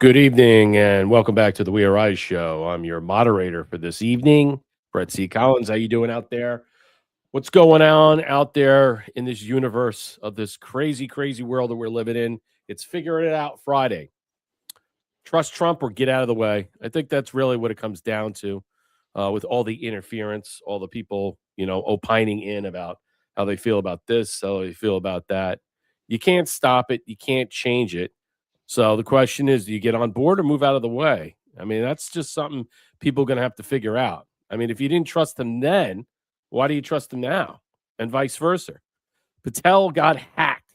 Good evening and welcome back to the We Are Rise show. I'm your moderator for this evening, Brett C. Collins. How you doing out there? What's going on out there in this universe of this crazy, crazy world that we're living in? It's Figuring It Out Friday. Trust Trump or get out of the way. I think that's really what it comes down to with all the interference, all the people, opining in about how they feel about this, how they feel about that. You can't stop it. You can't change it. So the question is, do you get on board or move out of the way? I mean, that's just something people are going to have to figure out. I mean, if you didn't trust him then, why do you trust him now? And vice versa. Patel got hacked.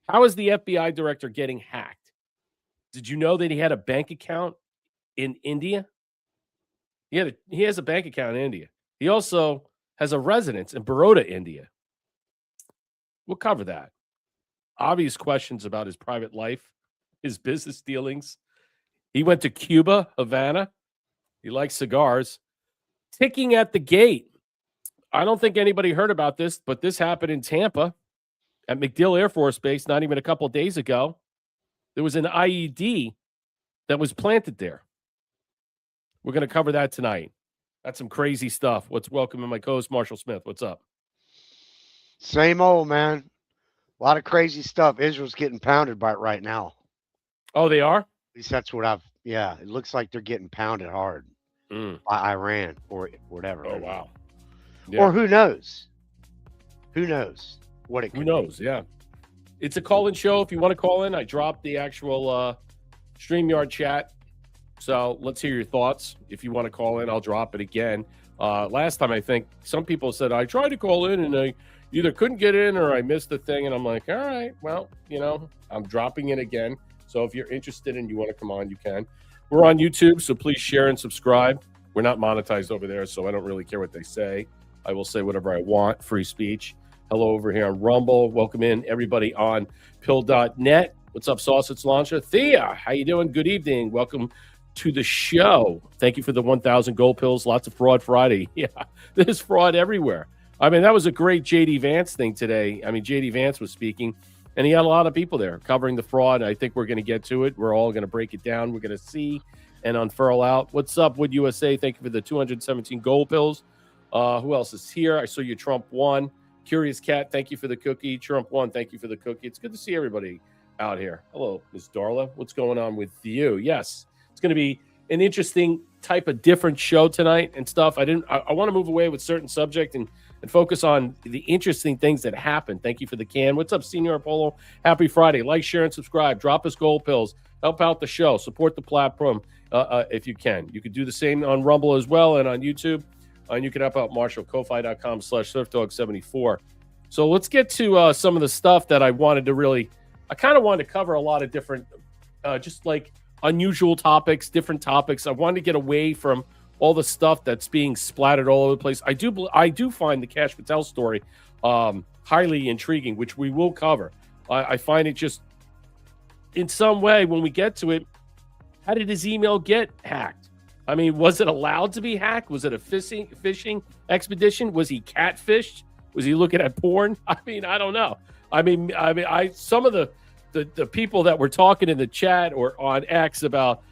How is the FBI director getting hacked? Did you know that he had a bank account in India? He has a bank account in India. He also has a residence in Baroda, India. We'll cover that. Obvious questions about his private life, his business dealings. He went to Cuba, Havana. He likes cigars. Ticking at the gate. I don't think anybody heard about this, but this happened in Tampa at MacDill Air Force Base not even a couple of days ago. There was an IED that was planted there. We're going to cover that tonight. That's some crazy stuff. Let's welcome in my co-host, Marshall Smith. What's up? Same old, man. A lot of crazy stuff. Israel's getting pounded by it right now. Oh, they are? At least that's what it looks like they're getting pounded hard by Iran or whatever. Oh, wow. Yeah. Or who knows? Who knows what it could Who knows? be. Yeah. It's a call-in show. If you want to call in, I dropped the actual StreamYard chat. So let's hear your thoughts. If you want to call in, I'll drop it again. Last time, I think some people said, I tried to call in and I either couldn't get in or I missed the thing. And I'm like, all right, well, I'm dropping it again. So if you're interested and you want to come on, you can. We're on YouTube, so please share and subscribe. We're not monetized over there, so I don't really care what they say. I will say whatever I want, free speech. Hello over here on Rumble. Welcome in everybody on pill.net. What's up, Sausage Launcher? Thea, how you doing? Good evening. Welcome to the show. Thank you for the 1,000 gold pills. Lots of Fraud Friday. Yeah, there's fraud everywhere. I mean, that was a great J.D. Vance thing today. I mean, J.D. Vance was speaking, and he had a lot of people there covering the fraud. I think we're going to get to it. We're all going to break it down. We're going to see and unfurl out. What's up, Wood USA? Thank you for the 217 gold pills. Who else is here? I saw you, Trump won. Curious Cat, thank you for the cookie. Trump won, thank you for the cookie. It's good to see everybody out here. Hello, Ms. Darla. What's going on with you? Yes, it's going to be an interesting type of different show tonight and stuff. I want to move away with certain subject and focus on the interesting things that happen. Thank you for the can. What's up, Senior Apollo? Happy Friday. Like, share, and subscribe. Drop us gold pills. Help out the show. Support the platform if you can. You could do the same on Rumble as well and on YouTube. And you can help out Marshall, Ko-Fi.com/SurfDog74. So let's get to some of the stuff that I wanted to I kind of wanted to cover a lot of different, just like unusual topics, different topics. I wanted to get away from all the stuff that's being splattered all over the place. I do find the Kash Patel story highly intriguing, which we will cover. I find it just, in some way, when we get to it, how did his email get hacked? I mean, was it allowed to be hacked? Was it a fishing expedition? Was he catfished? Was he looking at porn? I mean, I don't know. Some of the people that were talking in the chat or on X about,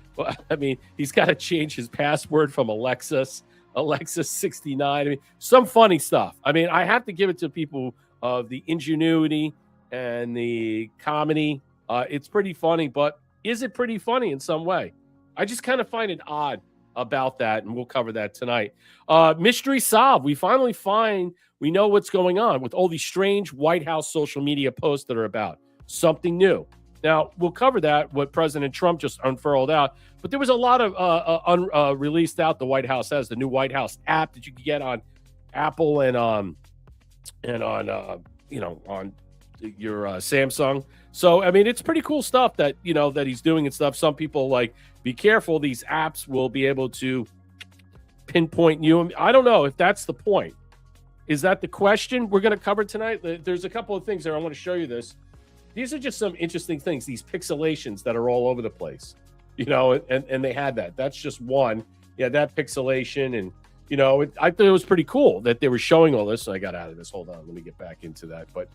he's got to change his password from Alexis 69. I mean, some funny stuff. I mean, I have to give it to people of the ingenuity and the comedy. It's pretty funny, but is it pretty funny in some way? I just kind of find it odd about that, and we'll cover that tonight. Mystery solved. We finally we know what's going on with all these strange White House social media posts that are about something new. Now, we'll cover that, what President Trump just unfurled out, but there was a lot of released out the White House has, the new White House app that you can get on Apple and on your Samsung. So, I mean, it's pretty cool stuff that he's doing and stuff. Some people be careful. These apps will be able to pinpoint you. I don't know if that's the point. Is that the question we're going to cover tonight? There's a couple of things there. I want to show you this. These are just some interesting things, these pixelations that are all over the place, and they had that. That's just one. Yeah, that pixelation. And, I thought it was pretty cool that they were showing all this. So I got out of this. Hold on. Let me get back into that. But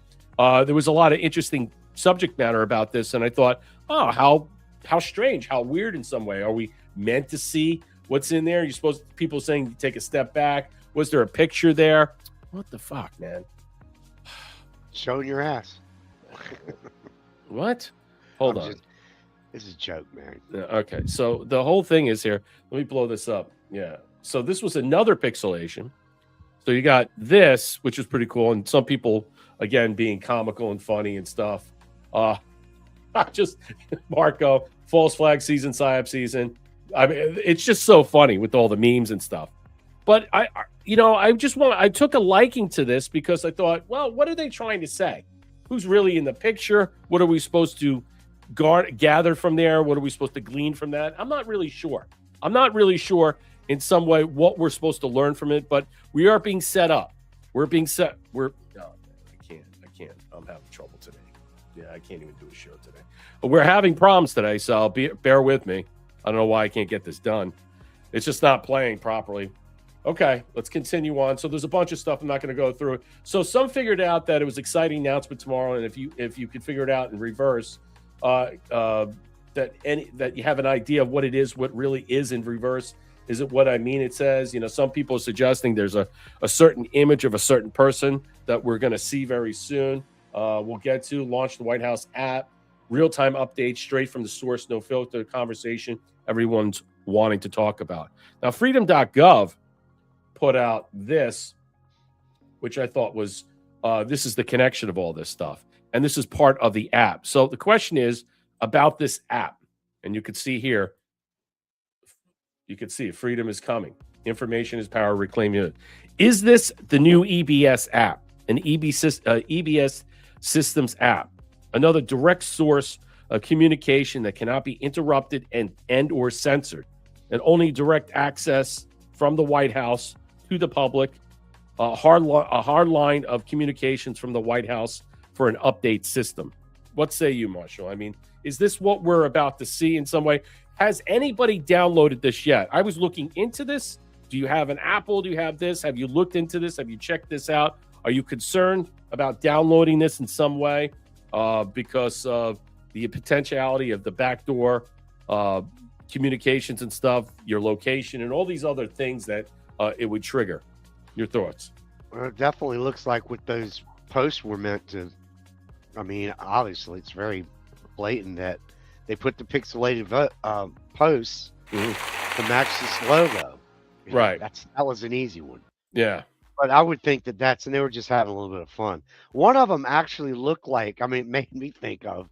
there was a lot of interesting subject matter about this. And I thought, how how strange, how weird in some way. Are we meant to see what's in there? You're supposed to, people saying you take a step back. Was there a picture there? What the fuck, man? Showing your ass. What? Hold on. This is a joke, man. Okay, so the whole thing is here. Let me blow this up. Yeah. So this was another pixelation. So you got this, which is pretty cool, and some people again being comical and funny and stuff. Just Marco, false flag season, psyop season. I mean, it's just so funny with all the memes and stuff. But I took a liking to this because I thought, well, what are they trying to say? Who's really in the picture? What are we supposed to gather from there? What are we supposed to glean from that? I'm not really sure. I'm not really sure in some way what we're supposed to learn from it, but we are being set up. No, I can't. I'm having trouble today. Yeah, I can't even do a show today. But we're having problems today, so bear with me. I don't know why I can't get this done. It's just not playing properly. Okay, let's continue on. So there's a bunch of stuff. I'm not going to go through it. So some figured out that it was exciting announcement tomorrow, and if you could figure it out in reverse, that you have an idea of what it is, what really is in reverse. Is it what I mean? It says, some people are suggesting there's a certain image of a certain person that we're going to see very soon. We'll get to launch the White House app, real-time updates straight from the source, no filter conversation everyone's wanting to talk about. Now, freedom.gov put out this, which I thought was, this is the connection of all this stuff. And this is part of the app. So the question is about this app. And you can see here, freedom is coming. Information is power, reclaim it. Is this the new EBS app, an EBS systems app? Another direct source of communication that cannot be interrupted and or censored, and only direct access from the White House to the public, a hard line of communications from the White House for an update system. What say you, Marshall? I mean, is this what we're about to see in some way? Has anybody downloaded this yet? I was looking into this. Do you have an Apple? Do you have this? Have you looked into this? Have you checked this out? Are you concerned about downloading this in some way because of the potentiality of the backdoor communications and stuff, your location, and all these other things that it would trigger? Your thoughts? Well, it definitely looks like what those posts were meant to. I mean, obviously, it's very blatant that they put the pixelated posts to match this logo. Right. That was an easy one. Yeah. But I would think that and they were just having a little bit of fun. One of them actually looked like, it made me think of,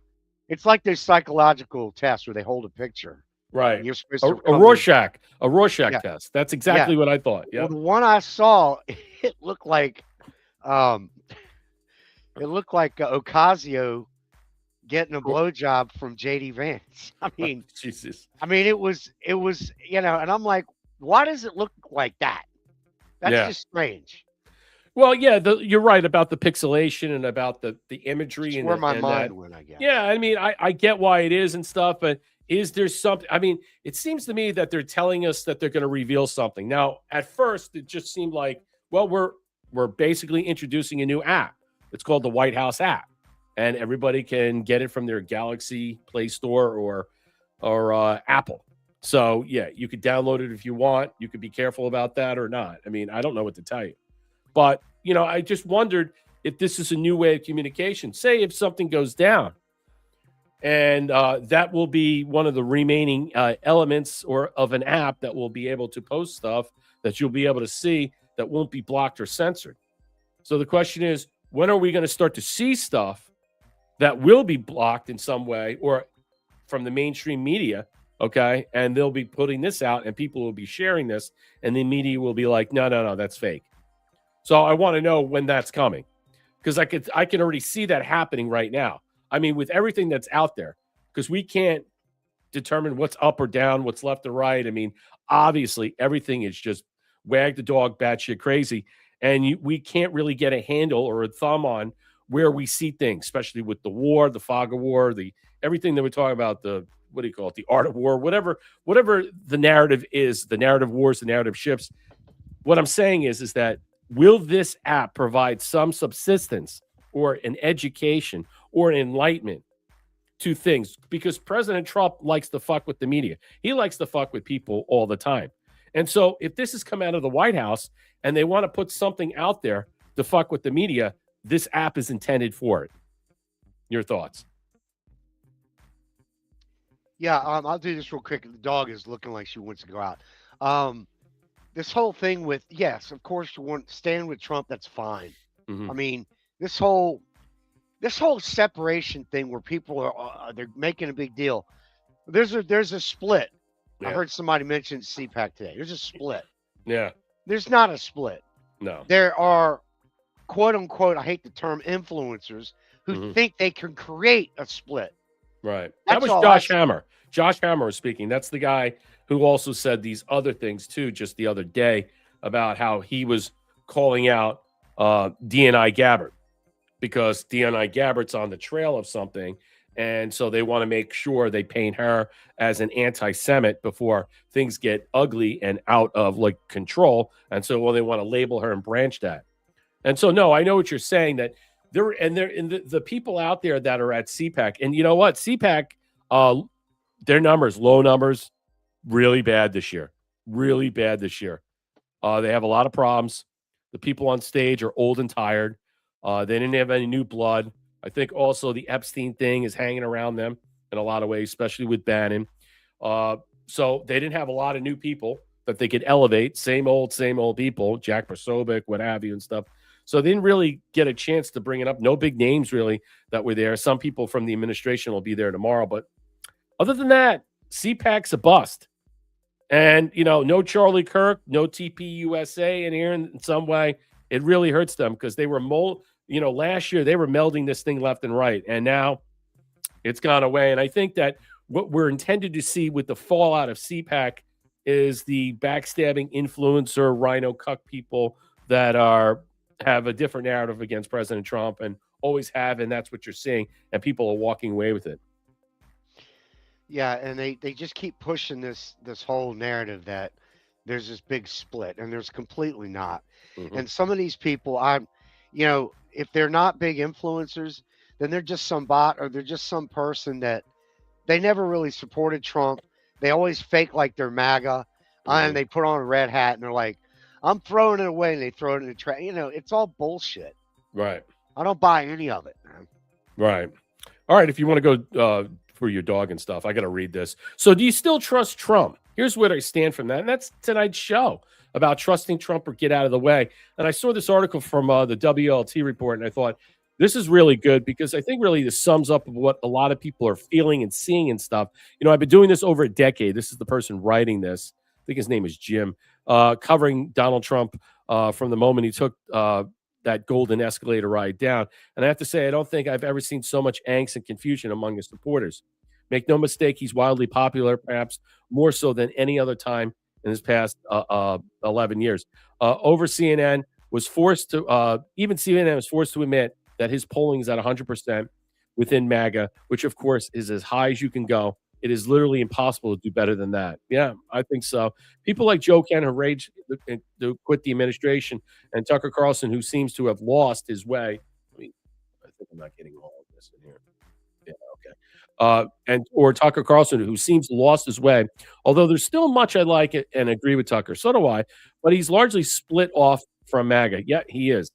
it's like those psychological tests where they hold a picture. Right. You're supposed to a Rorschach test. That's exactly what I thought. Yeah. Well, the one I saw, it looked like, Ocasio getting a blowjob from JD Vance. I mean, Jesus. I mean, it was, and I'm like, why does it look like that? That's just strange. Well, yeah, you're right about the pixelation and about the imagery. That's and where my mind went, I guess. Yeah, I mean, I get why it is and stuff, but is there something? I mean, it seems to me that they're telling us that they're going to reveal something. Now, at first, it just seemed like, well, we're basically introducing a new app. It's called the White House app, and everybody can get it from their Galaxy Play Store or Apple. So, yeah, you could download it if you want. You could be careful about that or not. I mean, I don't know what to tell you. But, I just wondered if this is a new way of communication. Say if something goes down, and that will be one of the remaining elements of an app that will be able to post stuff that you'll be able to see that won't be blocked or censored. So the question is, when are we going to start to see stuff that will be blocked in some way or from the mainstream media? Okay. And they'll be putting this out and people will be sharing this and the media will be like, no, that's fake. So I want to know when that's coming because I can already see that happening right now. I mean, with everything that's out there, because we can't determine what's up or down, what's left or right. I mean, obviously everything is just wag the dog, batshit crazy. And we can't really get a handle or a thumb on where we see things, especially with the war, the fog of war, everything that we're talking about, what do you call it? The art of war, whatever the narrative is, the narrative wars, the narrative shifts. What I'm saying is that will this app provide some subsistence or an education or an enlightenment two things, because President Trump likes to fuck with the media. He likes to fuck with people all the time. And so if this has come out of the White House and they want to put something out there to fuck with the media, this app is intended for it. Your thoughts? Yeah, I'll do this real quick. The dog is looking like she wants to go out. This whole thing with, yes, of course you want to stand with Trump. That's fine. Mhm. I mean, this whole separation thing where people are they're making a big deal. There's a split. I Yeah. heard somebody mention CPAC today. There's a split. Yeah. There's not a split. No. There are, quote unquote, I hate the term, influencers who Mhm. think they can create a split. Right. That's That was all Josh I- Hammer. Josh Hammer was speaking. That's the guy who also said these other things too, just the other day, about how he was calling out DNI Gabbard because DNI Gabbard's on the trail of something. And so they want to make sure they paint her as an anti-Semite before things get ugly and out of like control. And so, well, they want to label her and branch that. And so, no, I know what you're saying, that the people out there that are at CPAC, and you know what, CPAC, their numbers, low numbers, really bad this year. Really bad this year. They have a lot of problems. The people on stage are old and tired. They didn't have any new blood. I think also the Epstein thing is hanging around them in a lot of ways, especially with Bannon. So they didn't have a lot of new people that they could elevate. Same old people, Jack Posobiec, what have you, and stuff. So they didn't really get a chance to bring it up. No big names really that were there. Some people from the administration will be there tomorrow. But other than that, CPAC's a bust. And, you know, no Charlie Kirk, no TPUSA in here in some way. It really hurts them because they were last year they were melding this thing left and right, and now it's gone away. And I think that what we're intended to see with the fallout of CPAC is the backstabbing influencer rhino cuck people that have a different narrative against President Trump and always have, and that's what you're seeing, and people are walking away with it. Yeah, and they just keep pushing this whole narrative that there's this big split, and there's completely not. Mhm. And some of these people, if they're not big influencers, then they're just some bot or they're just some person that they never really supported Trump. They always fake like they're MAGA, and they put on a red hat and they're like, I'm throwing it away, and they throw it in the trash. It's all bullshit. Right. I don't buy any of it, man. Right. All right. If you want to go for your dog and stuff, I got to read this. So do you still trust Trump? Here's where I stand from that. And that's tonight's show about trusting Trump or get out of the way. And I saw this article from the WLT report, and I thought this is really good because I think really this sums up what a lot of people are feeling and seeing and stuff. You know, I've been doing this over a decade. This is the person writing this. I think his name is Jim, covering Donald Trump from the moment he took that golden escalator ride down. And I have to say, I don't think I've ever seen so much angst and confusion among his supporters. Make no mistake, he's wildly popular, perhaps more so than any other time in his past 11 years. Over CNN was forced to, even CNN was forced to admit that his polling is at 100% within MAGA, which of course is as high as you can go. It is literally impossible to do better than that. Yeah, I think so. People like Joe Ken, who raged to quit the administration, and Tucker Carlson, who seems to have lost his way. I mean, I think I'm not getting all of this in here. Yeah, okay. Or Tucker Carlson, who seems lost his way. Although there's still much I like it and agree with Tucker. So do I. But he's largely split off from MAGA. Yeah, he is.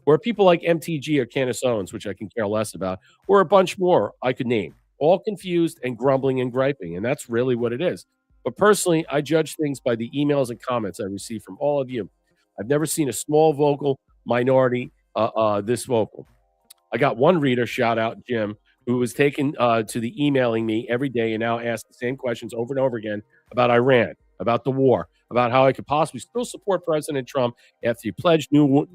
Or people like MTG or Candace Owens, which I can care less about, or a bunch more I could name. All confused and grumbling and griping, and that's really what it is. But personally, I judge things by the emails and comments I receive from all of you. I've never seen a small vocal minority this vocal. I got one reader, shout out Jim, who was taken to the emailing me every day and now asks the same questions over and over again about Iran, about the war, about how I could possibly still support President Trump after he pledged no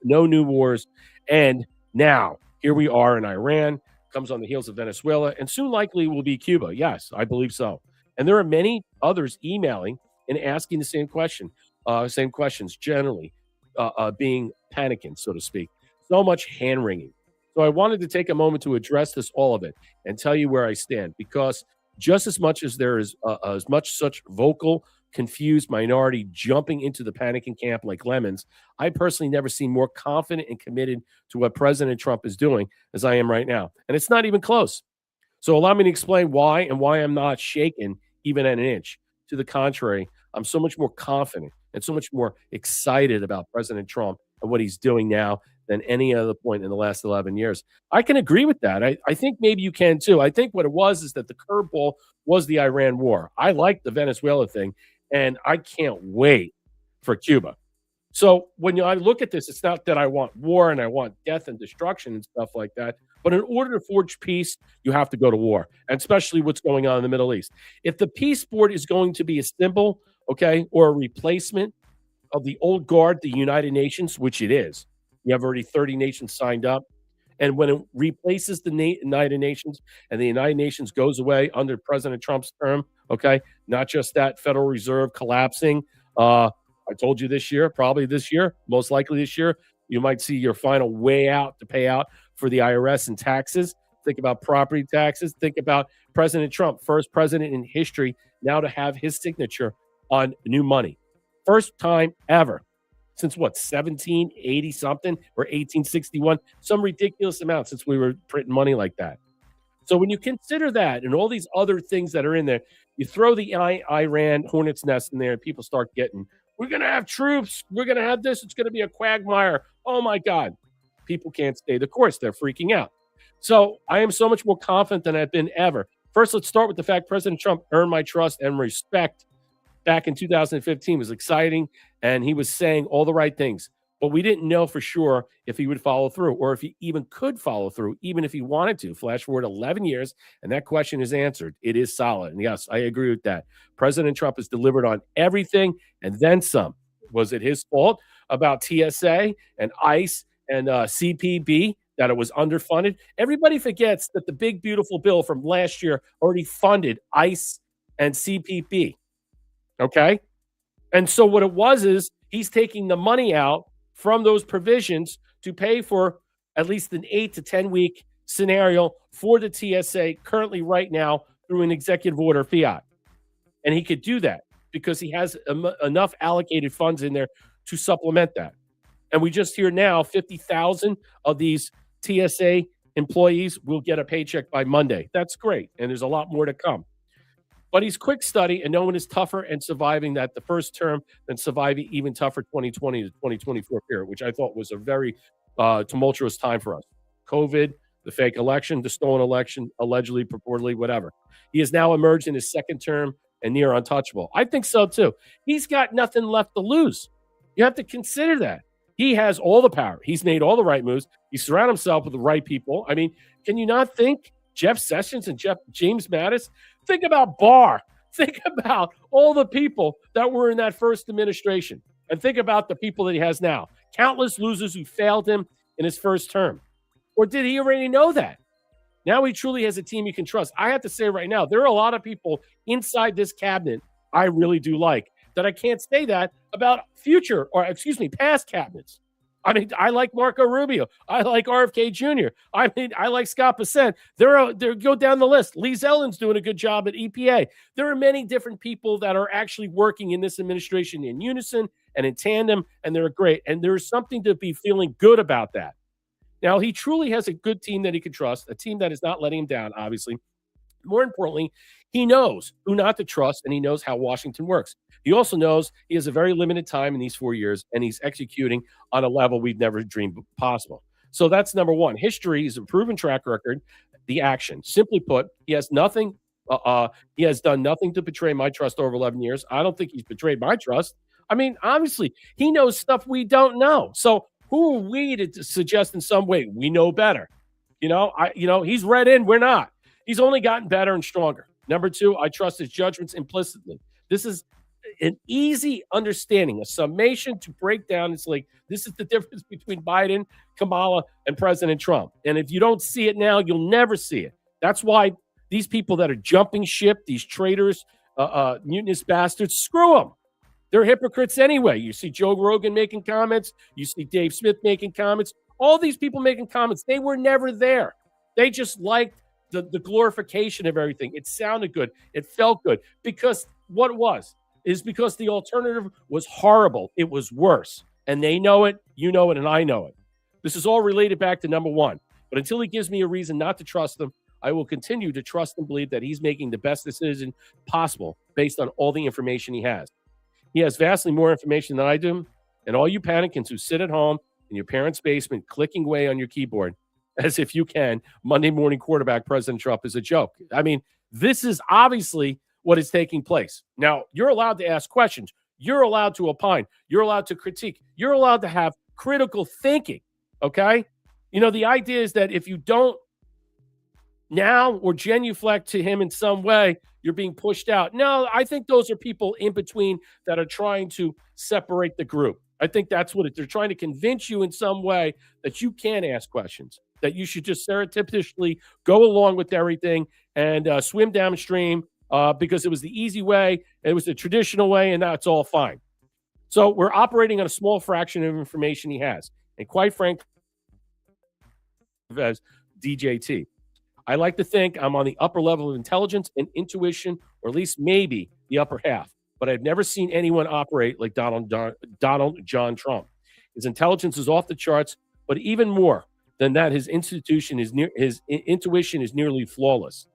new wars. And now here we are in Iran. Comes on the heels of Venezuela, and soon likely will be Cuba. Yes, I believe so. And there are many others emailing and asking the same questions, generally being panicking, so to speak. So much hand-wringing. So I wanted to take a moment to address all of it and tell you where I stand, because just as much as there is as much such vocal, confused minority jumping into the panicking camp like lemons, I personally never seen more confident and committed to what President Trump is doing as I am right now. And it's not even close. So allow me to explain why and why I'm not shaken even an inch. To the contrary, I'm so much more confident and so much more excited about President Trump and what he's doing now than any other point in the last 11 years. I can agree with that. I think maybe you can too. I think what it was is that the curveball was the Iran war. I like the Venezuela thing, and I can't wait for Cuba. So when I look at this, it's not that I want war and I want death and destruction and stuff like that. But in order to forge peace, you have to go to war, and especially what's going on in the Middle East. If the peace board is going to be a symbol, okay, or a replacement of the old guard, the United Nations, which it is, you have already 30 nations signed up. And when it replaces the United Nations and the United Nations goes away under President Trump's term, okay, not just that Federal Reserve collapsing. I told you this year, probably this year, most likely this year, you might see your final way out to pay out for the IRS and taxes. Think about property taxes. Think about President Trump, first president in history now to have his signature on new money. First time ever since what, 1780 something or 1861, some ridiculous amount since we were printing money like that. So when you consider that and all these other things that are in there, you throw the Iran hornet's nest in there and people start getting, we're going to have troops. We're going to have this. It's going to be a quagmire. Oh, my God. People can't stay the course. They're freaking out. So I am so much more confident than I've been ever. First, let's start with the fact President Trump earned my trust and respect back in 2015. It was exciting, and he was saying all the right things. But we didn't know for sure if he would follow through or if he even could follow through, even if he wanted to. Flash forward 11 years, and that question is answered. It is solid. And yes, I agree with that. President Trump has delivered on everything and then some. Was it his fault about TSA and ICE and CPB, that it was underfunded? Everybody forgets that the big, beautiful bill from last year already funded ICE and CPB. Okay? And so what it was is he's taking the money out from those provisions to pay for at least an 8 to 10 week scenario for the TSA currently right now through an executive order fiat. And he could do that because he has enough allocated funds in there to supplement that. And we just hear now 50,000 of these TSA employees will get a paycheck by Monday. That's great. And there's a lot more to come. But he's quick study, and no one is tougher and surviving that the first term than surviving even tougher 2020 to 2024 period, which I thought was a very tumultuous time for us. COVID, the fake election, the stolen election, allegedly, purportedly, whatever. He has now emerged in his second term and near untouchable. I think so, too. He's got nothing left to lose. You have to consider that. He has all the power. He's made all the right moves. He surrounded himself with the right people. I mean, can you not think Jeff Sessions and James Mattis? Think about Barr. Think about all the people that were in that first administration. And think about the people that he has now. Countless losers who failed him in his first term. Or did he already know that? Now he truly has a team you can trust. I have to say right now, there are a lot of people inside this cabinet I really do like, that I can't say that about past cabinets. I mean, I like Marco Rubio. I like RFK Jr. I mean, I like Scott Bessent. There go down the list. Lee Zeldin's doing a good job at EPA. There are many different people that are actually working in this administration in unison and in tandem, and they're great. And there's something to be feeling good about that. Now, he truly has a good team that he can trust, a team that is not letting him down, obviously. More importantly, he knows who not to trust, and he knows how Washington works. He also knows he has a very limited time in these 4 years, and he's executing on a level we've never dreamed possible. So that's number one. History is a proven track record, the action. Simply put, he has nothing. He has done nothing to betray my trust over 11 years. I don't think he's betrayed my trust. I mean, obviously, he knows stuff we don't know. So who are we to suggest in some way we know better? He's read in. We're not. He's only gotten better and stronger. Number two, I trust his judgments implicitly. This is an easy understanding, a summation to break down. It's like, this is the difference between Biden, Kamala, and President Trump. And if you don't see it now, you'll never see it. That's why these people that are jumping ship, these traitors, mutinous bastards, screw them. They're hypocrites anyway. You see Joe Rogan making comments. You see Dave Smith making comments. All these people making comments, they were never there. They just liked the glorification of everything. It sounded good. It felt good. Because what it was is because the alternative was horrible. It was worse. And they know it, you know it, and I know it. This is all related back to number one. But until he gives me a reason not to trust him, I will continue to trust and believe that he's making the best decision possible based on all the information he has. He has vastly more information than I do, and all you panicans who sit at home in your parents' basement clicking away on your keyboard as if you can, Monday morning quarterback President Trump is a joke. I mean, this is obviously what is taking place. Now, you're allowed to ask questions. You're allowed to opine. You're allowed to critique. You're allowed to have critical thinking, okay? You know, the idea is that if you don't now or genuflect to him in some way, you're being pushed out. No, I think those are people in between that are trying to separate the group. I think that's what they're trying to convince you in some way that you can't ask questions, that you should just surreptitiously go along with everything and swim downstream because it was the easy way, it was the traditional way, and that's all fine. So we're operating on a small fraction of information he has. And quite frankly, as DJT, I like to think I'm on the upper level of intelligence and intuition, or at least maybe the upper half. But I've never seen anyone operate like Donald John Trump. His intelligence is off the charts, but even more than that, his intuition is nearly flawless.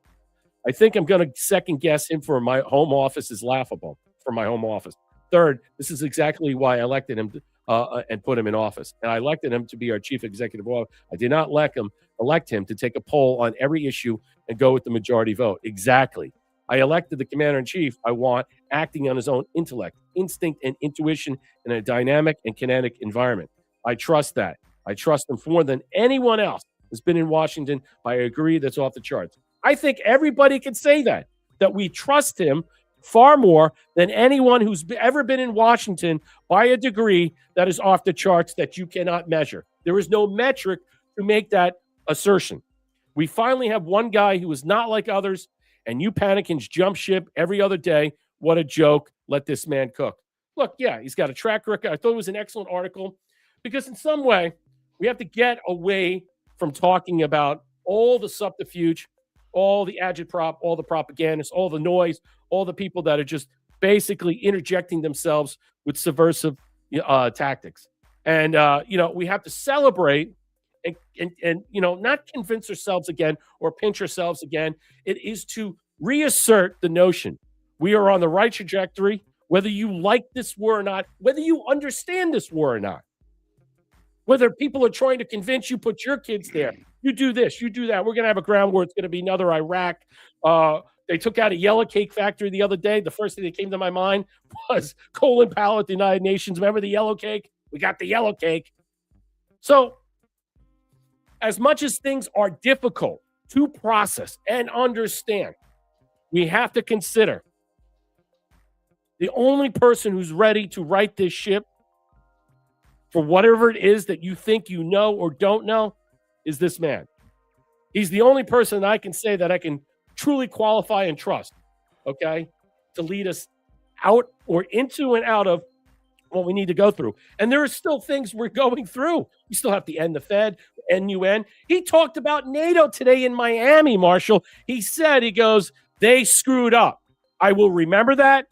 I think I'm going to second guess him for my home office is laughable for my home office. Third, this is exactly why I elected him and put him in office. And I elected him to be our chief executive officer. I did not elect him to take a poll on every issue and go with the majority vote. Exactly. I elected the commander-in-chief I want acting on his own intellect, instinct, and intuition in a dynamic and kinetic environment. I trust that. I trust him more than anyone else who's been in Washington by a degree that's off the charts. I think everybody can say that we trust him far more than anyone who's ever been in Washington by a degree that is off the charts that you cannot measure. There is no metric to make that assertion. We finally have one guy who is not like others, and you panicans jump ship every other day. What a joke. Let this man cook. Look, yeah, he's got a track record. I thought it was an excellent article because in some way, we have to get away from talking about all the subterfuge, all the agitprop, all the propagandists, all the noise, all the people that are just basically interjecting themselves with subversive tactics. And, we have to celebrate and not convince ourselves again or pinch ourselves again. It is to reassert the notion we are on the right trajectory, whether you like this war or not, whether you understand this war or not, whether people are trying to convince you, put your kids there, you do this, you do that. We're going to have a ground war. It's going to be another Iraq. They took out a yellow cake factory the other day. The first thing that came to my mind was Colin Powell at the United Nations. Remember the yellow cake? We got the yellow cake. So as much as things are difficult to process and understand, we have to consider the only person who's ready to right this ship for whatever it is that you think you know or don't know is this man. He's the only person I can say that I can truly qualify and trust, okay, to lead us out or into and out of what we need to go through. And there are still things we're going through. We still have to end the Fed, NUN. He talked about NATO today in Miami, Marshall. He goes, they screwed up. I will remember that.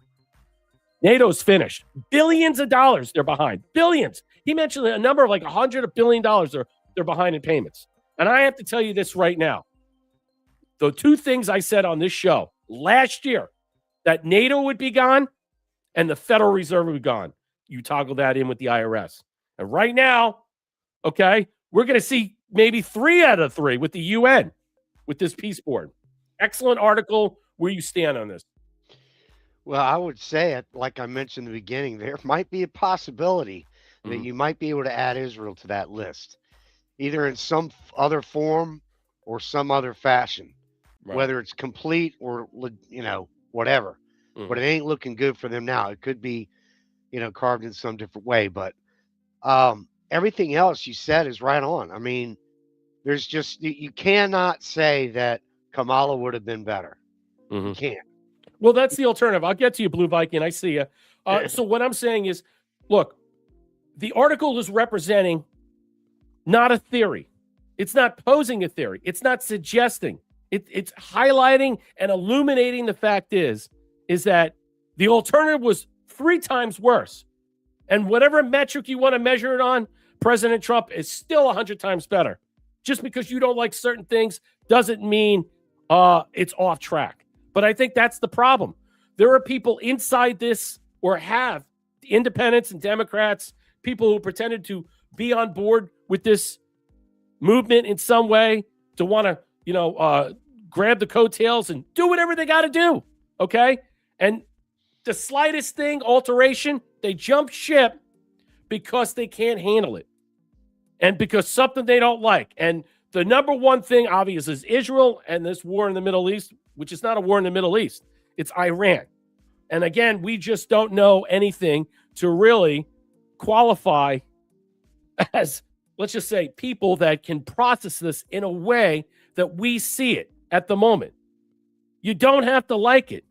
NATO's finished. Billions of dollars they're behind. Billions. He mentioned a number of like $100 billion they're behind in payments. And I have to tell you this right now. The two things I said on this show last year, that NATO would be gone and the Federal Reserve would be gone. You toggle that in with the IRS. And right now, okay, we're going to see maybe 3 out of 3 with the UN, with this peace board. Excellent article. Where you stand on this? Well, I would say it, like I mentioned in the beginning, there might be a possibility that you might be able to add Israel to that list, either in some other form or some other fashion, whether it's complete or, whatever. But it ain't looking good for them now. It could be, carved in some different way. But everything else you said is right on. I mean, there's just, you cannot say that Kamala would have been better. You can't. Well, that's the alternative. I'll get to you, Blue Viking. I see you. So what I'm saying is, look, the article is representing not a theory. It's not posing a theory. It's not suggesting. It's highlighting and illuminating the fact is that the alternative was 3 times worse. And whatever metric you want to measure it on, President Trump is still 100 times better. Just because you don't like certain things doesn't mean it's off track. But I think that's the problem. There are people inside this, or have independents and Democrats, people who pretended to be on board with this movement in some way, to want to, grab the coattails and do whatever they got to do. Okay. And the slightest thing, alteration, they jump ship because they can't handle it. And because something they don't like. And the number one thing, obvious, is Israel and this war in the Middle East, which is not a war in the Middle East. It's Iran. And again, we just don't know anything to really qualify as, let's just say, people that can process this in a way that we see it at the moment. You don't have to like it,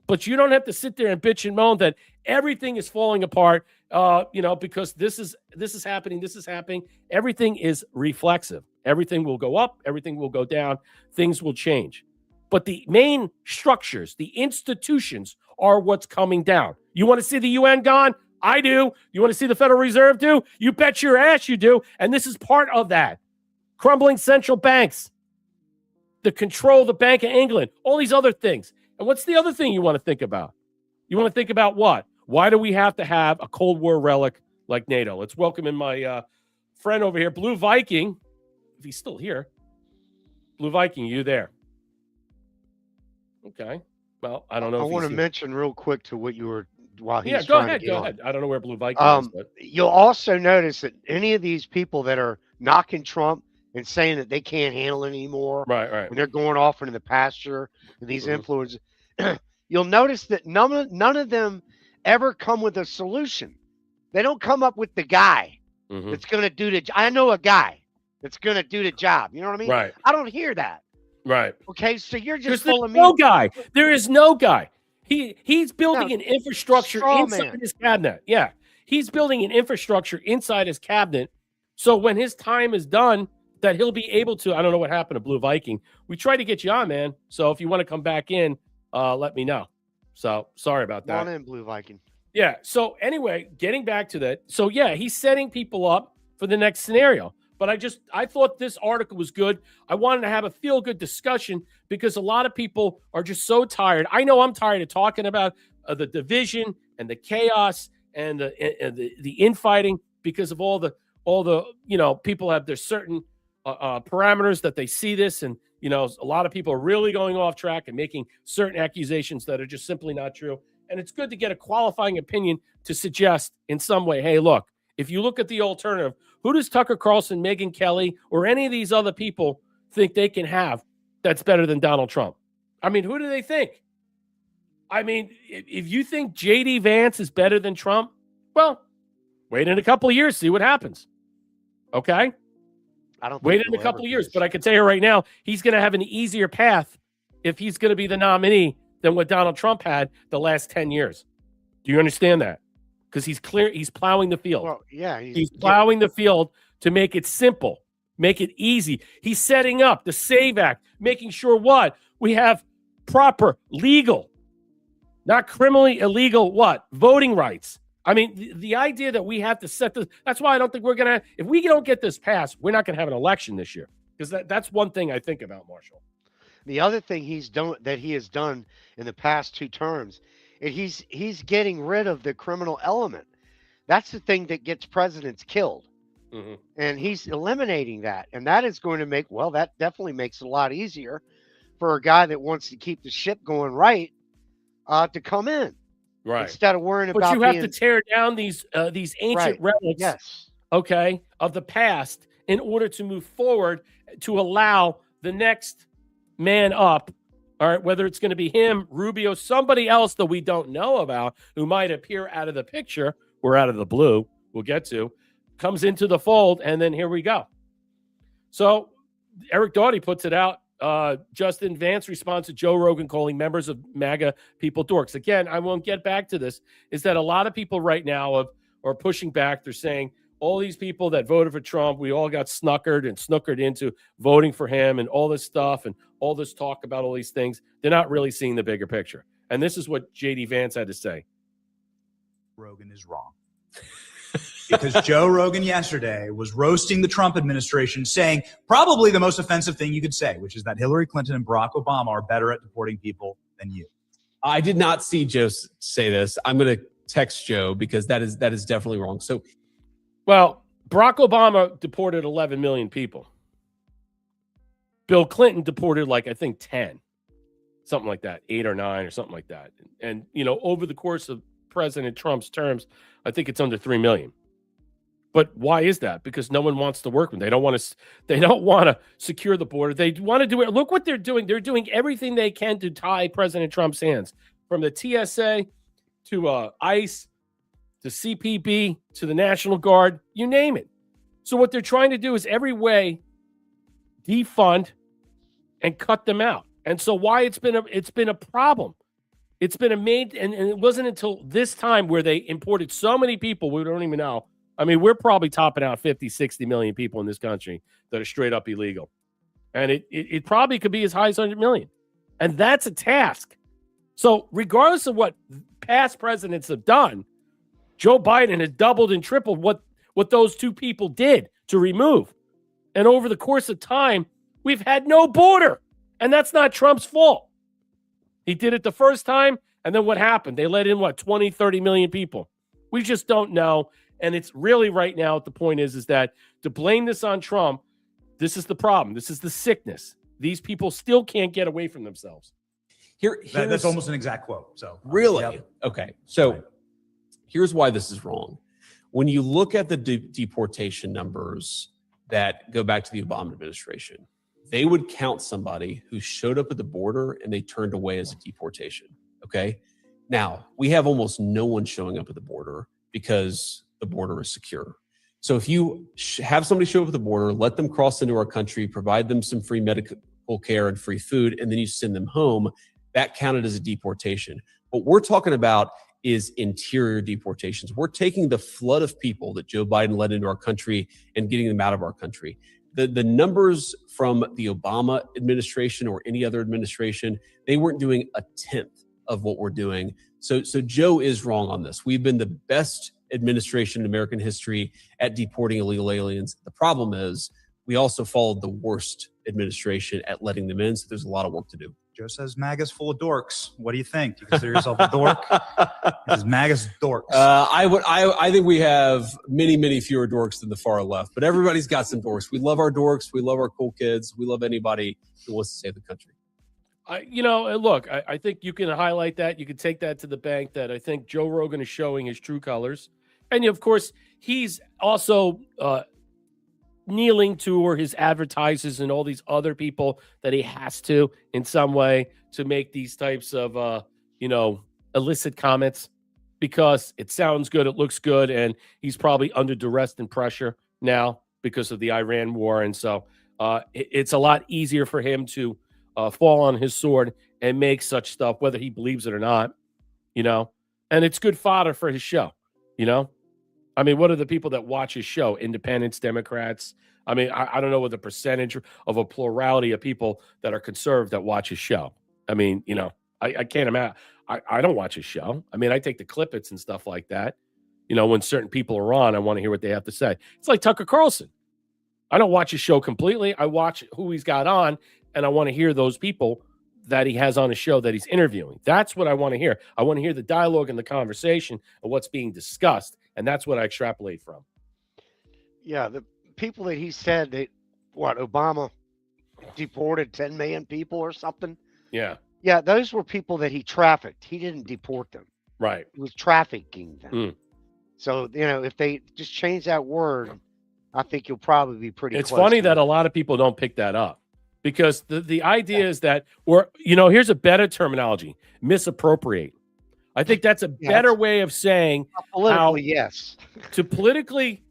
but you don't have to sit there and bitch and moan that everything is falling apart, because this is happening, this is happening. Everything is reflexive. Everything will go up, everything will go down, things will change. But the main structures, the institutions, are what's coming down. You want to see the UN gone? I do. You want to see the Federal Reserve do? You bet your ass you do. And this is part of that. Crumbling central banks, the control of the Bank of England, all these other things. And what's the other thing you want to think about? You want to think about what? Why do we have to have a Cold War relic like NATO? Let's welcome in my friend over here, Blue Viking, if he's still here. Blue Viking, you there? Okay. Well, I don't know. I want to mention real quick to what you were while he's go trying to ahead. get on. I don't know where Blue Viking is. But You'll also notice that any of these people that are knocking Trump and saying that they can't handle it anymore, right, and they're going off into the pasture, and these influencers, you'll notice that none of them ever come with a solution. They don't come up with the guy that's going to do the. I know a guy that's going to do the job. You know what I mean? Right. I don't hear that. Right. Okay, so you're just full full of me. No guy. There is no guy. He's building an infrastructure inside his cabinet. Yeah. He's building an infrastructure inside his cabinet. So when his time is done, that he'll be able to. I don't know what happened to Blue Viking. We tried to get you on, man. So if you want to come back in, let me know. So sorry about that. Come on in, Blue Viking. Yeah. So anyway, getting back to that. So yeah, he's setting people up for the next scenario. But I thought this article was good. I wanted to have a feel-good discussion because a lot of people are just so tired. I know I'm tired of talking about the division and the chaos and the infighting because of all the people have their certain parameters that they see this, and a lot of people are really going off track and making certain accusations that are just simply not true. And it's good to get a qualifying opinion to suggest in some way, hey, look, if you look at the alternative, who does Tucker Carlson, Megyn Kelly, or any of these other people think they can have that's better than Donald Trump? I mean, who do they think? I mean, if you think J.D. Vance is better than Trump, well, wait in a couple of years, see what happens. Okay? I don't wait in a couple of years, but I can tell you right now, he's going to have an easier path if he's going to be the nominee than what Donald Trump had the last 10 years. Do you understand that? Because he's plowing the field. Well, yeah. He's plowing the field to make it simple, make it easy. He's setting up the SAVE Act, making sure what? We have proper, legal, not criminally illegal, voting rights. I mean, the idea that we have to set this, that's why I don't think we're going to, if we don't get this passed, we're not going to have an election this year. Because that's one thing I think about, Marshall. The other thing he has done in the past 2 terms, he's getting rid of the criminal element. That's the thing that gets presidents killed. And he's eliminating that. And that is going to that definitely makes it a lot easier for a guy that wants to keep the ship going right to come in. Right. Instead of worrying about But you have to tear down these ancient relics, yes, okay, of the past in order to move forward to allow the next man up, all right, whether it's going to be him, Rubio, somebody else that we don't know about who might appear out of the picture or out of the blue, we'll get to, comes into the fold, and then here we go. So Eric Doughty puts it out. Justin Vance responds to Joe Rogan calling members of MAGA people dorks. Again, I won't get back to this, is that a lot of people right now are pushing back. They're saying all these people that voted for Trump, we all got snookered into voting for him and all this stuff and all this talk about all these things. They're not really seeing the bigger picture. And this is what J.D. Vance had to say. Rogan is wrong. because Joe Rogan yesterday was roasting the Trump administration, saying probably the most offensive thing you could say, which is that Hillary Clinton and Barack Obama are better at deporting people than you. I did not see Joe say this. I'm going to text Joe because that is definitely wrong. So, well, Barack Obama deported 11 million people. Bill Clinton deported like, I think 10, something like that, 8 or 9 or something like that. And, you know, over the course of President Trump's terms, I think it's under 3 million. But why is that? Because no one wants to work with them. They don't want to secure the border. They want to do it. Look what they're doing. They're doing everything they can to tie President Trump's hands, from the TSA to ICE to CPB to the National Guard, you name it. So what they're trying to do is every way defund and cut them out. And so why it's been a problem. It's been and it wasn't until this time where they imported so many people, we don't even know. I mean, we're probably topping out 50, 60 million people in this country that are straight up illegal. And it probably could be as high as 100 million. And that's a task. So regardless of what past presidents have done, Joe Biden has doubled and tripled what those two people did to remove. And over the course of time, we've had no border. And that's not Trump's fault. He did it the first time, and then what happened? They let in, 20, 30 million people. We just don't know. And it's really right now, the point is that to blame this on Trump, this is the problem. This is the sickness. These people still can't get away from themselves. That's almost an exact quote. So really? Yep. Okay. So here's why this is wrong. When you look at the deportation numbers that go back to the Obama administration, they would count somebody who showed up at the border and they turned away as a deportation. Okay. Now, we have almost no one showing up at the border because the border is secure. So if you have somebody show up at the border, let them cross into our country, provide them some free medical care and free food, and then you send them home, that counted as a deportation. What we're talking about is interior deportations. We're taking the flood of people that Joe Biden led into our country and getting them out of our country. The numbers from the Obama administration or any other administration, they weren't doing a tenth of what we're doing. So Joe is wrong on this. We've been the best administration in American history at deporting illegal aliens. The problem is we also followed the worst administration at letting them in. So there's a lot of work to do. Joe says MAGA's full of dorks. What do you think? Do you consider yourself a dork? This is MAGA's dorks. I think we have many, many fewer dorks than the far left, but everybody's got some dorks. We love our dorks. We love our cool kids. We love anybody who wants to save the country. I think you can highlight that. You can take that to the bank that I think Joe Rogan is showing his true colors. And of course, he's also kneeling to or his advertisers and all these other people that he has to in some way to make these types of, illicit comments because it sounds good. It looks good. And he's probably under duress and pressure now because of the Iran war. And so it's a lot easier for him to fall on his sword and make such stuff, whether he believes it or not, and it's good fodder for his show, I mean, what are the people that watch his show? Independents, Democrats. I mean, I don't know what the percentage of a plurality of people that are conservative that watch his show. I mean, I can't imagine. I don't watch his show. I mean, I take the clippets and stuff like that. When certain people are on, I want to hear what they have to say. It's like Tucker Carlson. I don't watch his show completely. I watch who he's got on, and I want to hear those people that he has on his show that he's interviewing. That's what I want to hear. I want to hear the dialogue and the conversation of what's being discussed, and that's what I extrapolate from. Yeah, the people that he said that, Obama deported 10 million people or something? Yeah. Yeah, those were people that he trafficked. He didn't deport them. Right. He was trafficking them. So, if they just change that word, I think you'll probably be pretty It's close funny to that it. a lot of people don't pick that up because the idea is that here's a better terminology, misappropriate. I think that's a better way of saying politically, yes. To politically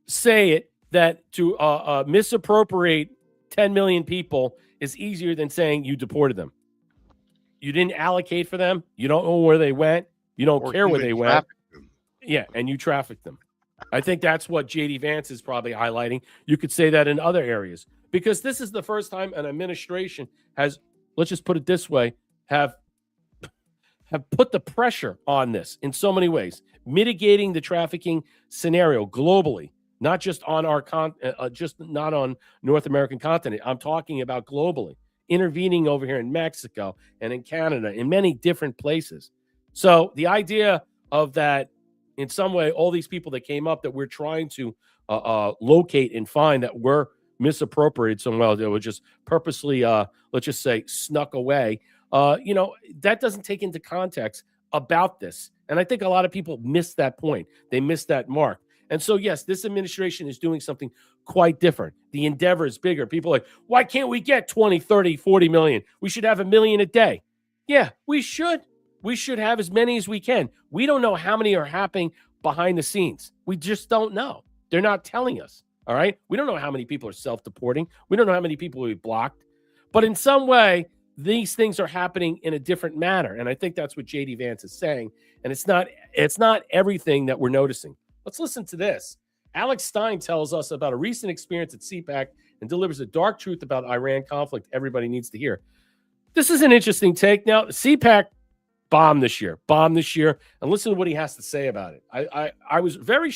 say it, that to misappropriate 10 million people is easier than saying you deported them. You didn't allocate for them. You don't know where they went. You don't care where they went. Yeah, and you trafficked them. I think that's what J.D. Vance is probably highlighting. You could say that in other areas because this is the first time an administration has, let's just put it this way, have have put the pressure on this in so many ways, mitigating the trafficking scenario globally, not just on our just not on North American continent. I'm talking about globally, intervening over here in Mexico and in Canada, in many different places. So the idea of that, in some way, all these people that came up that we're trying to locate and find that were misappropriated somewhere, they were just purposely, let's just say, snuck away. That doesn't take into context about this. And I think a lot of people miss that point. They miss that mark. And so, yes, this administration is doing something quite different. The endeavor is bigger. People are like, why can't we get 20, 30, 40 million? We should have 1 million a day. Yeah, we should. We should have as many as we can. We don't know how many are happening behind the scenes. We just don't know. They're not telling us. All right. We don't know how many people are self-deporting. We don't know how many people we blocked. But in some way, these things are happening in a different manner. And I think that's what JD Vance is saying. And it's not everything that we're noticing. Let's listen to this. Alex Stein tells us about a recent experience at CPAC and delivers a dark truth about Iran conflict everybody needs to hear. This is an interesting take. Now, CPAC bombed this year, and listen to what he has to say about it. I was very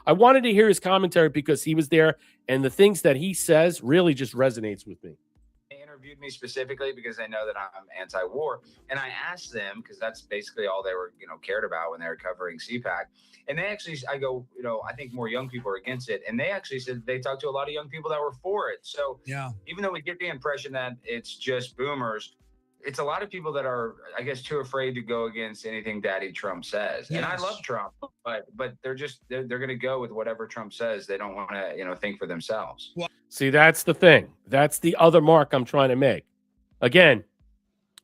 I wanted to hear his commentary because he was there, and the things that he says really just resonates with me. They interviewed me specifically because they know that I'm anti-war, and I asked them because that's basically all they were, cared about when they were covering CPAC. And they actually, I go, I think more young people are against it, and they actually said they talked to a lot of young people that were for it. So yeah, even though we get the impression that it's just boomers, it's a lot of people that are, I guess, too afraid to go against anything Daddy Trump says. Yes. And I love Trump, but they're going to go with whatever Trump says. They don't want to, think for themselves. See, that's the thing. That's the other mark I'm trying to make. Again,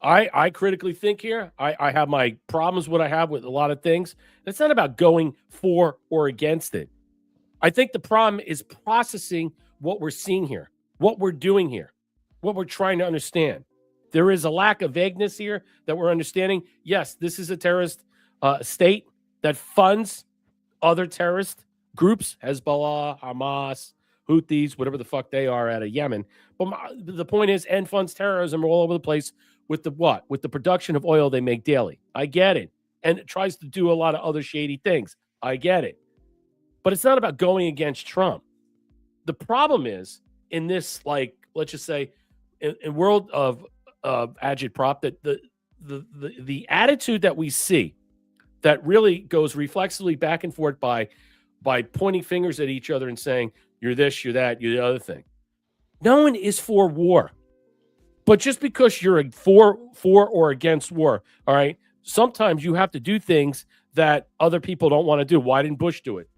I critically think here. I have my problems, what I have with a lot of things. It's not about going for or against it. I think the problem is processing what we're seeing here, what we're doing here, what we're trying to understand. There is a lack of vagueness here that we're understanding. Yes, this is a terrorist state that funds other terrorist groups, Hezbollah, Hamas, Houthis, whatever the fuck they are out of Yemen. But the point is, and funds terrorism all over the place with the what? With the production of oil they make daily. I get it. And it tries to do a lot of other shady things. I get it. But it's not about going against Trump. The problem is in this, let's just say, in world of agitprop, that the attitude that we see that really goes reflexively back and forth by pointing fingers at each other and saying, you're this, you're that, you're the other thing. No one is for war. But just because you're for or against war, all right, sometimes you have to do things that other people don't want to do. Why didn't Bush do it?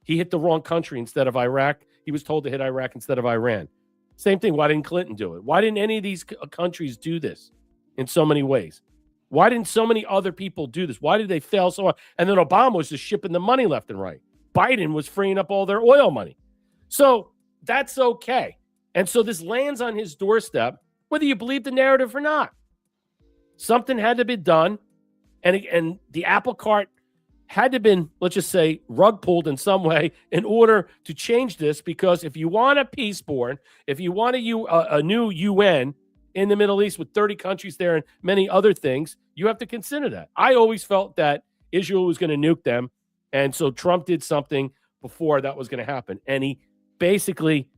He hit the wrong country instead of Iraq. He was told to hit Iraq instead of Iran. Same thing. Why didn't Clinton do it? Why didn't any of these countries do this in so many ways? Why didn't so many other people do this? Why did they fail so hard? And then Obama was just shipping the money left and right. Biden was freeing up all their oil money. So that's okay. And so this lands on his doorstep, whether you believe the narrative or not. Something had to be done. And the apple cart had to have been, let's just say, rug pulled in some way in order to change this. Because if you want a peace board, if you want a new UN in the Middle East with 30 countries there and many other things, you have to consider that. I always felt that Israel was going to nuke them. And so Trump did something before that was going to happen. And he basically,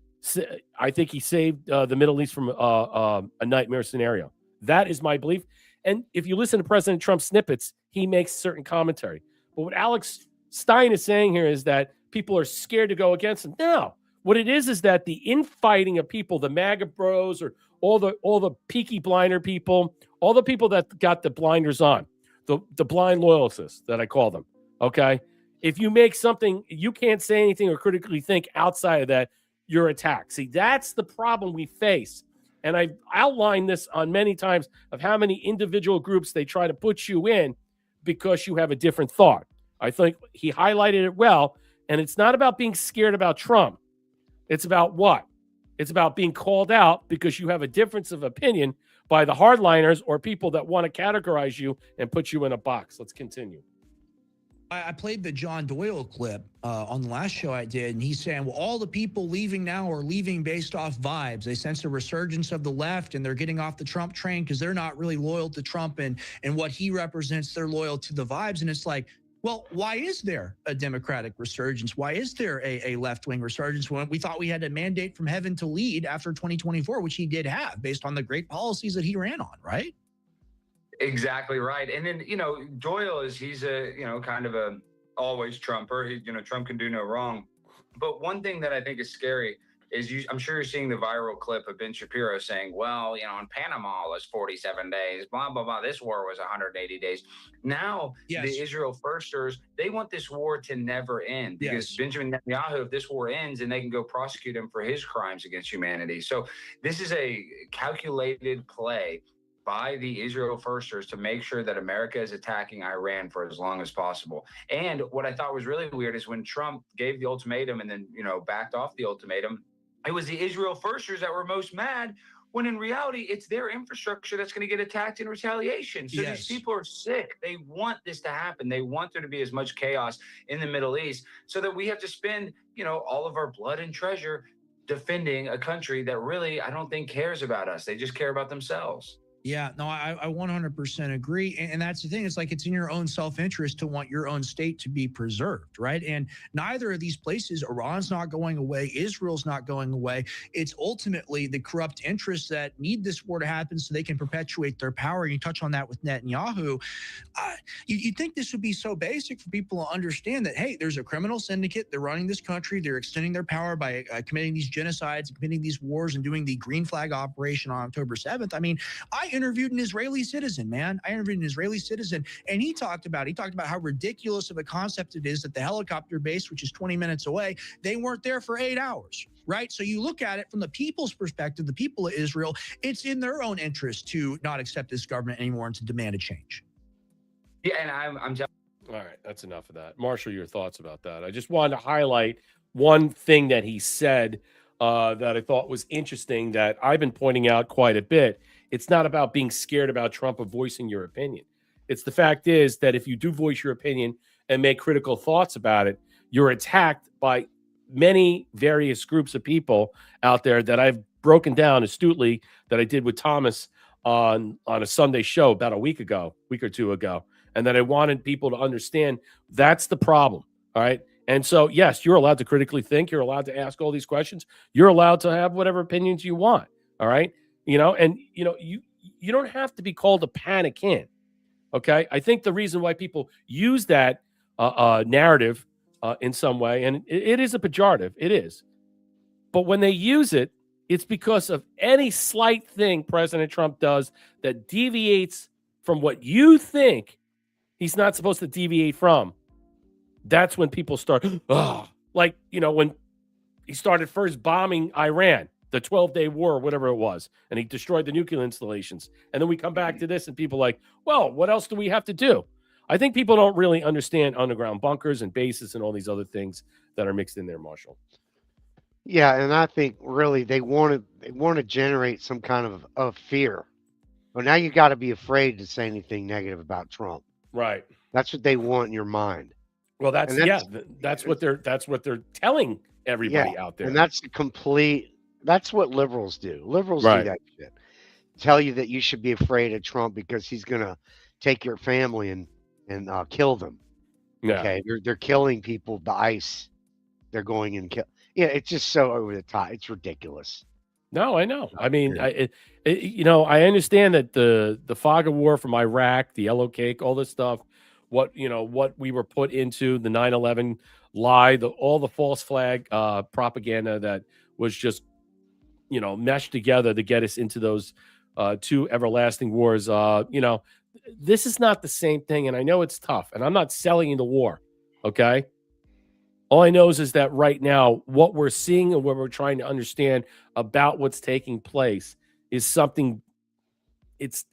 I think he saved the Middle East from a nightmare scenario. That is my belief. And if you listen to President Trump's snippets, he makes certain commentary. But what Alex Stein is saying here is that people are scared to go against him. No, what it is that the infighting of people, the MAGA bros, or all the peaky blinder people, all the people that got the blinders on, the blind loyalists that I call them. Okay, if you make something, you can't say anything or critically think outside of that, you're attacked. See, that's the problem we face. And I've outlined this on many times of how many individual groups they try to put you in because you have a different thought. I think he highlighted it well. And it's not about being scared about Trump. It's about what? It's about being called out because you have a difference of opinion by the hardliners or people that want to categorize you and put you in a box. Let's continue. I played the John Doyle clip on the last show I did, and he's saying, well, all the people leaving now are leaving based off vibes. They sense a resurgence of the left, and they're getting off the Trump train because they're not really loyal to Trump and what he represents. They're loyal to the vibes. And it's like, well, why is there a Democratic resurgence? Why is there a left-wing resurgence when we thought we had a mandate from heaven to lead after 2024, which he did have based on the great policies that he ran on, right? Exactly right. And then, Doyle he's a, kind of a always Trumper. Trump can do no wrong. But one thing that I think is scary is I'm sure you're seeing the viral clip of Ben Shapiro saying, well, in Panama it was 47 days, blah, blah, blah. This war was 180 days. Now, Yes. The Israel firsters, they want this war to never end because Benjamin Netanyahu, if this war ends, then they can go prosecute him for his crimes against humanity. So this is a calculated play by the Israel firsters to make sure that America is attacking Iran for as long as possible. And what I thought was really weird is when Trump gave the ultimatum and then, backed off the ultimatum, it was the Israel firsters that were most mad, when in reality, it's their infrastructure that's going to get attacked in retaliation. So these people are sick. They want this to happen. They want there to be as much chaos in the Middle East so that we have to spend, all of our blood and treasure defending a country that really, I don't think cares about us. They just care about themselves. Yeah, no, I 100% agree. And that's the thing. It's like it's in your own self-interest to want your own state to be preserved, right? And neither of these places, Iran's not going away, Israel's not going away. It's ultimately the corrupt interests that need this war to happen so they can perpetuate their power. You touch on that with Netanyahu. You'd think this would be so basic for people to understand that, hey, there's a criminal syndicate. They're running this country. They're extending their power by committing these genocides, committing these wars, and doing the green flag operation on October 7th. I mean, I interviewed an Israeli citizen, man. I interviewed an Israeli citizen, and he talked about how ridiculous of a concept it is that the helicopter base, which is 20 minutes away, they weren't there for 8 hours, right? So you look at it from the people's perspective, the people of Israel, it's in their own interest to not accept this government anymore and to demand a change. Yeah, and I'm telling. All right, that's enough of that. Marshall, your thoughts about that? I just wanted to highlight one thing that he said that I thought was interesting that I've been pointing out quite a bit. It's not about being scared about Trump or voicing your opinion. It's the fact is that if you do voice your opinion and make critical thoughts about it, you're attacked by many various groups of people out there that I've broken down astutely that I did with Thomas on a Sunday show about a week or two ago. And that I wanted people to understand that's the problem. All right. And so, yes, you're allowed to critically think. You're allowed to ask all these questions. You're allowed to have whatever opinions you want. All right. You don't have to be called a panic in. Okay. I think the reason why people use that narrative in some way, and it is a pejorative, it is. But when they use it, it's because of any slight thing President Trump does that deviates from what you think he's not supposed to deviate from. That's when people start, when he started first bombing Iran, the 12-day war, or whatever it was, and he destroyed the nuclear installations. And then we come back to this and people like, well, what else do we have to do? I think people don't really understand underground bunkers and bases and all these other things that are mixed in there, Marshall. Yeah, and I think really they want to generate some kind of fear. Well, now you got to be afraid to say anything negative about Trump. Right. That's what they want in your mind. Well, that's what they're telling everybody out there. And that's what liberals do. Liberals Right. do that shit. Tell you that you should be afraid of Trump because he's gonna take your family and kill them. Yeah. Okay, they're killing people. The ICE, they're going and kill. Yeah, it's just so over the top. It's ridiculous. No, I know. I mean, I understand that the fog of war from Iraq, the yellow cake, all this stuff, what we were put into, the 9/11 lie, all the false flag propaganda that was just, meshed together to get us into those two everlasting wars. This is not the same thing. And I know it's tough, and I'm not selling you the war. Okay. All I know is that right now, what we're seeing and what we're trying to understand about what's taking place is something. It's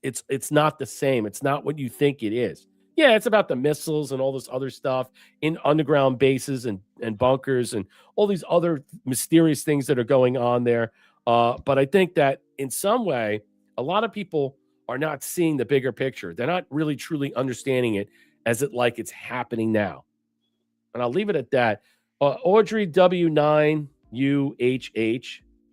not the same. It's not what you think it is. Yeah, it's about the missiles and all this other stuff in underground bases and bunkers and all these other mysterious things that are going on there. But I think that in some way, a lot of people are not seeing the bigger picture. They're not really truly understanding it as it's happening now. And I'll leave it at that. Audrey W9UHH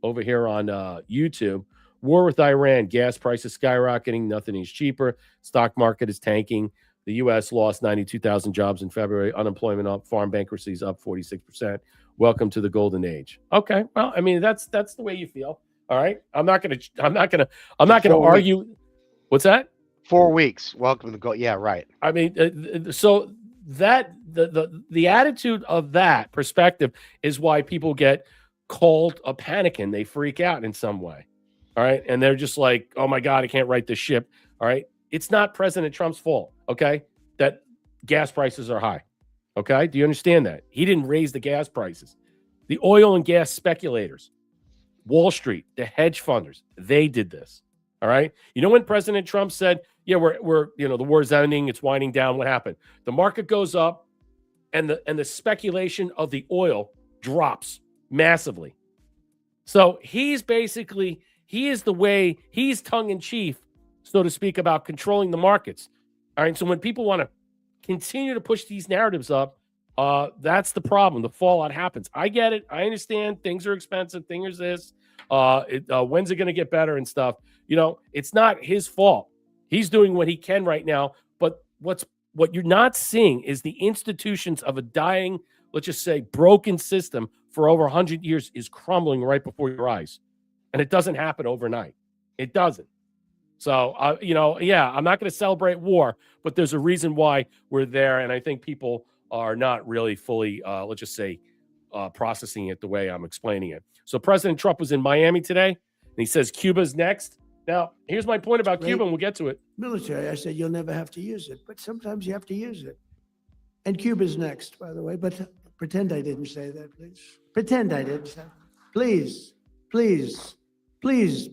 over here on YouTube. War with Iran. Gas prices skyrocketing. Nothing is cheaper. Stock market is tanking. The U.S. lost 92,000 jobs in February. Unemployment up. Farm bankruptcies up 46%. Welcome to the golden age. Okay. Well, I mean, that's the way you feel. All right. I'm not gonna argue. What's that? 4 weeks. Welcome to go. Yeah, right. I mean, so that the attitude of that perspective is why people get called a panicking. They freak out in some way. All right. And they're just like, oh my God, I can't right this ship. All right. It's not President Trump's fault. Okay. That gas prices are high. Okay. Do you understand that? He didn't raise the gas prices. The oil and gas speculators, Wall Street, the hedge funders, they did this. All right. You know, when President Trump said, yeah, we're the war's ending, it's winding down, what happened? The market goes up and the speculation of the oil drops massively. So he's tongue in cheek, so to speak, about controlling the markets. All right. So when people want to continue to push these narratives up, that's the problem. The fallout happens. I get it. I understand things are expensive. Things this. When's it going to get better and stuff? You know, it's not his fault. He's doing what he can right now. But what you're not seeing is the institutions of a dying, let's just say, broken system for over 100 years is crumbling right before your eyes. And it doesn't happen overnight. It doesn't. So, I'm not going to celebrate war, but there's a reason why we're there. And I think people are not really fully, let's just say, processing it the way I'm explaining it. So President Trump was in Miami today, and he says Cuba's next. Now, here's my point about Cuba, and we'll get to it. Military, I said you'll never have to use it, but sometimes you have to use it. And Cuba's next, by the way, but pretend I didn't say that, please. Pretend I didn't say that. Please,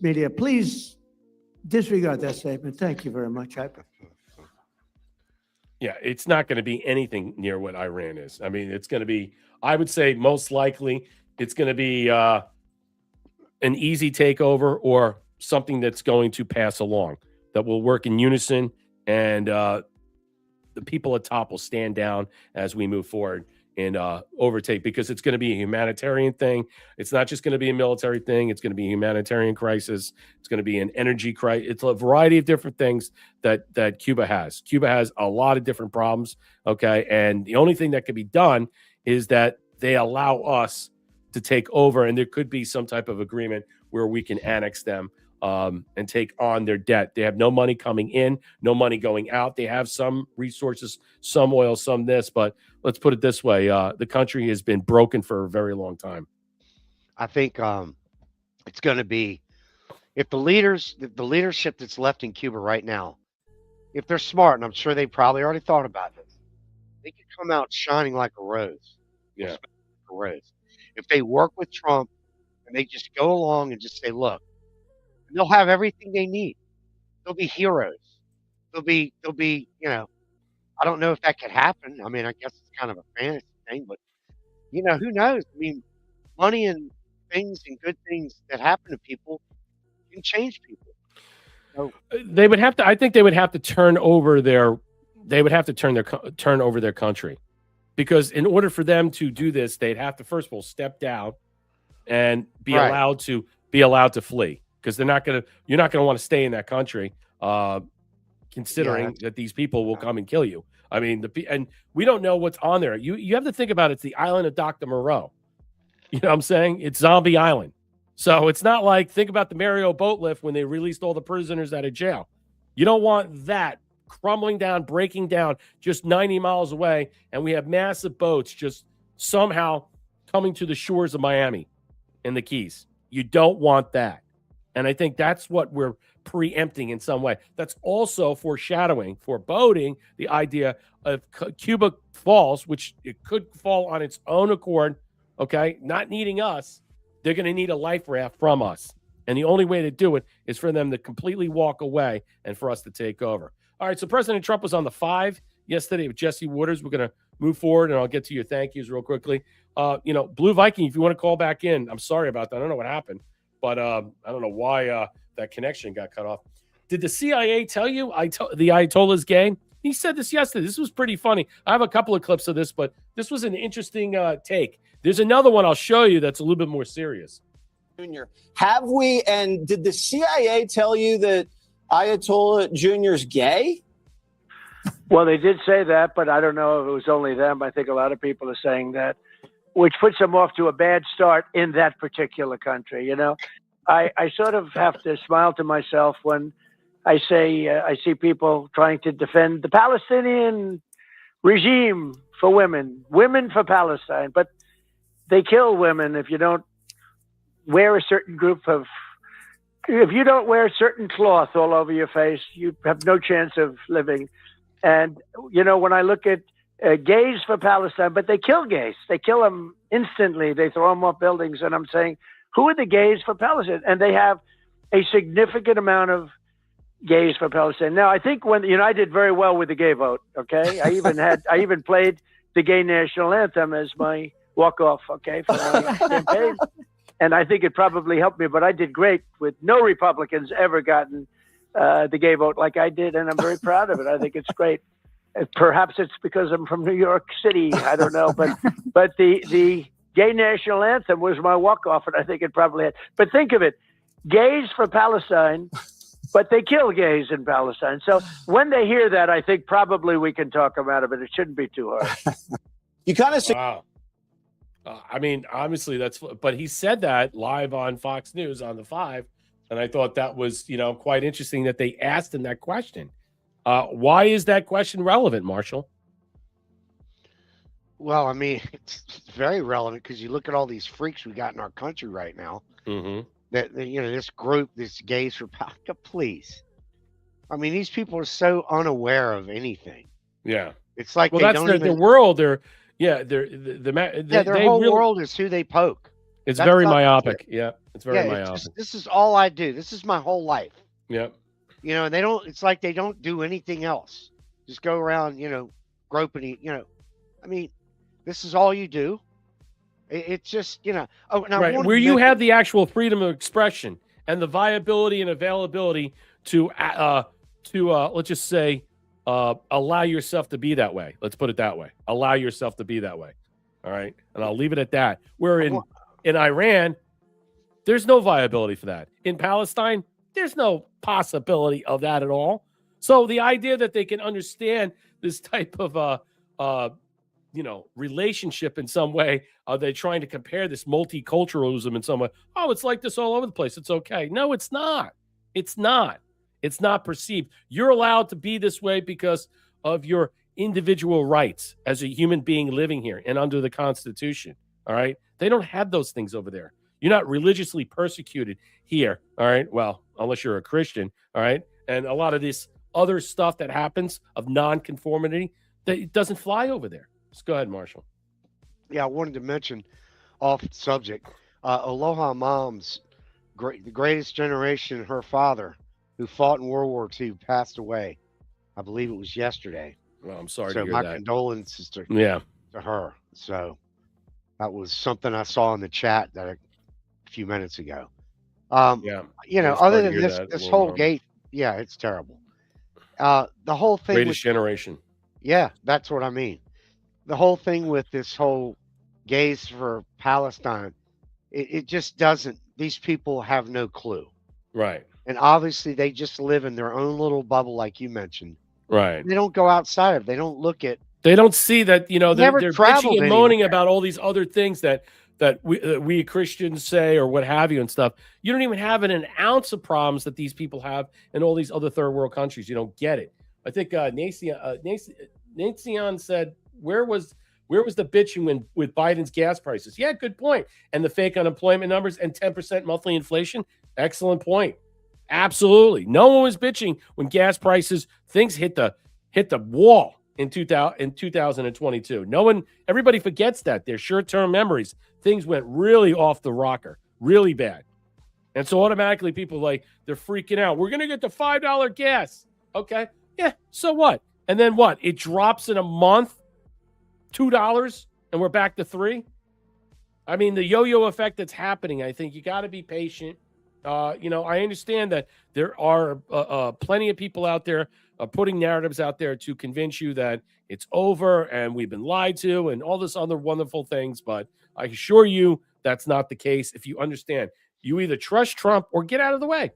media, please disregard that statement. Thank you very much. Yeah, it's not going to be anything near what Iran is. I mean, it's going to be, I would say most likely, it's going to be an easy takeover or something that's going to pass along that will work in unison, and the people at top will stand down as we move forward and overtake, because it's going to be a humanitarian thing. It's not just going to be a military thing. It's going to be a humanitarian crisis. It's going to be an energy crisis. It's a variety of different things that Cuba has. Cuba has a lot of different problems, okay? And the only thing that can be done is that they allow us to take over, and there could be some type of agreement where we can annex them and take on their debt. They have no money coming in, no money going out. They have some resources, some oil, some this, but let's put it this way. The country has been broken for a very long time. I think it's going to be, if the leadership that's left in Cuba right now, if they're smart, and I'm sure they probably already thought about this, they could come out shining like a rose. Yeah. A rose. If they work with Trump and they just go along and just say, look, and they'll have everything they need. They'll be heroes. They'll be, I don't know if that could happen. I mean, I guess it's kind of a fantasy thing, but who knows? I mean, money and things and good things that happen to people can change people. So, they would have to, I think they would have to turn over their country, because in order for them to do this, they'd have to, first of all, step down and be allowed to flee, because you're not going to want to stay in that country, considering that these people will come and kill you. I mean, and we don't know what's on there. You have to think about it. It's the island of Dr. Moreau. You know what I'm saying? It's Zombie Island. So it's not like, think about the Mario boat lift when they released all the prisoners out of jail. You don't want that crumbling down, breaking down just 90 miles away, and we have massive boats just somehow coming to the shores of Miami and the Keys. You don't want that. And I think that's what we're preempting in some way. That's also foreboding the idea of Cuba falls, which it could fall on its own accord, okay, not needing us. They're going to need a life raft from us. And the only way to do it is for them to completely walk away and for us to take over. All right, so President Trump was on the 5 yesterday with Jesse Waters. We're going to move forward, and I'll get to your thank yous real quickly. Blue Viking, if you want to call back in, I'm sorry about that. I don't know what happened, but I don't know why that connection got cut off. Did the CIA tell you the Ayatollah's gay? He said this yesterday. This was pretty funny. I have a couple of clips of this, but this was an interesting take. There's another one I'll show you that's a little bit more serious. Jr. Have we, and did the CIA tell you that Ayatollah Jr.'s gay? Well, they did say that, but I don't know if it was only them. I think a lot of people are saying that, which puts them off to a bad start in that particular country. You know, I sort of have to smile to myself when I say I see people trying to defend the Palestinian regime for women for Palestine, but they kill women if you don't wear a certain if you don't wear a certain cloth all over your face, you have no chance of living. And, you know, when I look at gays for Palestine, but they kill gays. They kill them instantly. They throw them off buildings. And I'm saying, who are the gays for Palestine? And they have a significant amount of gays for Palestine. Now, I think I did very well with the gay vote. Okay. I even played the gay national anthem as my walk-off. Okay. For my campaign. And I think it probably helped me, but I did great with no Republicans ever gotten the gay vote like I did. And I'm very proud of it. I think it's great. Perhaps it's because I'm from New York City. I don't know, but the gay national anthem was my walk-off, and I think it probably had. But think of it, gays for Palestine, but they kill gays in Palestine. So when they hear that, I think probably we can talk them out of it. It shouldn't be too hard. You kind of say. Wow. I mean, obviously but he said that live on Fox News on the 5, and I thought that was, quite interesting that they asked him that question. Why is that question relevant, Marshall? Well, I mean, it's very relevant because you look at all these freaks we got in our country right now. Mm-hmm. That this group, this gays for Palestine. Please, I mean, these people are so unaware of anything. Yeah, it's like that's the world. Their whole world is who they poke. It's very myopic. Yeah, it's very myopic. This is all I do. This is my whole life. Yeah. And they don't, it's like they don't do anything else. Just go around, groping, I mean, this is all you do. It's just, right. Where you have the actual freedom of expression and the viability and availability to let's just say, allow yourself to be that way. Let's put it that way. Allow yourself to be that way. All right. And I'll leave it at that. Where in Iran, there's no viability for that. In Palestine, there's no possibility of that at all. So the idea that they can understand this type of relationship in some way, are they trying to compare this multiculturalism in some way? Oh, it's like this all over the place. It's okay. No, it's not. It's not. It's not perceived. You're allowed to be this way because of your individual rights as a human being living here and under the Constitution. All right. They don't have those things over there. You're not religiously persecuted here. All right. Well, unless you're a Christian. All right. And a lot of this other stuff that happens of nonconformity, that it doesn't fly over there. Just go ahead, Marshall. Yeah, I wanted to mention off subject. Aloha Mom's the greatest generation, her father, who fought in World War II, passed away. I believe it was yesterday. Well, I'm sorry to hear my that. condolences to her. So that was something I saw in the chat a few minutes ago. Other than this whole gate, it's terrible. The whole thing. Greatest generation. Yeah, that's what I mean. The whole thing with this whole gays for Palestine, it just doesn't. These people have no clue. Right. And obviously, they just live in their own little bubble, like you mentioned. Right. They don't go outside of it. They don't look at. They don't see that, they're bitching and moaning anywhere about all these other things that we Christians say or what have you and stuff. You don't even have an ounce of problems that these people have in all these other third world countries. You don't get it. I think Nacion said, where was the bitching with Biden's gas prices? Yeah, good point. And the fake unemployment numbers and 10% monthly inflation. Excellent point. Absolutely. No one was bitching when gas prices, things hit the wall in 2022. Everybody forgets that. They're short-term memories. Things went really off the rocker, really bad. And so automatically people they're freaking out. We're going to get the $5 gas. Okay. Yeah. So what? And then what? It drops in a month, $2, and we're back to $3. I mean, the yo-yo effect that's happening, I think you got to be patient. I understand that there are plenty of people out there putting narratives out there to convince you that it's over and we've been lied to and all this other wonderful things. But I assure you that's not the case. If you understand, you either trust Trump or get out of the way.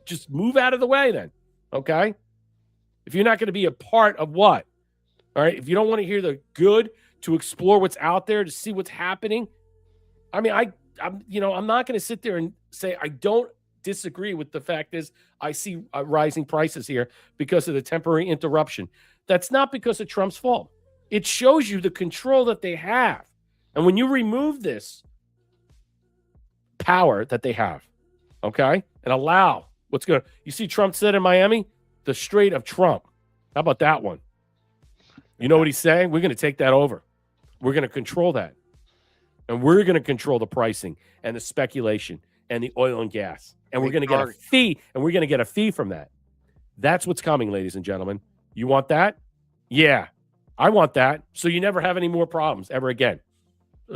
Just move out of the way then. Okay. If you're not going to be a part of what? All right. If you don't want to hear the good, to explore what's out there, to see what's happening. I mean, I'm not going to sit there and say I don't disagree with the fact is I see rising prices here because of the temporary interruption. That's not because of Trump's fault. It shows you the control that they have. And when you remove this power that they have, okay, and allow what's going to, you see Trump said in Miami, the Strait of Trump. How about that one? You know what he's saying? We're going to take that over. We're going to control that. And we're going to control the pricing and the speculation and the oil and gas. And we're going to get a fee. And we're going to get a fee from that. That's what's coming, ladies and gentlemen. You want that? Yeah, I want that. So you never have any more problems ever again.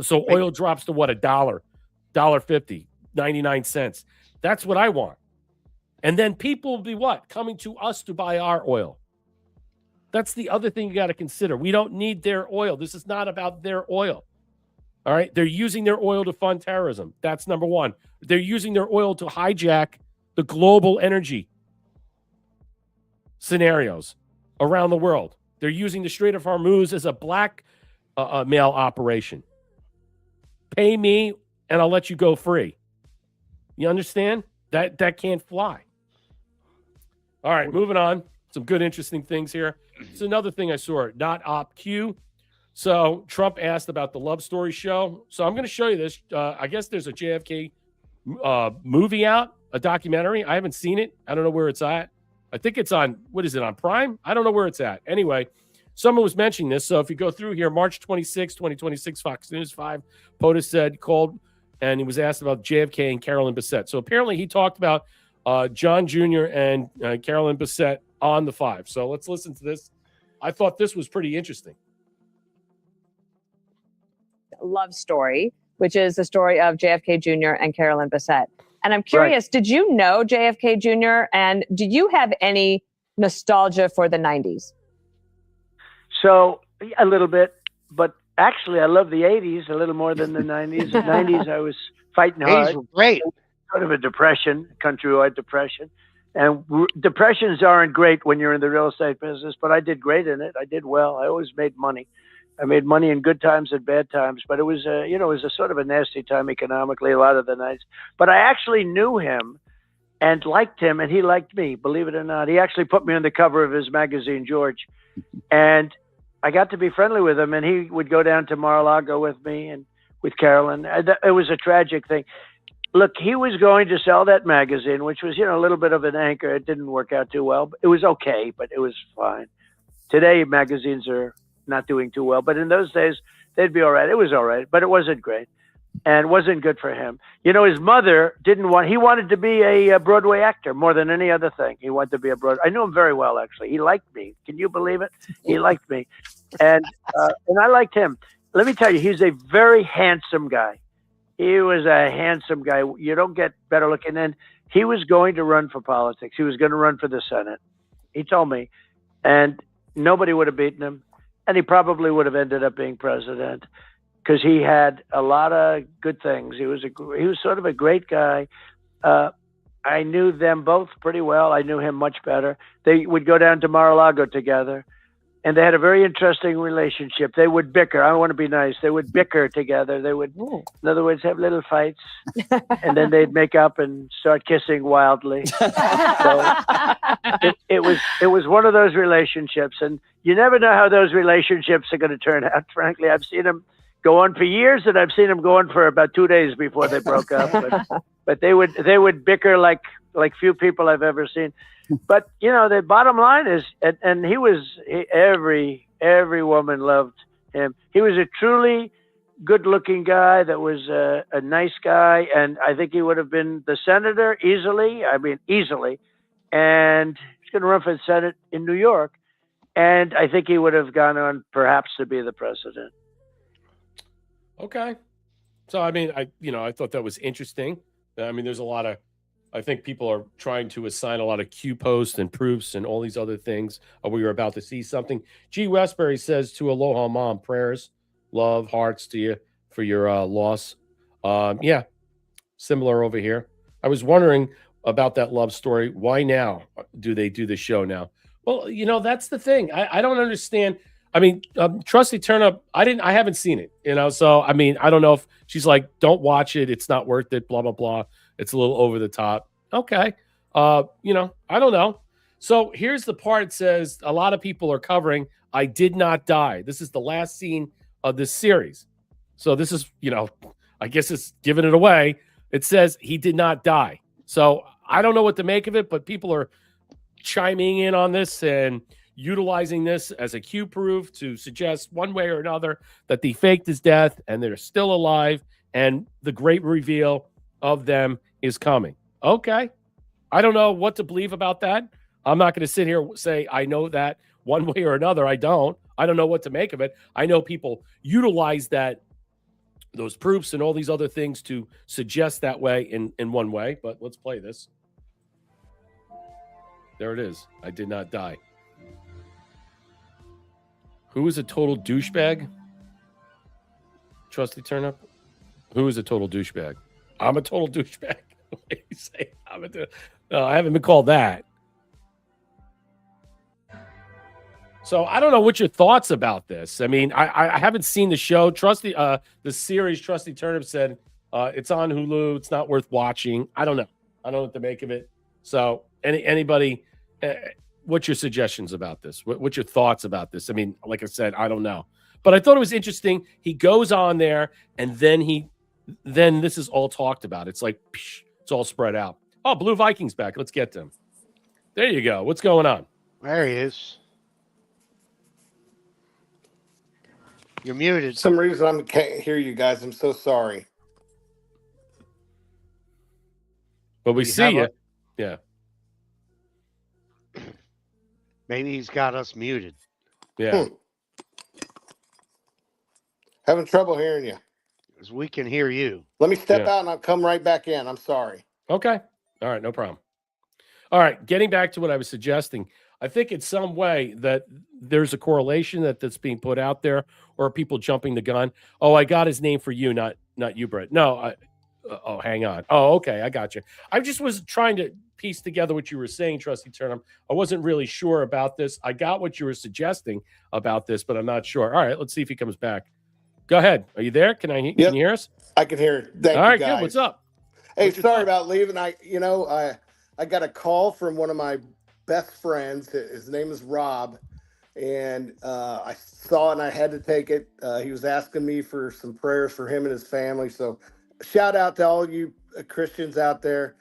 So oil drops to what? $1, $1.50, 99 cents. That's what I want. And then people will be what? Coming to us to buy our oil. That's the other thing you got to consider. We don't need their oil. This is not about their oil. All right. They're using their oil to fund terrorism. That's number one. They're using their oil to hijack the global energy scenarios around the world. They're using the Strait of Hormuz as a blackmail operation. Pay me and I'll let you go free. You understand? That can't fly. All right, moving on. Some good, interesting things here. It's another thing I saw, not OpQ. So Trump asked about the Love Story show. So I'm going to show you this. I guess there's a JFK movie out, a documentary. I haven't seen it. I don't know where it's at. I think it's on, what is it, on Prime? I don't know where it's at. Anyway, someone was mentioning this. So if you go through here, March 26, 2026, Fox News 5, POTUS called, and he was asked about JFK and Carolyn Bessette. So apparently he talked about John Jr. and Carolyn Bessette on the 5. So let's listen to this. I thought this was pretty interesting. Love Story, which is the story of JFK Jr. and Carolyn Bessette. And I'm curious, Did you know JFK Jr. and do you have any nostalgia for the 90s? So a little bit, but actually I love the 80s a little more than the 90s. The 90s I was fighting hard. 80s were great. Sort of a depression, countrywide depression. And depressions aren't great when you're in the real estate business, but I did great in it. I did well. I always made money. I made money in good times and bad times, but it was it was a sort of a nasty time economically a lot of the nights. But I actually knew him and liked him, and he liked me, believe it or not. He actually put me on the cover of his magazine, George. And I got to be friendly with him, and he would go down to Mar-a-Lago with me and with Carolyn. It was a tragic thing. Look, he was going to sell that magazine, which was, a little bit of an anchor. It didn't work out too well. It was okay, but it was fine. Today, magazines are not doing too well, but in those days, they'd be all right. It was all right, but it wasn't great and wasn't good for him. His mother he wanted to be a Broadway actor more than any other thing. He wanted to be a Broadway. I knew him very well, actually. He liked me. Can you believe it? He liked me. And I liked him. Let me tell you, he's a very handsome guy. He was a handsome guy. You don't get better looking. And he was going to run for politics. He was going to run for the Senate. He told me, and nobody would have beaten him. And he probably would have ended up being president because he had a lot of good things. He was sort of a great guy. I knew them both pretty well. I knew him much better. They would go down to Mar-a-Lago together, and they had a very interesting relationship. They would bicker. I want to be nice. They would bicker together. They would, in other words, have little fights, and then they'd make up and start kissing wildly. So it was one of those relationships, and you never know how those relationships are going to turn out. Frankly, I've seen them go on for years, and I've seen them go on for about 2 days before they broke up. But they would bicker like few people I've ever seen. But the bottom line is, and every woman loved him. He was a truly good-looking guy that was a nice guy, and I think he would have been the senator easily. I mean, easily. And he's going to run for the Senate in New York. And I think he would have gone on perhaps to be the president. Okay. So, I mean, I thought that was interesting. I mean, there's a lot of I think people are trying to assign a lot of Q posts and proofs and all these other things. We were about to see something. G. Westbury says to Aloha Mom, prayers, love, hearts to you for your loss. Yeah, similar over here. I was wondering about that love story. Why now do they do the show now? Well, that's the thing. I don't understand. I mean, Trusty Turnip, I haven't seen it, so I mean, I don't know if she's like, don't watch it. It's not worth it, blah, blah, blah. It's a little over the top. Okay. I don't know. So here's the part. It says a lot of people are covering I did not die. This is the last scene of this series. So this is, I guess it's giving it away. It says he did not die. So I don't know what to make of it, but people are chiming in on this and utilizing this as a Q proof to suggest one way or another that they faked his death and they're still alive and the great reveal of them is coming. Okay. I don't know what to believe about that. I'm not going to sit here and say I know that one way or another. I don't know what to make of it. I know people utilize those proofs and all these other things to suggest that way in one way, but let's play this. There it is. I did not die. Who is a total douchebag? Trusty Turnip? Who is a total douchebag? I'm a total douchebag. What do you say? No, I haven't been called that. So I don't know what your thoughts about this. I mean, I haven't seen the show. The series Trusty Turnip said it's on Hulu. It's not worth watching. I don't know. I don't know what to make of it. So anybody, what's your suggestions about this? What's your thoughts about this? I mean, like I said, I don't know. But I thought it was interesting. He goes on there, and then this is all talked about. It's like, it's all spread out. Oh, Blue Vikings back. Let's get them. There you go. What's going on? There he is. You're muted. For some reason I can't hear you guys. I'm so sorry. But we see you. Yeah. Maybe he's got us muted. Yeah. Having trouble hearing you. Because we can hear you. Let me step out and I'll come right back in. I'm sorry. Okay. All right. No problem. All right. Getting back to what I was suggesting, I think in some way that there's a correlation that's being put out there, or people jumping the gun. Oh, I got his name for you, not you, Brett. No. Hang on. Oh, okay. I got you. I just was trying to piece together what you were saying, Trusty Turnham. I wasn't really sure about this. I got what you were suggesting about this, but I'm not sure. All right. Let's see if he comes back. Go ahead. Are you there? Can you hear us? I can hear. Thank All you, right, guys. good. What's up? Hey, sorry about leaving. I got a call from one of my best friends. His name is Rob, and I saw it and I had to take it. He was asking me for some prayers for him and his family. So shout out to all you Christians out there.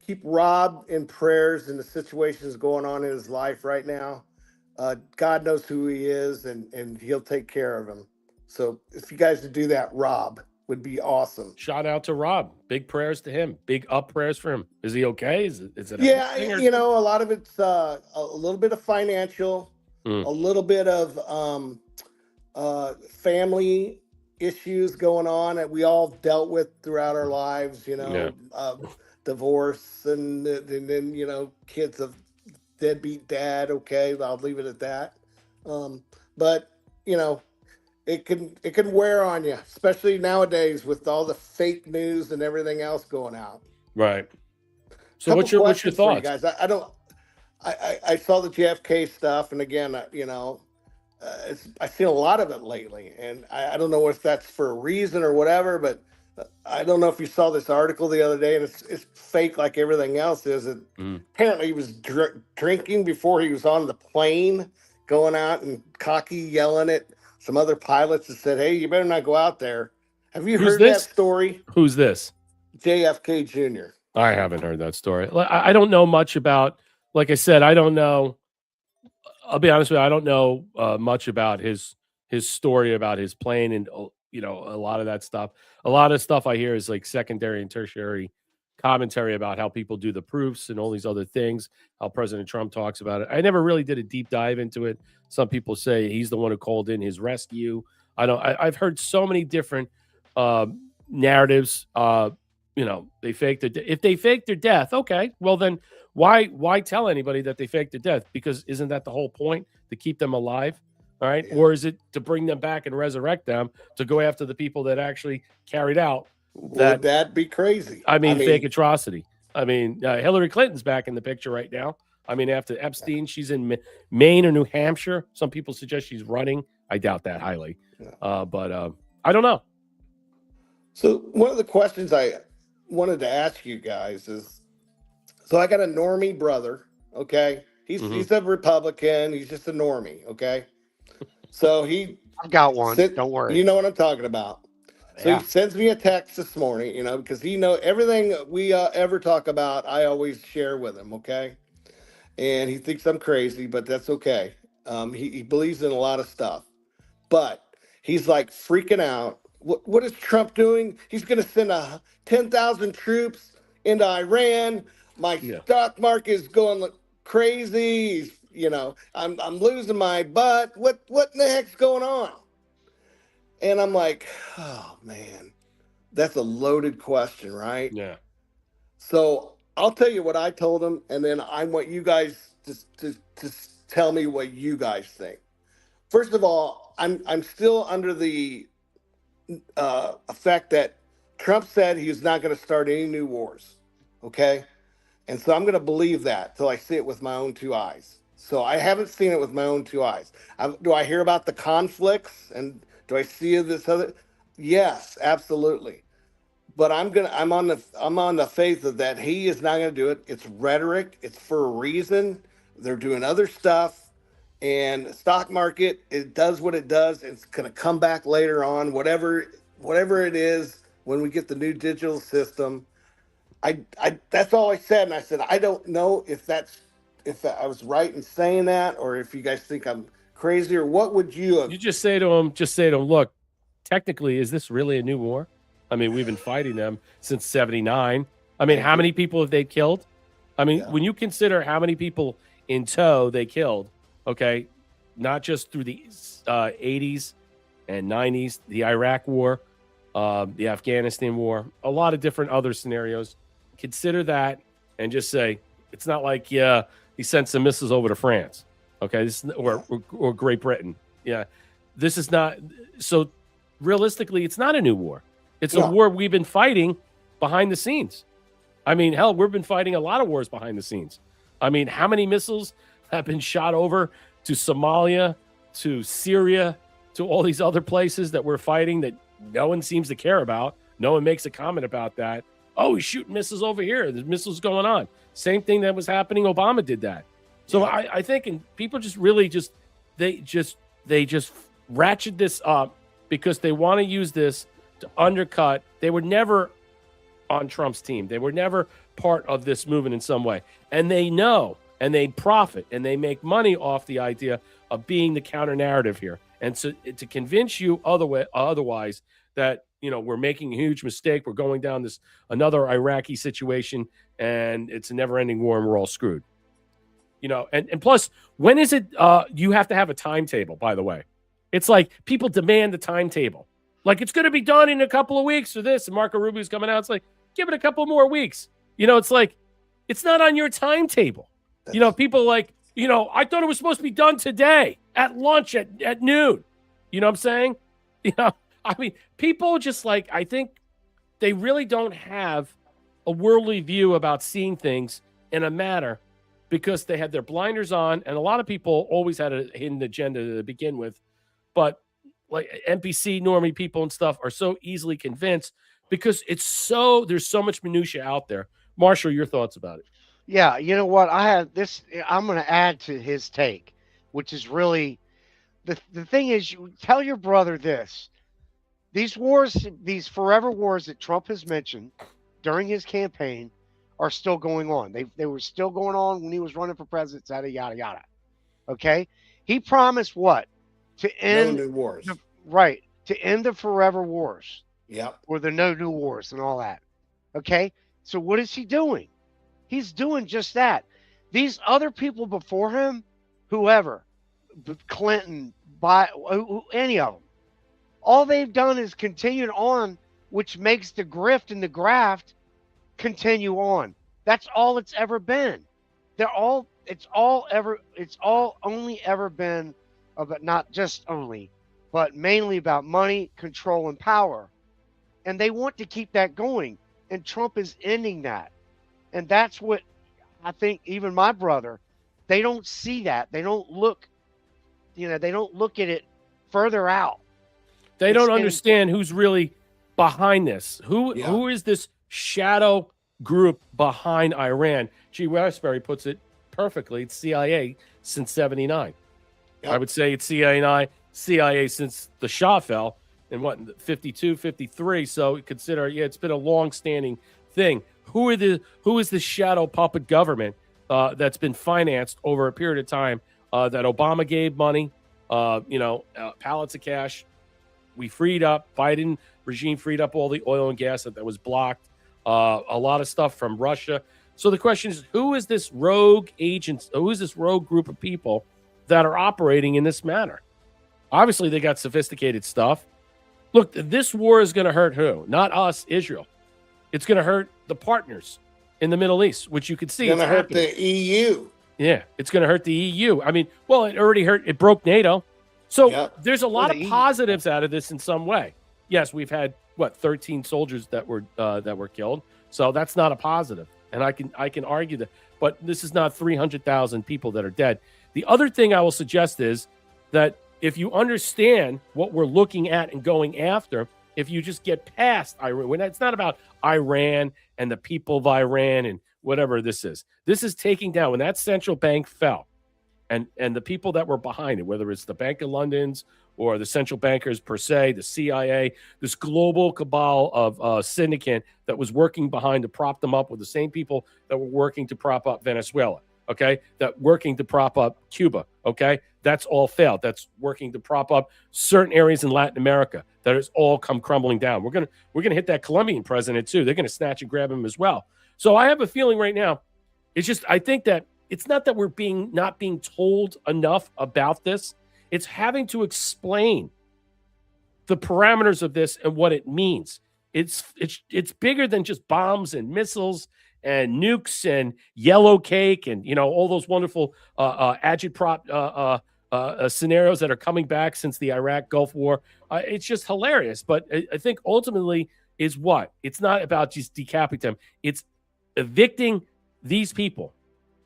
Keep Rob in prayers in the situations going on in his life right now. God knows who he is, and he'll take care of him. So if you guys would do that, Rob would be awesome. Shout out to Rob. Big prayers to him. Big up prayers for him. Is he okay? Is it? Yeah, a lot of it's a little bit of financial, a little bit of family issues going on that we all dealt with throughout our lives. Divorce and then kids of deadbeat dad. Okay, I'll leave it at that. But it can wear on you, especially nowadays with all the fake news and everything else going out. Right. So what's your thoughts, you guys? I saw the JFK stuff, and again, I've seen a lot of it lately, and I don't know if that's for a reason or whatever, but I don't know if you saw this article the other day, and it's fake like everything else is. Apparently, he was drinking before he was on the plane, going out and cocky yelling at some other pilots that said, "Hey, you better not go out there." Have you heard that story? Who's this? JFK Jr. I haven't heard that story. I don't know much about. Like I said, I don't know. I'll be honest with you. I don't know much about his story about his plane and a lot of that stuff. A lot of stuff I hear is like secondary and tertiary commentary about how people do the proofs and all these other things, how President Trump talks about it. I never really did a deep dive into it. Some people say he's the one who called in his rescue. I've heard so many different narratives. they faked it. If they faked their death, okay, well then why tell anybody that they faked their death? Because isn't that the whole point, to keep them alive? All right. Or is it to bring them back and resurrect them to go after the people that actually carried out Would that be crazy? fake atrocity? Hillary Clinton's back in the picture right now. After Epstein, she's in Maine or New Hampshire. Some people suggest she's running. I doubt that highly. But I don't know. So one of the questions I wanted to ask you guys is, so I got a normie brother, okay? He's a Republican. He's just a normie, okay? So I've got one. Don't worry. You know what I'm talking about. So he sends me a text this morning, because he knows everything we ever talk about, I always share with him, okay? And he thinks I'm crazy, but that's okay. He believes in a lot of stuff. But he's like freaking out. What is Trump doing? He's going to send 10,000 troops into Iran. My stock market is going crazy. I'm losing my butt. What in the heck's going on? And I'm like, oh man, that's a loaded question, right? Yeah. So I'll tell you what I told him, and then I want you guys to tell me what you guys think. First of all, I'm still under the effect that Trump said he was not going to start any new wars. Okay. And so I'm going to believe that till I see it with my own two eyes. So I haven't seen it with my own two eyes. Do I hear about the conflicts and do I see this other? Yes, absolutely. But I'm on the faith of that he is not going to do it. It's rhetoric. It's for a reason. They're doing other stuff, and the stock market, it does what it does. It's going to come back later on, whatever it is, when we get the new digital system. I that's all I said, and I said I don't know if I was right in saying that, or if you guys think I'm crazy, or what would you have? You just say to him, look, technically, is this really a new war? We've been fighting them since 79. How many people have they killed? When you consider how many people in tow they killed, okay, not just through the 80s and 90s, the Iraq war, the Afghanistan war, a lot of different other scenarios. Consider that and just say, it's not like, he sent some missiles over to France, okay, or Great Britain. Yeah, this is not. So realistically, it's not a new war. It's a war we've been fighting behind the scenes. Hell, we've been fighting a lot of wars behind the scenes. How many missiles have been shot over to Somalia, to Syria, to all these other places that we're fighting that no one seems to care about? No one makes a comment about that. Oh, he's shooting missiles over here. There's missiles going on. Same thing that was happening. Obama did that. So I think, and people just really they just ratchet this up because they want to use this to undercut. They were never on Trump's team. They were never part of this movement in some way. And they know, and they profit, and they make money off the idea of being the counter narrative here. And so to convince you otherwise that, we're making a huge mistake, we're going down another Iraqi situation, and it's a never ending war and we're all screwed. And plus, when is it, you have to have a timetable, by the way. It's like people demand the timetable. Like, it's going to be done in a couple of weeks or this, and Marco Rubio's coming out. It's like, give it a couple more weeks. It's like, it's not on your timetable. People like, I thought it was supposed to be done today at lunch at noon. You know what I'm saying? People just like, I think they really don't have a worldly view about seeing things in a manner because they had their blinders on. And a lot of people always had a hidden agenda to begin with. But like NPC normie people and stuff are so easily convinced because there's so much minutia out there. Marshall, your thoughts about it? Yeah, you know what? I'm going to add to his take, which is really the thing is, you tell your brother this. These wars, these forever wars that Trump has mentioned during his campaign are still going on. They were still going on when he was running for president, yada, yada, yada. Okay? He promised what? To end no new wars. To end the forever wars. Yep. Or the no new wars and all that. Okay? So what is he doing? He's doing just that. These other people before him, whoever, Clinton, any of them, all they've done is continued on, which makes the grift and the graft continue on. That's all it's ever been. It's all only ever been about, not just only, but mainly about money, control, and power. And they want to keep that going. And Trump is ending that. And that's what I think even my brother, they don't see that. They don't look, they don't look at it further out. They don't understand who's really behind this. Who is this shadow group behind Iran? G. Westbury puts it perfectly. It's CIA since 79. Yep. I would say it's CIA since the Shah fell in 52, 53. So consider, it's been a long-standing thing. Who is the shadow puppet government that's been financed over a period of time that Obama gave money, pallets of cash. We freed up, Biden regime freed up all the oil and gas that was blocked, a lot of stuff from Russia. So the question is, who is this rogue agent? Who is this rogue group of people that are operating in this manner? Obviously, they got sophisticated stuff. Look, this war is going to hurt who? Not us, Israel. It's going to hurt the partners in the Middle East, which you could see. It's going to hurt the EU. Yeah, it's going to hurt the EU. I mean, well, it already hurt. It broke NATO. So there's a lot of positives out of this in some way. Yes, we've had 13 soldiers that were killed. So that's not a positive, and I can argue that. But this is not 300,000 people that are dead. The other thing I will suggest is that if you understand what we're looking at and going after, if you just get past Iran, it's not about Iran and the people of Iran and whatever this is. This is taking down when that central bank fell. And the people that were behind it, whether it's the Bank of London's or the central bankers per se, the CIA, this global cabal of syndicate that was working behind to prop them up with the same people that were working to prop up Venezuela, okay, that working to prop up Cuba, okay, that's all failed. That's working to prop up certain areas in Latin America that has all come crumbling down. We're gonna hit that Colombian president too. They're gonna snatch and grab him as well. So I have a feeling right now, it's just I think that. It's not that we're not being told enough about this. It's having to explain the parameters of this and what it means. It's bigger than just bombs and missiles and nukes and yellow cake and all those wonderful agitprop scenarios that are coming back since the Iraq Gulf War. It's just hilarious. But I think ultimately is what? It's not about just decapitating them. It's evicting these people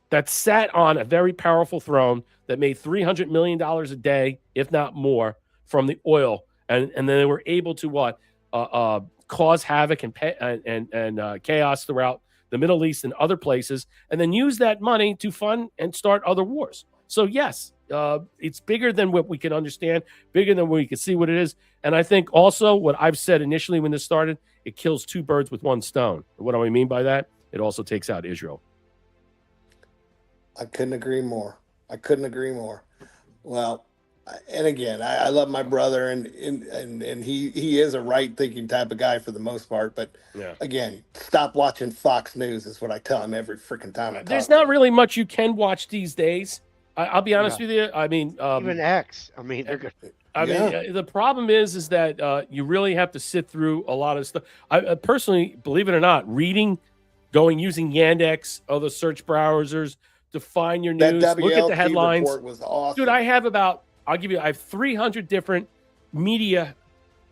that sat on a very powerful throne that made $300 million a day, if not more, from the oil. And then they were able to cause havoc and chaos throughout the Middle East and other places, and then use that money to fund and start other wars. So, yes, it's bigger than what we can understand, bigger than we can see what it is. And I think also what I've said initially when this started, it kills two birds with one stone. What do I mean by that? It also takes out Israel. I couldn't agree more. Well, and again, I love my brother, and he is a right thinking type of guy for the most part. But again, stop watching Fox News is what I tell him every freaking time I talk. There's not really much you can watch these days. I'll be honest with you. I mean, even X. I mean, they're good. I mean, the problem is that you really have to sit through a lot of stuff. I personally, believe it or not, using Yandex, other search browsers to find your news, look at the headlines. Was awesome. Dude, I have 300 different media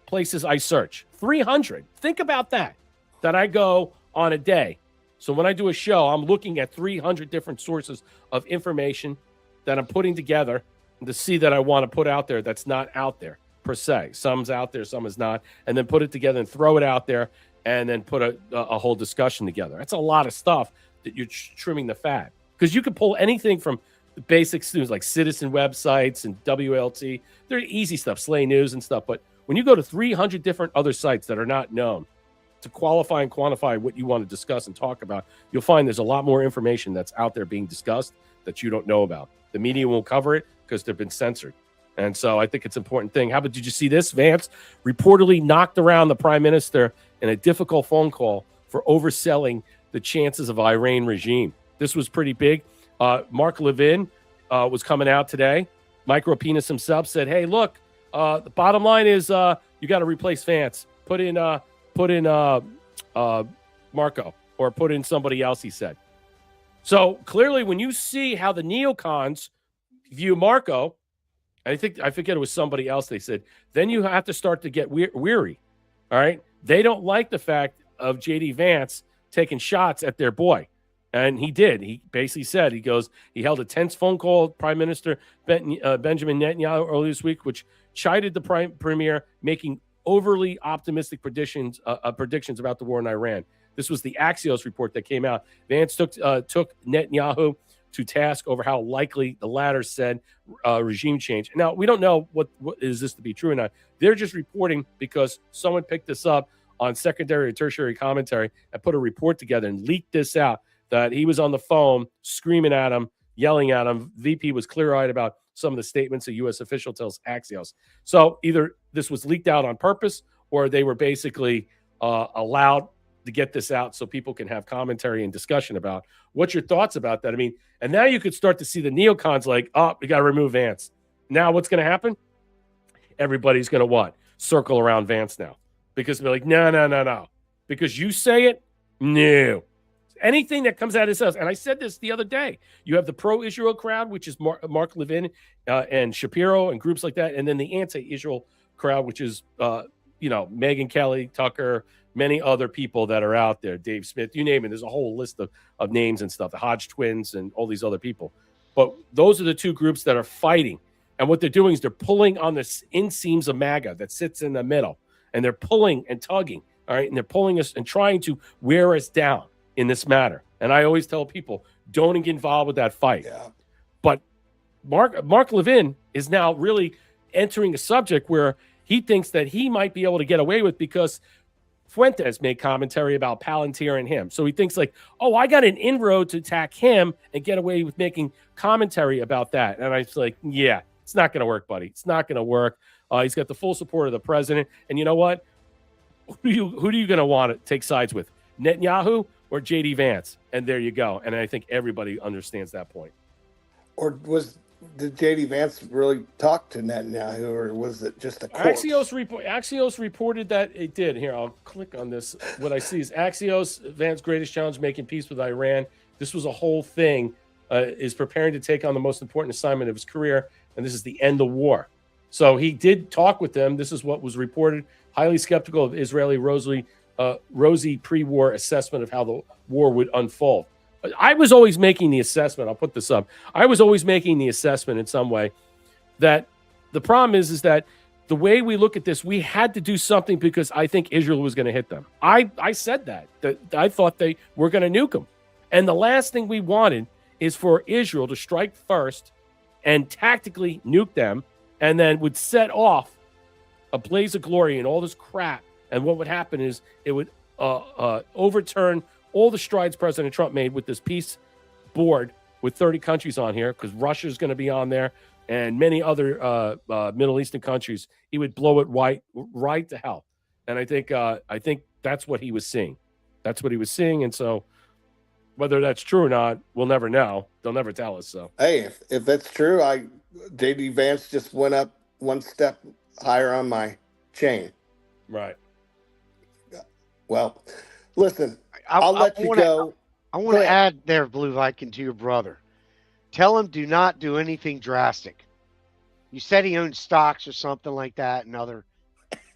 places I search. 300. Think about that I go on a day. So when I do a show, I'm looking at 300 different sources of information that I'm putting together to see that I want to put out there that's not out there per se. Some's out there, some is not, and then put it together and throw it out there and then put a whole discussion together. That's a lot of stuff that you're trimming the fat. Because you can pull anything from the basic news like citizen websites and WLT. They're easy stuff, Slay News and stuff. But when you go to 300 different other sites that are not known to qualify and quantify what you want to discuss and talk about, you'll find there's a lot more information that's out there being discussed that you don't know about. The media won't cover it because they've been censored. And so I think it's an important thing. How about, did you see this? Vance reportedly knocked around the prime minister in a difficult phone call for overselling the chances of Iran regime. This was pretty big. Mark Levin was coming out today. Micro Penis himself said, "Hey, look, the bottom line is you got to replace Vance. Put in Marco. or put in somebody else, he said. So clearly, when you see how the neocons view Marco, I forget it was somebody else they said, then you have to start to get weary. All right. They don't like the fact of JD Vance taking shots at their boy. And he did. He basically said, he held a tense phone call with Prime Minister Benjamin Netanyahu earlier this week, which chided the premier making overly optimistic predictions about the war in Iran. This was the Axios report that came out. Vance took Netanyahu to task over how likely the latter said regime change. Now, we don't know what is this to be true or not. They're just reporting because someone picked this up on secondary or tertiary commentary and put a report together and leaked this out, that he was on the phone screaming at him, yelling at him. VP was clear-eyed about some of the statements a U.S. official tells Axios. So either this was leaked out on purpose or they were basically allowed to get this out so people can have commentary and discussion about. What's your thoughts about that? I mean, and now you could start to see the neocons like, oh, we got to remove Vance. Now what's going to happen? Everybody's going to what? Circle around Vance now. Because they're like, no. Because you say it? No. Anything that comes out of his house. And I said this the other day. You have the pro-Israel crowd, which is Mark Levin and Shapiro and groups like that. And then the anti-Israel crowd, which is, Megyn Kelly, Tucker, many other people that are out there, Dave Smith, you name it. There's a whole list of names and stuff, the Hodge twins and all these other people. But those are the two groups that are fighting. And what they're doing is they're pulling on the inseams of MAGA that sits in the middle. And they're pulling and tugging, all right? And they're pulling us and trying to wear us down in this matter. And I always tell people, don't get involved with that fight. Yeah. But Mark Levin is now really entering a subject where he thinks that he might be able to get away with, because Fuentes made commentary about Palantir and him. So he thinks like, oh, I got an inroad to attack him and get away with making commentary about that. And I was like, yeah, it's not going to work, buddy. It's not going to work. He's got the full support of the president. And you know what? Who are you going to want to take sides with? Netanyahu or JD Vance? And there you go. And I think everybody understands that point. Or did JD Vance really talk to Netanyahu, or was it just a corpse? Axios reported that it did. Here, I'll click on this. What I see is Axios, Vance's greatest challenge, making peace with Iran. This was a whole thing, is preparing to take on the most important assignment of his career, and this is the end of war. So he did talk with them. This is what was reported. Highly skeptical of Israeli rosy pre-war assessment of how the war would unfold. I was always making the assessment. I'll put this up. I was always making the assessment in some way that the problem is that the way we look at this, we had to do something because I think Israel was going to hit them. I said that I thought they were going to nuke them. And the last thing we wanted is for Israel to strike first and tactically nuke them, and then would set off a blaze of glory and all this crap. And what would happen is it would overturn all the strides President Trump made with this peace board with 30 countries on here, because Russia's going to be on there and many other Middle Eastern countries. He would blow it right to hell. And I think that's what he was seeing. That's what he was seeing. And so whether that's true or not, we'll never know. They'll never tell us. So, hey, if that's true, JD Vance just went up one step higher on my chain. Right. Well, listen, I'll let you go. I want to add there, Blue Viking, to your brother. Tell him do not do anything drastic. You said he owns stocks or something like that, and other.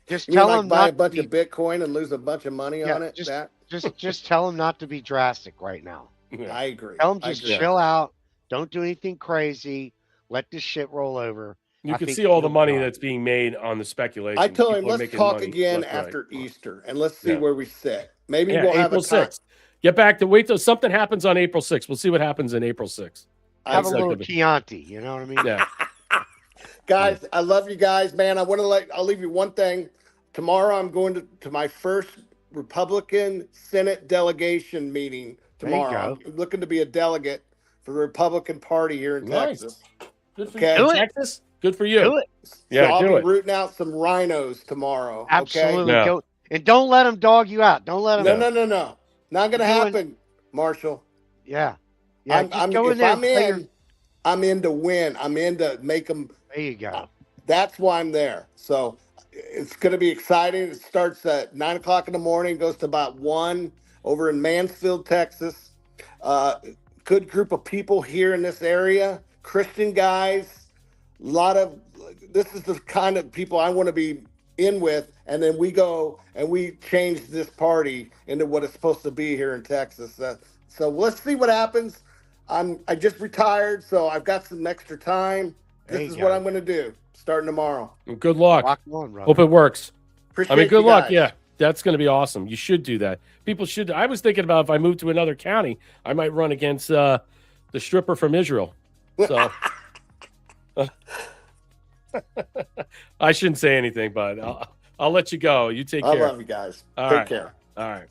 Just tell him buy not a bunch of Bitcoin and lose a bunch of money on it. Just tell him not to be drastic right now. I agree. Tell him just chill out. Don't do anything crazy. Let this shit roll over. You can see all the money that's being made on the speculation. I told him, let's talk again after Easter, and let's see where we sit. Maybe we'll have April 6th. Get back to wait till something happens on April 6th. We'll see what happens in April 6th. Have a little Chianti, you know what I mean? Yeah. Guys, I love you guys, man. I'll leave you one thing. Tomorrow I'm going to my first Republican Senate delegation meeting tomorrow. I'm looking to be a delegate for the Republican Party here in Texas. Good for you. Texas? Good for you. Do it. Yeah, so I'll be rooting out some rhinos tomorrow. Absolutely. Okay? Go. And don't let them dog you out. Don't let them. No. Not going to happen, Marshall. Yeah. I'm in to win. I'm in to make them. There you go. That's why I'm there. So it's going to be exciting. It starts at 9 o'clock in the morning, goes to about 1. over in Mansfield, Texas. Good group of people here in this area, Christian guys. This is the kind of people I want to be in with, and then we go and we change this party into what it's supposed to be here in Texas. So let's see what happens. I just retired, so I've got some extra time. This is what I'm going to do starting tomorrow. Good luck. Rock on, brother. Hope it works. Appreciate good you luck. guys. Yeah, that's going to be awesome. You should do that. People should. I was thinking about if I moved to another county, I might run against the stripper from Israel. So I shouldn't say anything, but I'll let you go. You take care. I love you guys. All Take right. care. All right.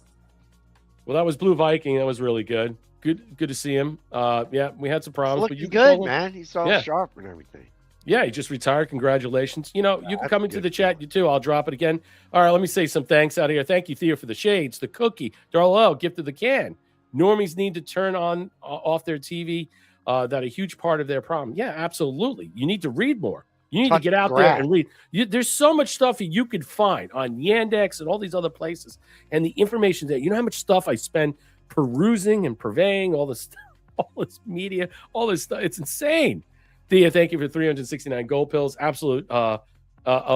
Well, that was Blue Viking. That was really good. Good to see him. Yeah, we had some problems. Looking but you good, man. He's all Yeah. sharp and everything. Yeah, he just retired. Congratulations. You know, you can come into the chat, you too. I'll drop it again. All right, let me say some thanks out here. Thank you, Theo, for the shades, the cookie, Darla, gift of the can. Normies need to turn off their TV. That a huge part of their problem. Yeah, absolutely. You need to read more. You need to get out there and read. There's so much stuff that you could find on Yandex and all these other places. And the information there, you know how much stuff I spend perusing and purveying all this media, all this stuff. It's insane. Thea, thank you for 369 gold pills. Absolute. A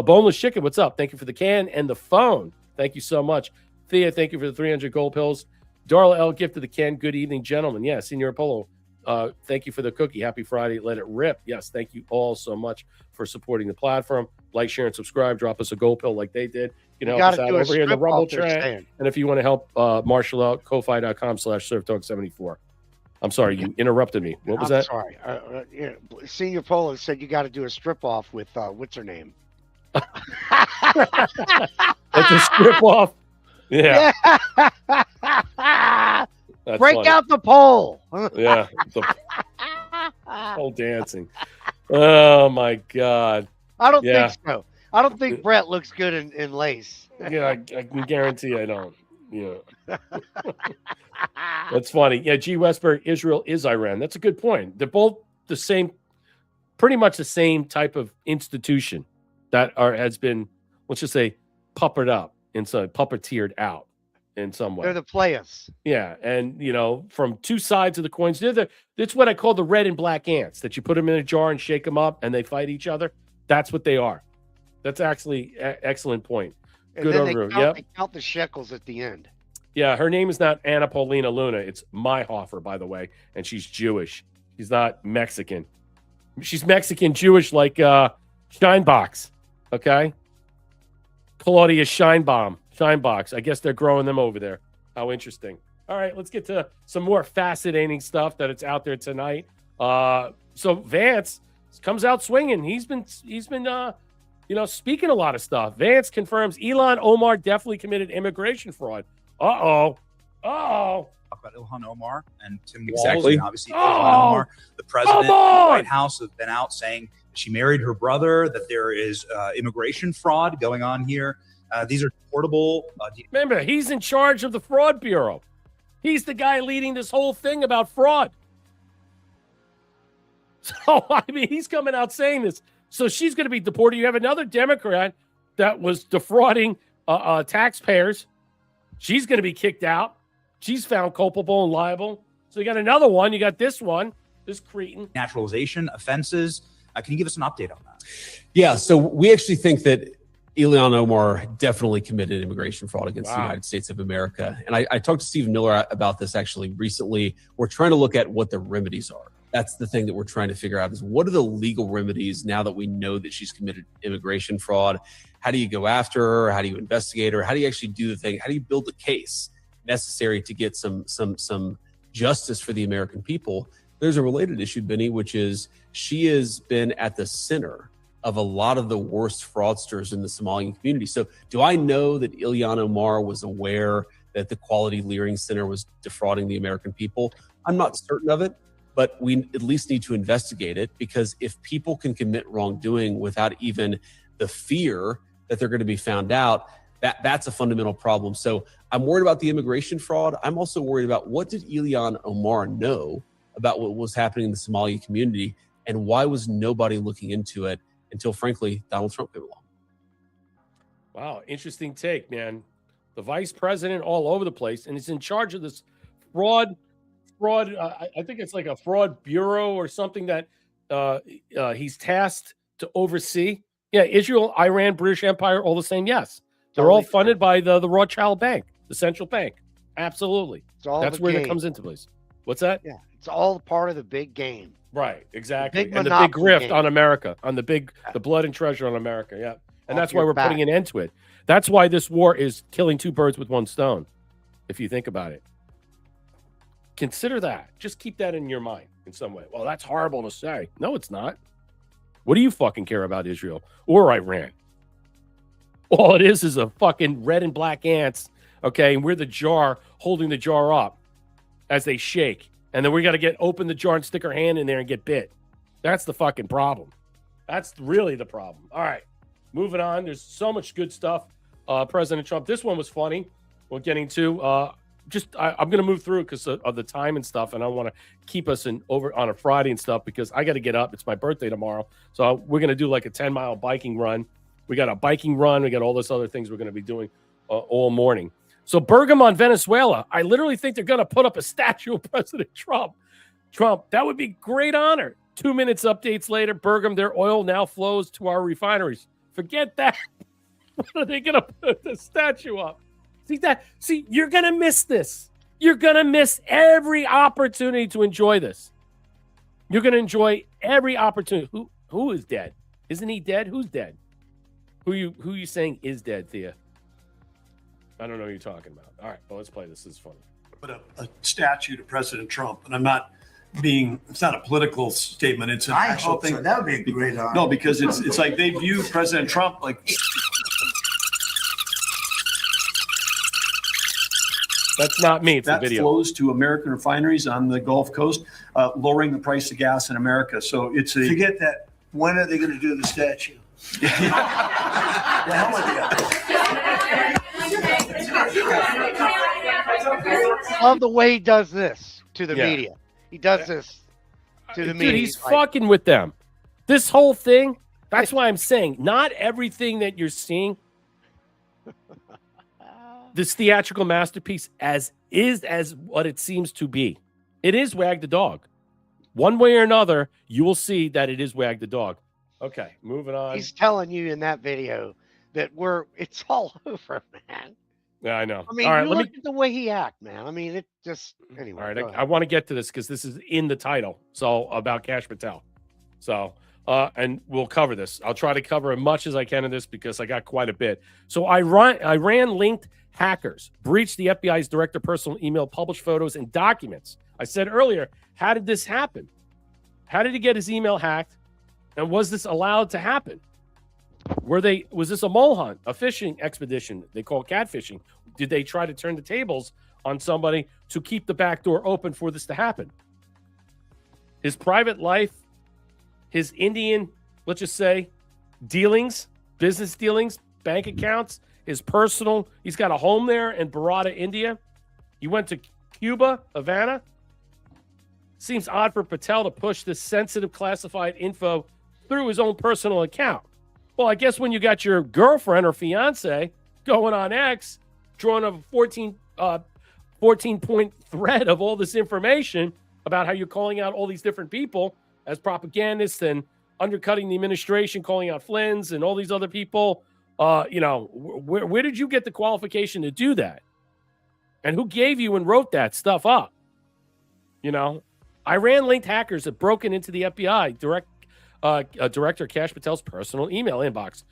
boneless chicken. What's up? Thank you for the can and the phone. Thank you so much. Thea, thank you for the 300 gold pills. Darla L, gift of the can. Good evening, gentlemen. Yeah, Senor Polo. Thank you for the cookie. Happy Friday. Let it rip. Yes, thank you all so much for supporting the platform. Like, share, and subscribe. Drop us a gold pill like they did. You know, help us out over here in the Rumble chat. And if you want to help Marshall out, ko-fi.com/surftalk74. I'm sorry, you interrupted me. What was that? Sorry. Senior Polo said you got to do a strip off with what's her name? That's a strip off. Yeah. That's Break funny. out the pole. Yeah. Pole dancing. Oh my God. I don't think so. I don't think Brett looks good in lace. Yeah, I can guarantee I don't. Yeah. That's funny. Yeah, G. Westberg, Israel is Iran. That's a good point. They're both the same, pretty much the same type of institution that has been, let's just say, puppeteered out in some way. They're the players. Yeah, and from two sides of the coins, it's what I call the red and black ants. That you put them in a jar and shake them up, and they fight each other. That's what they are. That's actually excellent point. And Good then overview. they count the shekels at the end. Yeah, her name is not Anna Paulina Luna. It's Mayhofer, by the way, and she's Jewish. She's not Mexican. She's Mexican Jewish, like Scheinbox. Okay, Claudia Scheinbox. I guess they're growing them over there. How interesting. All right, let's get to some more fascinating stuff that it's out there tonight. So Vance comes out swinging. He's been speaking a lot of stuff. Vance confirms Ilhan Omar definitely committed immigration fraud. Uh-oh. Talk about Ilhan Omar and Tim Walz. Exactly. And obviously, Ilhan Omar, the president of the White House, have been out saying she married her brother, that there is immigration fraud going on here. These are deportable. Remember, he's in charge of the Fraud Bureau. He's the guy leading this whole thing about fraud. So, I mean, he's coming out saying this. So she's going to be deported. You have another Democrat that was defrauding taxpayers. She's going to be kicked out. She's found culpable and liable. So you got another one. You got this one, this cretin. Naturalization offenses. Can you give us an update on that? Yeah, so we actually think that Ilhan Omar definitely committed immigration fraud against the United States of America. And I talked to Stephen Miller about this actually recently. We're trying to look at what the remedies are. That's the thing that we're trying to figure out is what are the legal remedies now that we know that she's committed immigration fraud? How do you go after her? How do you investigate her? How do you actually do the thing? How do you build the case necessary to get some justice for the American people? There's a related issue, Benny, which is she has been at the center of a lot of the worst fraudsters in the Somalian community. So do I know that Ilhan Omar was aware that the Quality Leering Center was defrauding the American people? I'm not certain of it, but we at least need to investigate it, because if people can commit wrongdoing without even the fear that they're going to be found out, that's a fundamental problem. So I'm worried about the immigration fraud. I'm also worried about what did Ilhan Omar know about what was happening in the Somali community, and why was nobody looking into it until, frankly, Donald Trump came along. Wow, interesting take, man. the vice president, all over the place, and he's in charge of this fraud. I think it's like a fraud bureau or something that he's tasked to oversee. Yeah, Israel, Iran, British Empire, all the same. Yes, they're all funded by the Rothschild Bank, the central bank. Absolutely, that's where it comes into place. What's that? Yeah, it's all part of the big game. Right, exactly. Big and the big grift game. on America, on the blood and treasure on America. Yeah. And that's why we're back. putting an end to it. That's why this war is killing two birds with one stone, if you think about it. Consider that. Just keep that in your mind in some way. Well, that's horrible to say. No, it's not. What do you fucking care about Israel or Iran? All it is a fucking red and black ants, okay? And we're the jar holding the jar up as they shake. And then we got to open the jar and stick our hand in there and get bit. That's the fucking problem. That's really the problem. All right, moving on. There's so much good stuff. President Trump, this one was funny. We're getting to I'm going to move through because of the time and stuff. And I want to keep us over on a Friday and stuff because I got to get up. It's my birthday tomorrow. So we're going to do like a 10-mile biking run. We got a biking run. We got all this other things we're going to be doing all morning. So Bergamo, Venezuela, I literally think they're going to put up a statue of President Trump. That would be great honor. 2 minutes updates later, Bergamo, their oil now flows to our refineries. Forget that. What are they going to put the statue up? See, you're going to miss this. You're going to miss every opportunity to enjoy this. You're going to enjoy every opportunity. Who is dead? Isn't he dead? Who's dead? Who you saying is dead, Thea? I don't know what you're talking about. All right, well, let's play this. This is funny. Put a statue to President Trump, and it's not a political statement. It's an actual thing. So. That would be a great honor. No, because it's like they view President Trump like. That's not me. It's that a video. Flows to American refineries on the Gulf Coast, lowering the price of gas in America. So forget that. When are they going to do the statue? Love the way he does this to the media. He does this to the media. Dude, he's fucking with them. This whole thing, that's why I'm saying not everything that you're seeing, this theatrical masterpiece as what it seems to be. It is Wag the Dog. One way or another, you will see that it is Wag the Dog. Okay, moving on. He's telling you in that video that it's all over, man. Yeah, I know. I mean, all right, look at the way he acts, man. I mean, it just anyway. All right, I want to get to this because this is in the title. So about Cash Patel. So and we'll cover this. I'll try to cover as much as I can in this because I got quite a bit. So Iran-linked hackers breached the FBI's director personal email, published photos and documents. I said earlier, how did this happen? How did he get his email hacked? And was this allowed to happen? Was this a mole hunt, a fishing expedition? They call it catfishing. Did they try to turn the tables on somebody to keep the back door open for this to happen? His private life, his Indian, let's just say, dealings, business dealings, bank accounts, his personal, he's got a home there in Baroda, India. He went to Cuba, Havana. Seems odd for Patel to push this sensitive classified info through his own personal account. Well, I guess when you got your girlfriend or fiance going on X, drawing up a 14-point thread of all this information about how you're calling out all these different people as propagandists and undercutting the administration, calling out Flynn's and all these other people. Where did you get the qualification to do that? And who gave you and wrote that stuff up? Iran-linked hackers have broken into the FBI Director Cash Patel's personal email inbox,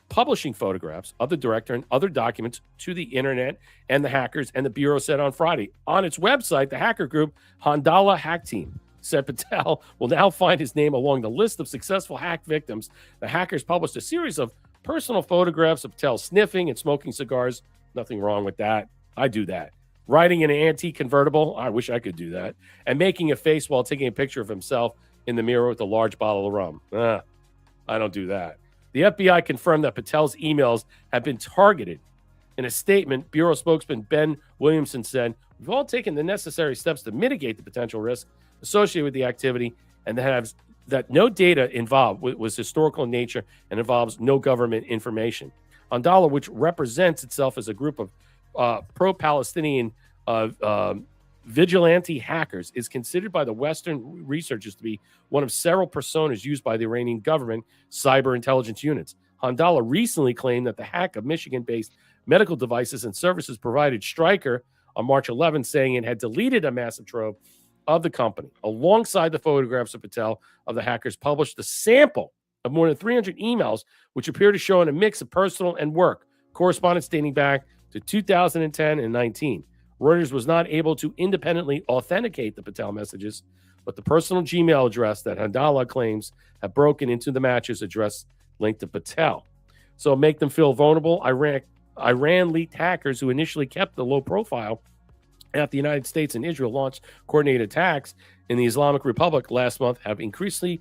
publishing photographs of the director and other documents to the internet, and the hackers and the Bureau said on Friday. On its website, the hacker group Handala Hack Team said Patel will now find his name along the list of successful hack victims. The hackers published a series of personal photographs of Patel sniffing and smoking cigars. Nothing wrong with that. I do that. Riding in an antique convertible. I wish I could do that. And making a face while taking a picture of himself in the mirror with a large bottle of rum. I don't do that. The FBI confirmed that Patel's emails have been targeted. In a statement, Bureau spokesman Ben Williamson said, "We've all taken the necessary steps to mitigate the potential risk associated with the activity and that no data involved was historical in nature and involves no government information." Andala, which represents itself as a group of pro-Palestinian vigilante hackers is considered by the Western researchers to be one of several personas used by the Iranian government cyber intelligence units. Handala recently claimed that the hack of Michigan-based medical devices and services provided Stryker on March 11, saying it had deleted a massive trove of the company. Alongside the photographs of Patel of the hackers published a sample of more than 300 emails, which appear to show in a mix of personal and work correspondence dating back to 2010 and 19. Reuters was not able to independently authenticate the Patel messages, but the personal Gmail address that Handala claims have broken into the matches address linked to Patel. So make them feel vulnerable. Iran leaked hackers who initially kept the low profile after the United States and Israel launched coordinated attacks in the Islamic Republic last month have increasingly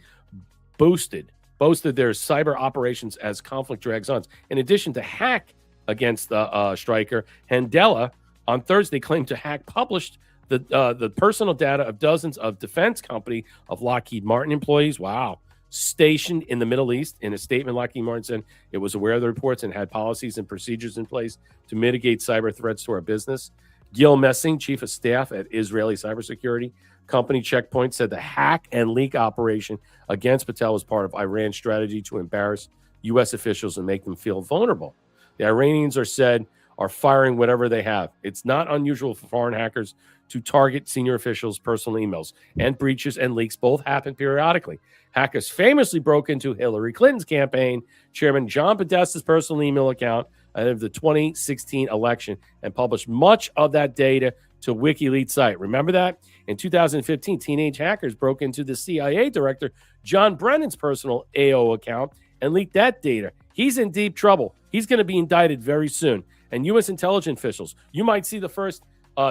boasted their cyber operations as conflict drags on. In addition to hack against Stryker, Handala on Thursday claimed to hack published the personal data of dozens of defense company of Lockheed Martin employees. Wow. Stationed in the Middle East. In a statement, Lockheed Martin said it was aware of the reports and had policies and procedures in place to mitigate cyber threats to our business. Gil Messing, chief of staff at Israeli cybersecurity company Checkpoint, said the hack and leak operation against Patel was part of Iran's strategy to embarrass U.S. officials and make them feel vulnerable. The Iranians are firing whatever they have. It's not unusual for foreign hackers to target senior officials' personal emails, and breaches and leaks both happen periodically. Hackers famously broke into Hillary Clinton's campaign, Chairman John Podesta's personal email account ahead of the 2016 election and published much of that data to WikiLeaks site. Remember that? In 2015, teenage hackers broke into the CIA director John Brennan's personal AO account and leaked that data. He's in deep trouble. He's going to be indicted very soon. And U.S. intelligence officials, you might see the first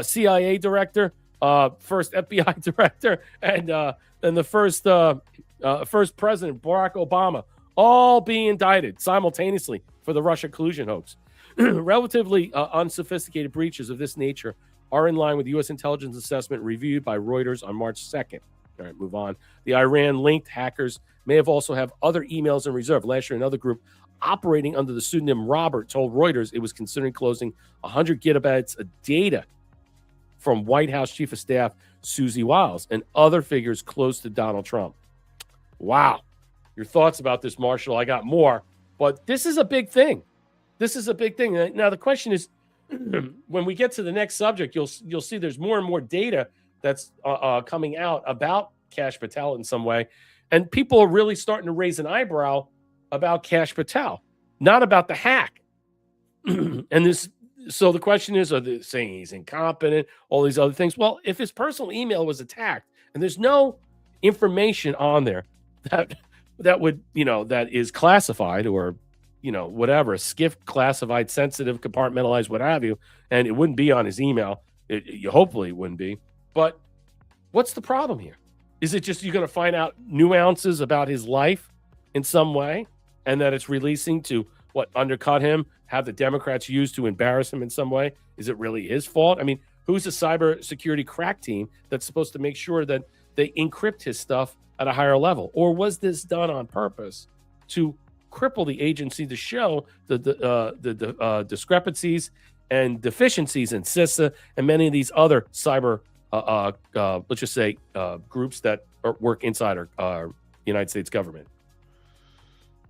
CIA director, first FBI director, and the first president, Barack Obama, all being indicted simultaneously for the Russia collusion hoax. Relatively unsophisticated breaches of this nature are in line with the U.S. intelligence assessment reviewed by Reuters on March 2nd. All right, move on. The Iran-linked hackers may have also have other emails in reserve. Last year, another group operating under the pseudonym Robert told Reuters it was considering closing 100 gigabytes of data from White House Chief of Staff Susie Wiles and other figures close to Donald Trump. Wow. Your thoughts about this, Marshall? I got more, but this is a big thing. This is a big thing. Now, the question is, when we get to the next subject, you'll see there's more and more data that's coming out about Kash Patel in some way, and people are really starting to raise an eyebrow about Kash Patel, not about the hack. So the question is, are they saying he's incompetent, all these other things? Well, if his personal email was attacked and there's no information on there that would, that is classified or, whatever, SCIF classified, sensitive, compartmentalized, what have you, and it wouldn't be on his email. You hopefully it wouldn't be. But what's the problem here? Is it just you're going to find out nuances about his life in some way, and that it's releasing to undercut him, have the Democrats use to embarrass him in some way? Is it really his fault? I mean, who's the cybersecurity crack team that's supposed to make sure that they encrypt his stuff at a higher level? Or was this done on purpose to cripple the agency to show the discrepancies and deficiencies in CISA and many of these other cyber, let's just say, groups that work inside our United States government?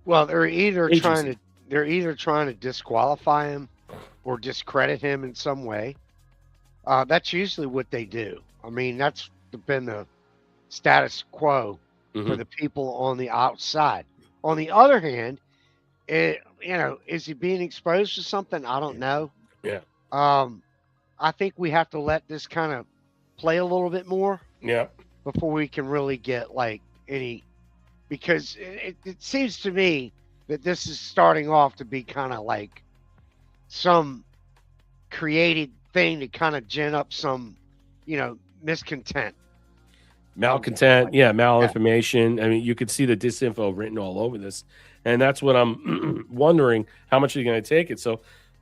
Well, they're either trying to disqualify him or discredit him in some way. That's usually what they do. I mean, that's been the status quo for the people on the outside. On the other hand, is he being exposed to something? I don't know. Yeah. I think we have to let this kind of play a little bit more. Yeah. Before we can really get any, because it seems to me that this is starting off to be kind of like some created thing to kind of gin up some, miscontent. Malcontent, malinformation. I mean, you could see the disinfo written all over this. And that's what I'm wondering, how much are you going to take it? So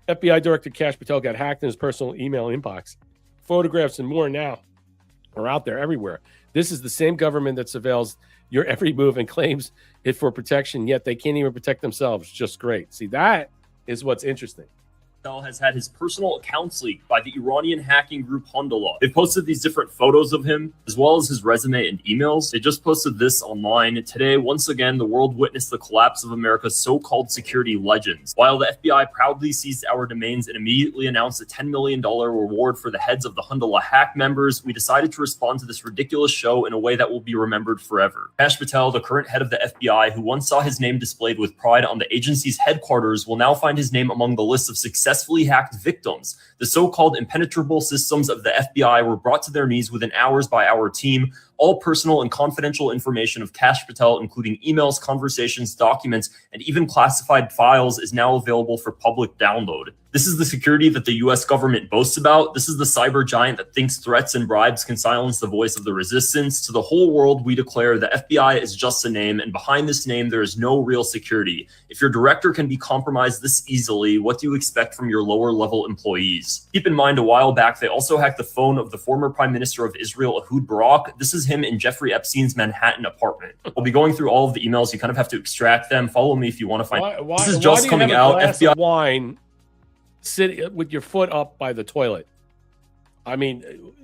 FBI Director Kash Patel got hacked in his personal email inbox. Photographs and more now are out there everywhere. This is the same government that surveils your every move and claims it for protection, yet they can't even protect themselves. Just great. See, that is what's interesting. Patel has had his personal accounts leaked by the Iranian hacking group Handala. They posted these different photos of him, as well as his resume and emails. They just posted this online. Today, once again, the world witnessed the collapse of America's so-called security legends. While the FBI proudly seized our domains and immediately announced a $10 million reward for the heads of the Handala hack members, we decided to respond to this ridiculous show in a way that will be remembered forever. Kash Patel, the current head of the FBI, who once saw his name displayed with pride on the agency's headquarters, will now find his name among the list of successfully hacked victims. The so-called impenetrable systems of the FBI were brought to their knees within hours by our team. All personal and confidential information of Kash Patel, including emails, conversations, documents, and even classified files, is now available for public download. This is the security that the US government boasts about. This is the cyber giant that thinks threats and bribes can silence the voice of the resistance. To the whole world, we declare the FBI is just a name, and behind this name, there is no real security. If your director can be compromised this easily, what do you expect from your lower level employees? Keep in mind, a while back, they also hacked the phone of the former Prime Minister of Israel, Ehud Barak. This is him in Jeffrey Epstein's Manhattan apartment. We'll be going through all of the emails. You kind of have to extract them. Follow me if you want to find. This is just coming out. FBI wine. Sit with your foot up by the toilet. I mean,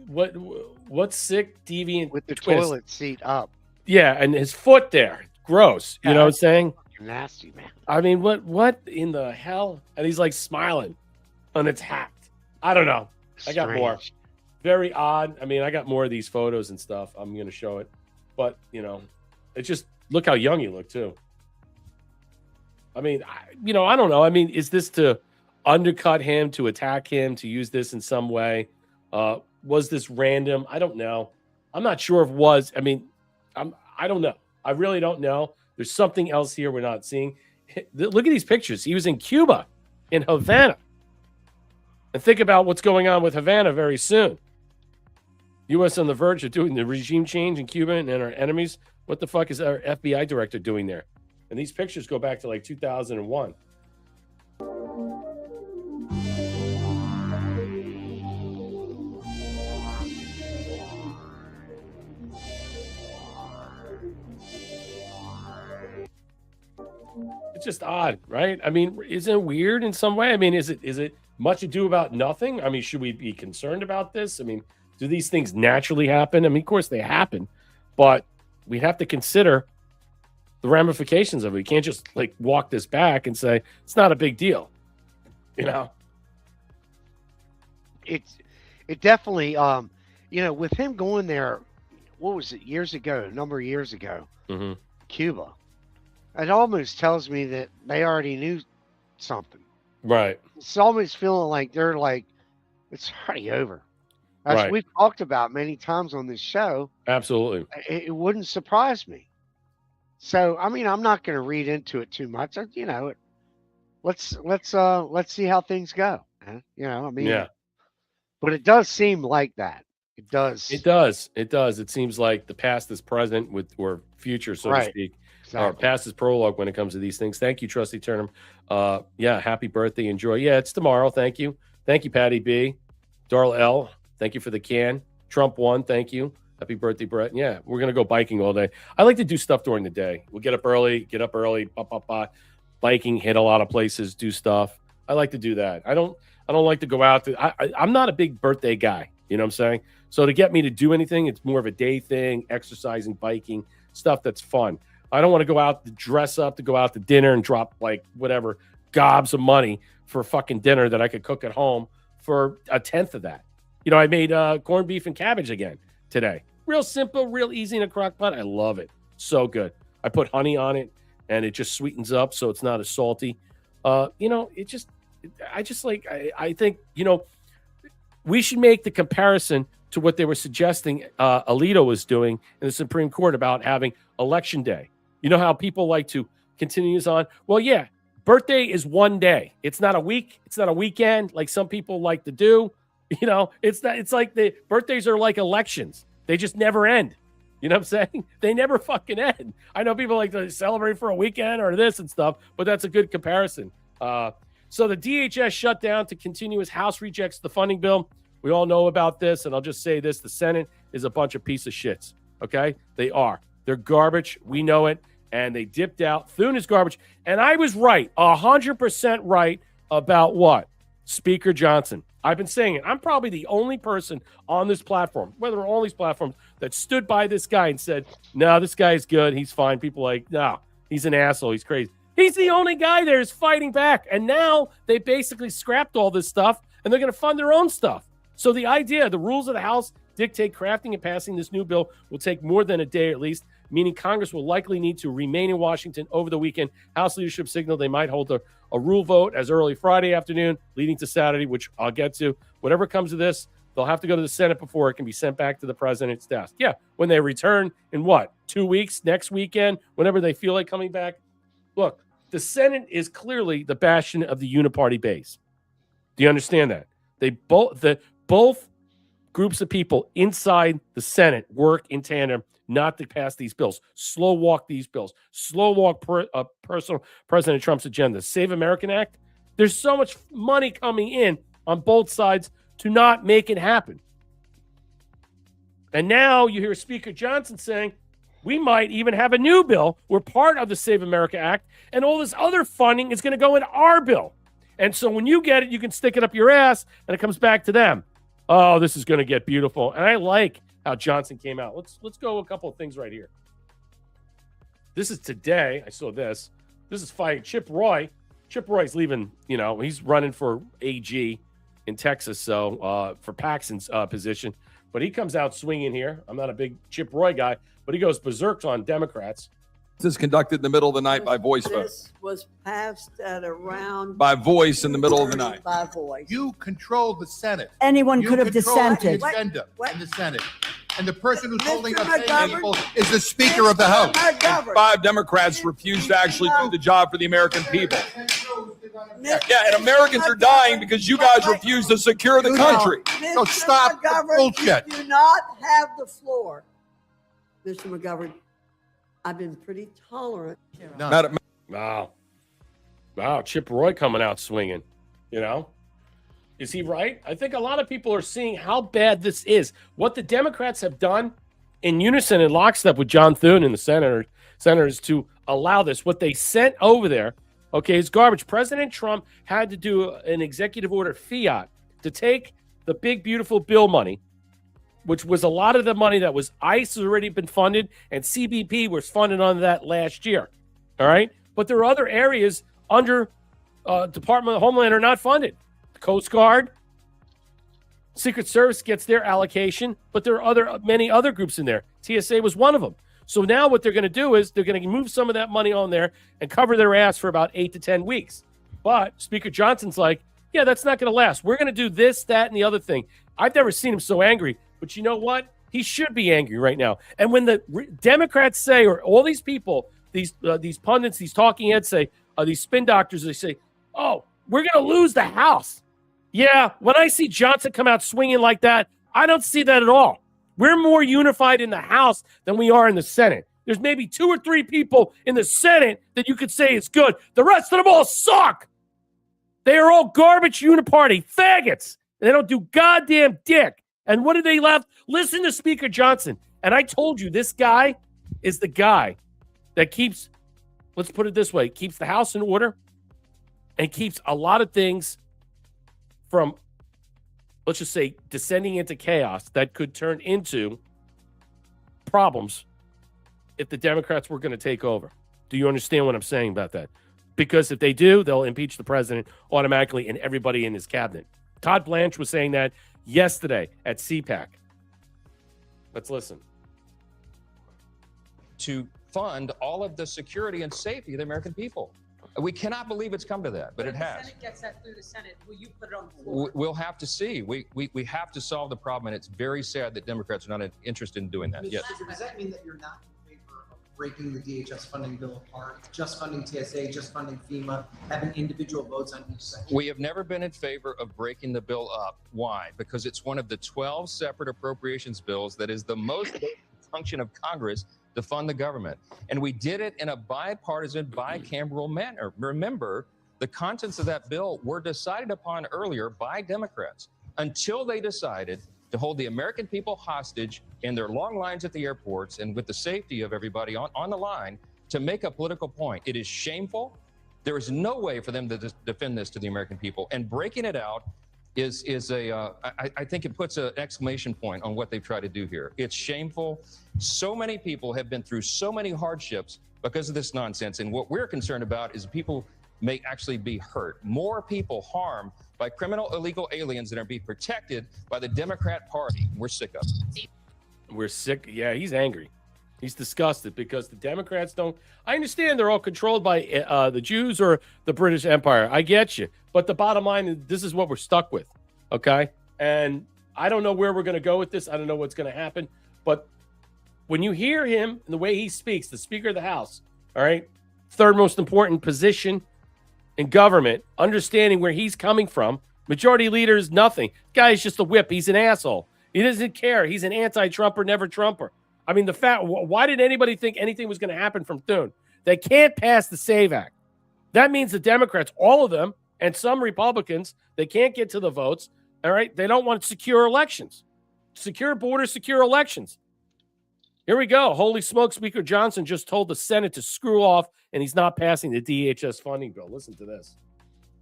what sick deviant with the twist? Toilet seat up? Yeah, and his foot there, gross. You know what I'm saying? Nasty, man. I mean, what in the hell? And he's like smiling, and it's hacked. I don't know. I got more. Very odd. I mean, I got more of these photos and stuff. I'm gonna show it, but it's just look how young you look too. I mean, I don't know. I mean, is this to undercut him, to attack him, to use this in some way? Was this random? I don't know. I'm not sure if it was. I mean, I don't know. I really don't know. There's something else here we're not seeing. Look at these pictures. He was in Cuba, in Havana. And think about what's going on with Havana very soon. U.S. on the verge of doing the regime change in Cuba and our enemies. What the fuck is our FBI director doing there? And these pictures go back to like 2001. It's just odd, right? I mean, isn't it weird in some way? I mean, is it much ado about nothing? I mean, should we be concerned about this? I mean, do these things naturally happen? I mean, of course they happen, but we have to consider the ramifications of it. We can't just like walk this back and say it's not a big deal. It definitely, with him going there, what was it, a number of years ago, Cuba, it almost tells me that they already knew something. Right. It's almost feeling like they're like, it's already over. As we've talked about many times on this show. Absolutely. It wouldn't surprise me. So, I mean, I'm not going to read into it too much. Let's see how things go. I mean, yeah. But it does seem like that. It does. It does. It does. It seems like the past is present or future, so to speak. Exactly. Or past is prologue when it comes to these things. Thank you, Trusty Turnham. Yeah, happy birthday. Enjoy. Yeah, it's tomorrow. Thank you. Thank you, Patty B. Darl L. Thank you for the can. Trump 1. Thank you. Happy birthday, Brett. Yeah, we're going to go biking all day. I like to do stuff during the day. We'll get up early, biking, hit a lot of places, do stuff. I like to do that. I don't like to go out. I'm not a big birthday guy. You know what I'm saying? So to get me to do anything, it's more of a day thing, exercising, biking, stuff that's fun. I don't want to go out to dress up, to go out to dinner and drop like whatever gobs of money for fucking dinner that I could cook at home for a tenth of that. I made corned beef and cabbage again today. Real simple, real easy in a crock pot. I love it. So good. I put honey on it and it just sweetens up so it's not as salty. I think, we should make the comparison to what they were suggesting Alito was doing in the Supreme Court about having election day. You know how people like to continue this on? Well, yeah, birthday is one day. It's not a week. It's not a weekend like some people like to do. It's like the birthdays are like elections. They just never end. You know what I'm saying? They never fucking end. I know people like to celebrate for a weekend or this and stuff, but that's a good comparison. So the DHS shut down to continue as House rejects the funding bill. We all know about this, and I'll just say this. The Senate is a bunch of piece of shits, okay? They are. They're garbage. We know it, and they dipped out. Thune is garbage. And I was right, 100% right about what? Speaker Johnson. I've been saying it. I'm probably the only person on this platform, whether on all these platforms, that stood by this guy and said, no, this guy's good. He's fine. People are like, no, he's an asshole. He's crazy. He's the only guy there who's fighting back. And now they basically scrapped all this stuff and they're going to fund their own stuff. So the idea, the rules of the House dictate crafting and passing this new bill will take more than a day at least, meaning Congress will likely need to remain in Washington over the weekend. House leadership signaled they might hold a rule vote as early Friday afternoon, leading to Saturday, which I'll get to. Whatever comes of this, they'll have to go to the Senate before it can be sent back to the president's desk. Yeah, when they return in 2 weeks, next weekend, whenever they feel like coming back. Look, the Senate is clearly the bastion of the uniparty base. Do you understand that? Both groups of people inside the Senate work in tandem not to pass these bills, slow walk these bills, slow walk personal President Trump's agenda. Save American Act. There's so much money coming in on both sides to not make it happen. And now you hear Speaker Johnson saying, we might even have a new bill. We're part of the Save America Act, and all this other funding is going to go in our bill. And so when you get it, you can stick it up your ass, and it comes back to them. Oh, this is going to get beautiful. And I like how Johnson came out. Let's go a couple of things right here. This is today. I saw this. This is fighting Chip Roy. Chip Roy's leaving, he's running for AG in Texas, so for Paxton's position. But he comes out swinging here. I'm not a big Chip Roy guy, but he goes berserk on Democrats. This is conducted in the middle of the night by voice vote. This was passed at around By voice in the middle of the night. by voice. You control the Senate. Anyone You could have control the dissented. agenda in the Senate. And the person who's holding Mr. up McGovern, people is the Speaker of the House. McGovern. 5 Democrats refused to actually do the job for the American people. Yeah, and Americans are dying because you guys refuse to secure the country. So stop the McGovern, bullshit. You do not have the floor. Mr. McGovern, I've been pretty tolerant. Madam- Wow, Chip Roy coming out swinging, Is he right? I think a lot of people are seeing how bad this is. What the Democrats have done in unison and lockstep with John Thune and the senators to allow this, what they sent over there, is garbage. President Trump had to do an executive order fiat to take the big, beautiful bill money, which was a lot of the money that was ICE has already been funded, and CBP was funded on that last year. All right? But there are other areas under Department of Homeland are not funded. The Coast Guard, Secret Service gets their allocation, but there are many other groups in there. TSA was one of them. So now what they're going to do is they're going to move some of that money on there and cover their ass for about 8 to 10 weeks. But Speaker Johnson's like, yeah, that's not going to last. We're going to do this, that, and the other thing. I've never seen him so angry. But you know what? He should be angry right now. And when the Democrats say, or all these people, these pundits, these talking heads say, these spin doctors, they say, oh, we're going to lose the House. Yeah, when I see Johnson come out swinging like that, I don't see that at all. We're more unified in the House than we are in the Senate. There's maybe 2 or 3 people in the Senate that you could say is good. The rest of them all suck. They are all garbage uniparty faggots. They don't do goddamn dick. And what did they left? Listen to Speaker Johnson. And I told you, this guy is the guy that keeps, let's put it this way, keeps the House in order and keeps a lot of things from, let's just say, descending into chaos that could turn into problems if the Democrats were going to take over. Do you understand what I'm saying about that? Because if they do, they'll impeach the president automatically and everybody in his cabinet. Todd Blanche was saying that yesterday at CPAC. Let's listen. To fund all of the security and safety of the American people. We cannot believe it's come to that, but it has. If the Senate gets that through the Senate, will you put it on the floor? We'll have to see. We have to solve the problem, and it's very sad that Democrats are not interested in doing that. Yes. Does that mean that you're not in favor of breaking the DHS funding bill apart, just funding TSA, just funding FEMA, having individual votes on each section? We have never been in favor of breaking the bill up. Why? Because it's one of the 12 separate appropriations bills that is the most function of Congress to fund the government. And we did it in a bipartisan, bicameral manner. Remember, the contents of that bill were decided upon earlier by Democrats until they decided to hold the American people hostage in their long lines at the airports and with the safety of everybody on the line to make a political point. It is shameful. There is no way for them to defend this to the American people. And breaking it out I think it puts an exclamation point on what they've tried to do here. It's shameful. So many people have been through so many hardships because of this nonsense. And what we're concerned about is people may actually be hurt. More people harmed by criminal illegal aliens that are being protected by the Democrat Party. We're sick of it. We're sick. Yeah, he's angry. He's disgusted because the Democrats don't. I understand they're all controlled by the Jews or the British Empire. I get you. But the bottom line is this is what we're stuck with. Okay. And I don't know where we're going to go with this. I don't know what's going to happen. But when you hear him and the way he speaks, the Speaker of the House, all right, third most important position in government, understanding where he's coming from, majority leader is nothing. Guy's just a whip. He's an asshole. He doesn't care. He's an anti-Trumper, never Trumper. I mean, why did anybody think anything was going to happen from Thune? They can't pass the SAVE Act. That means the Democrats, all of them, and some Republicans, they can't get to the votes. All right. They don't want secure elections, secure borders, secure elections. Here we go. Holy smoke. Speaker Johnson just told the Senate to screw off, and he's not passing the DHS funding bill. Listen to this.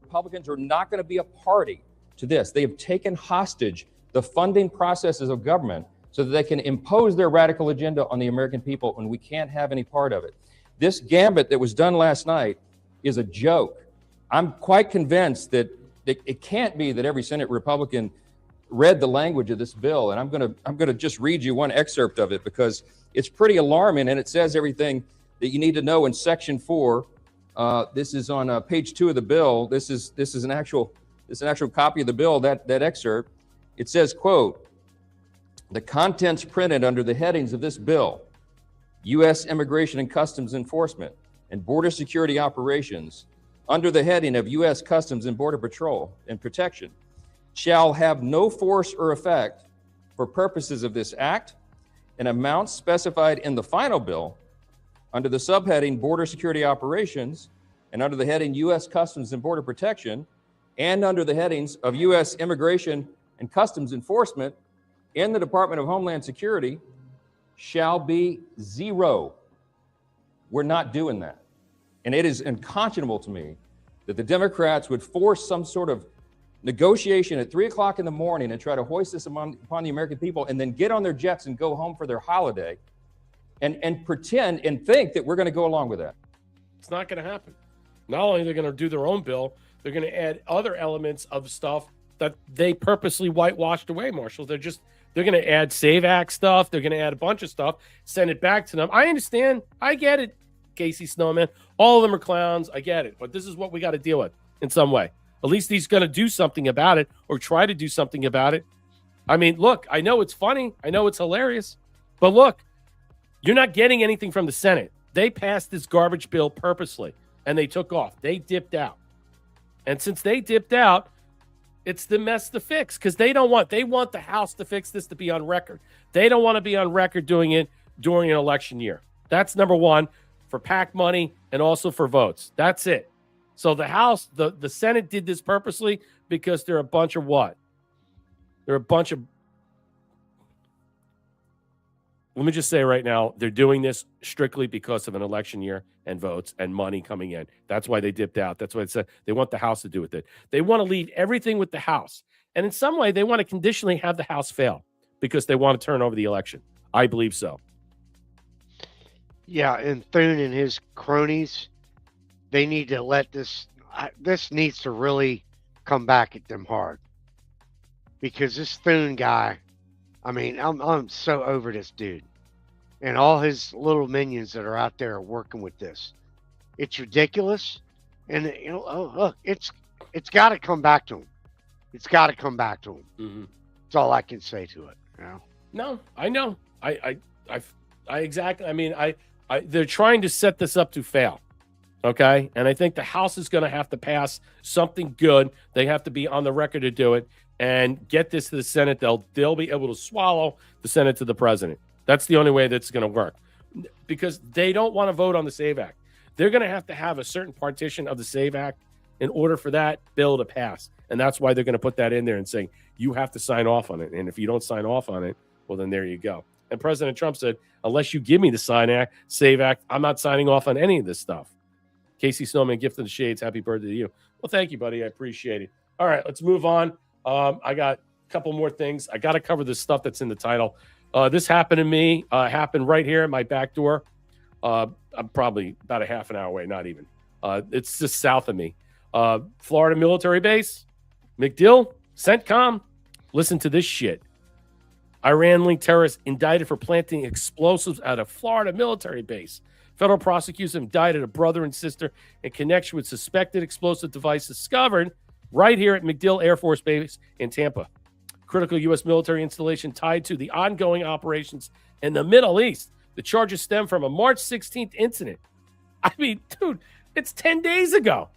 Republicans are not going to be a party to this. They have taken hostage the funding processes of government so that they can impose their radical agenda on the American people, and we can't have any part of it. This gambit that was done last night is a joke. I'm quite convinced that it can't be that every Senate Republican read the language of this bill, and I'm going to just read you one excerpt of it because it's pretty alarming, and it says everything that you need to know in Section 4. This is on page 2 of the bill. This is an actual copy of the bill. That excerpt. It says, quote, "The contents printed under the headings of this bill, U.S. Immigration and Customs Enforcement and Border Security Operations, under the heading of U.S. Customs and Border Patrol and Protection, shall have no force or effect for purposes of this act, and amounts specified in the final bill under the subheading Border Security Operations and under the heading U.S. Customs and Border Protection and under the headings of U.S. Immigration and Customs Enforcement in the Department of Homeland Security shall be zero." We're not doing that. And it is unconscionable to me that the Democrats would force some sort of negotiation at 3 o'clock in the morning and try to hoist this upon the American people and then get on their jets and go home for their holiday and pretend and think that we're going to go along with that. It's not going to happen. Not only are they going to do their own bill, they're going to add other elements of stuff that they purposely whitewashed away, Marshall. They're going to add SAVE Act stuff. They're going to add a bunch of stuff, send it back to them. I understand. I get it, Casey Snowman. All of them are clowns. I get it. But this is what we got to deal with in some way. At least he's going to do something about it or try to do something about it. I mean, look, I know it's funny. I know it's hilarious. But look, you're not getting anything from the Senate. They passed this garbage bill purposely, and they took off. They dipped out. And since they dipped out, it's the mess to fix because they want the House to fix this to be on record. They don't want to be on record doing it during an election year. That's number one for PAC money and also for votes. That's it. So the House, the Senate did this purposely because they're a bunch of what? They're a bunch of, let me just say right now, they're doing this strictly because of an election year and votes and money coming in. That's why they dipped out. That's why it said they want the House to do with it. They want to leave everything with the House. And in some way, they want to conditionally have the House fail because they want to turn over the election. I believe so. Yeah, and Thune and his cronies, they need to let this needs to really come back at them hard. Because this Thune guy, I mean, I'm so over this dude. And all his little minions that are out there are working with this. It's ridiculous. And look, it's got to come back to him. It's got to come back to him. Mm-hmm. That's all I can say to it. You know? No, I know. I exactly. I mean, they're trying to set this up to fail. Okay. And I think the House is going to have to pass something good. They have to be on the record to do it and get this to the Senate. They'll be able to swallow the Senate to the president. That's the only way that's going to work because they don't want to vote on the SAVE Act. They're going to have a certain partition of the SAVE Act in order for that bill to pass. And that's why they're going to put that in there and saying, you have to sign off on it. And if you don't sign off on it, well, then there you go. And President Trump said, unless you give me the SAVE Act, I'm not signing off on any of this stuff. Casey Snowman, gift of the shades. Happy birthday to you. Well, thank you, buddy. I appreciate it. All right, let's move on. I got a couple more things. I got to cover this stuff that's in the title. This happened to me. Happened right here at my back door. I'm probably about a half an hour away, not even. It's just south of me. Florida military base, MacDill, CENTCOM. Listen to this shit. Iran-linked terrorists indicted for planting explosives at a Florida military base. Federal prosecutors indicted a brother and sister in connection with suspected explosive device discovered right here at MacDill Air Force Base in Tampa. Critical U.S. military installation tied to the ongoing operations in the Middle East. The charges stem from a March 16th incident. I mean, dude, it's 10 days ago.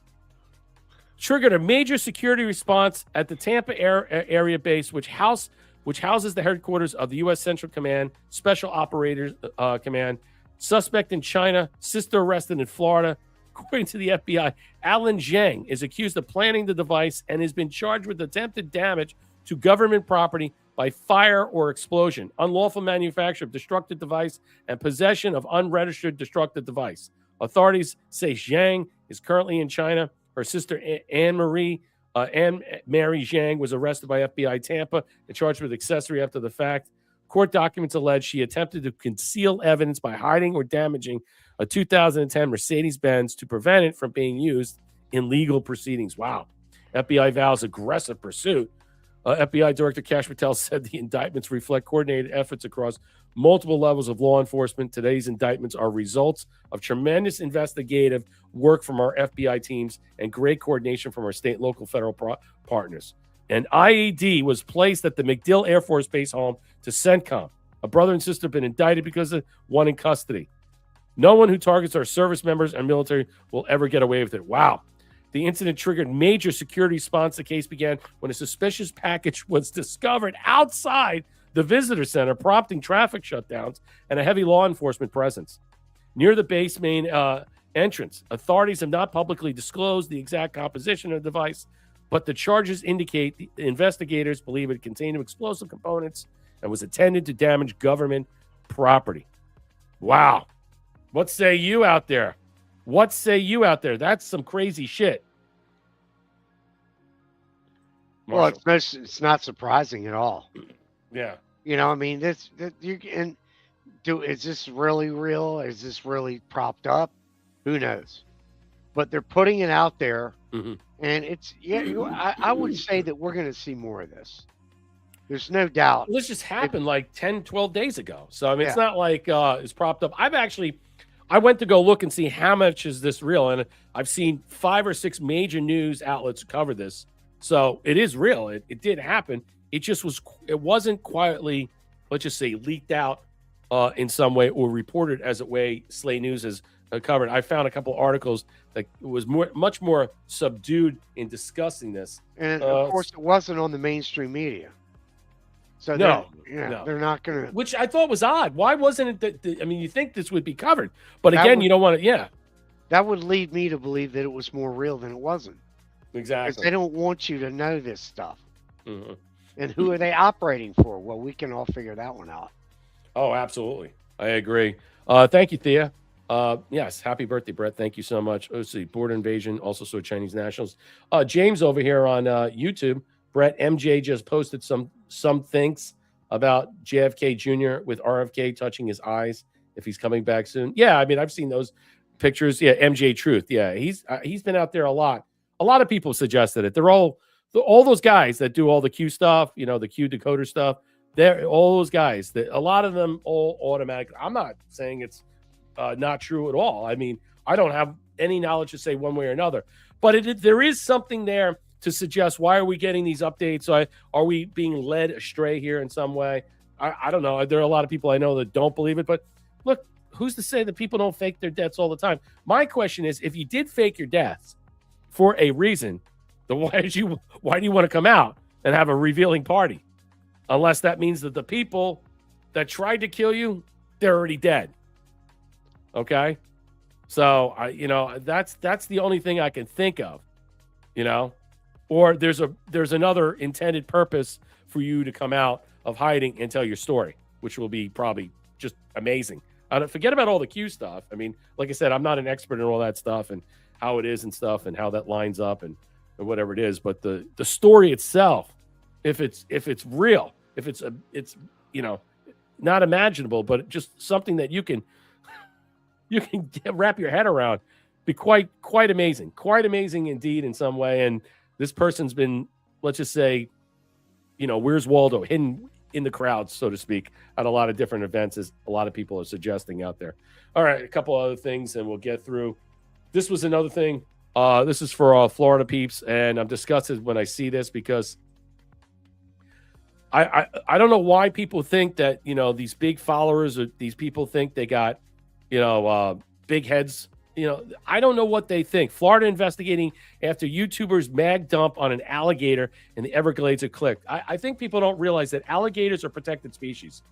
Triggered a major security response at the Tampa area base, which houses the headquarters of the U.S. Central Command, Special Operators Command. Suspect in China, sister arrested in Florida. According to the FBI, Alan Zhang is accused of planning the device and has been charged with attempted damage to government property by fire or explosion, unlawful manufacture of destructive device, and possession of unregistered destructive device. Authorities say Zhang is currently in China. Her sister, Anne Mary Zhang, was arrested by FBI Tampa and charged with accessory after the fact. Court documents allege she attempted to conceal evidence by hiding or damaging a 2010 Mercedes-Benz to prevent it from being used in legal proceedings. Wow. FBI vows aggressive pursuit. FBI Director Kash Patel said the indictments reflect coordinated efforts across multiple levels of law enforcement. Today's indictments are results of tremendous investigative work from our FBI teams and great coordination from our state and local federal partners. An IED was placed at the MacDill Air Force Base home to CENTCOM. A brother and sister have been indicted because of one in custody. No one who targets our service members and military will ever get away with it. Wow. The incident triggered major security response. The case began when a suspicious package was discovered outside the visitor center, prompting traffic shutdowns and a heavy law enforcement presence. Near the base main entrance, authorities have not publicly disclosed the exact composition of the device, but the charges indicate the investigators believe it contained explosive components and was intended to damage government property. Wow. What say you out there? What say you out there? That's some crazy shit. Well, it's not surprising at all. Yeah. You know, I mean, is this really real? Is this really propped up? Who knows? But they're putting it out there, and it's I would say that we're going to see more of this. There's no doubt. Well, this just happened like 10, 12 days ago. So, I mean, it's not like it's propped up. I went to go look and see how much is this real, and I've seen 5 or 6 major news outlets cover this. So it is real. It did happen. It wasn't quietly, let's just say, leaked out in some way or reported as a way Slay News has covered. I found a couple articles that was much more subdued in discussing this. And of course, it wasn't on the mainstream media. So no, they're not going to. Which I thought was odd. Why wasn't it that? I mean, you think this would be covered, but again, you don't want to. Yeah, that would lead me to believe that it was more real than it wasn't. Exactly. Because they don't want you to know this stuff. Mm-hmm. And who are they operating for? Well, we can all figure that one out. Oh, absolutely. I agree. Thank you, Thea. Yes, happy birthday, Brett. Thank you so much. Let's see, border invasion, also saw Chinese nationals. James over here on YouTube. Brett, MJ just posted some things about JFK Jr. with RFK touching his eyes if he's coming back soon. Yeah, I mean, I've seen those pictures. Yeah, MJ Truth. Yeah, he's been out there a lot. A lot of people suggested it. They're all those guys that do all the Q stuff, the Q decoder stuff. They're all those guys that a lot of them all automatically. I'm not saying it's not true at all. I mean, I don't have any knowledge to say one way or another, but there is something there to suggest why are we getting these updates? Are we being led astray here in some way? I don't know. There are a lot of people I know that don't believe it, but look, who's to say that people don't fake their deaths all the time? My question is, if you did fake your deaths for a reason, then why do you want to come out and have a revealing party? Unless that means that the people that tried to kill you, they're already dead. Okay? So that's the only thing I can think of, or there's another intended purpose for you to come out of hiding and tell your story, which will be probably just amazing. Forget about all the Q stuff. I mean, like I said, I'm not an expert in all that stuff, and how it is and stuff and how that lines up and whatever it is. But the story itself, if it's real, if it's not imaginable, but just something that you can wrap your head around, be quite amazing indeed in some way. And this person's been, let's just say, where's Waldo, hidden in the crowd, so to speak, at a lot of different events, as a lot of people are suggesting out there. All right, a couple other things and we'll get through. This was another thing. This is for Florida peeps, and I'm disgusted when I see this because I don't know why people think that, these big followers or these people think they got, big heads. I don't know what they think. Florida investigating after YouTubers mag dump on an alligator in the Everglades are clicked. I think people don't realize that alligators are protected species.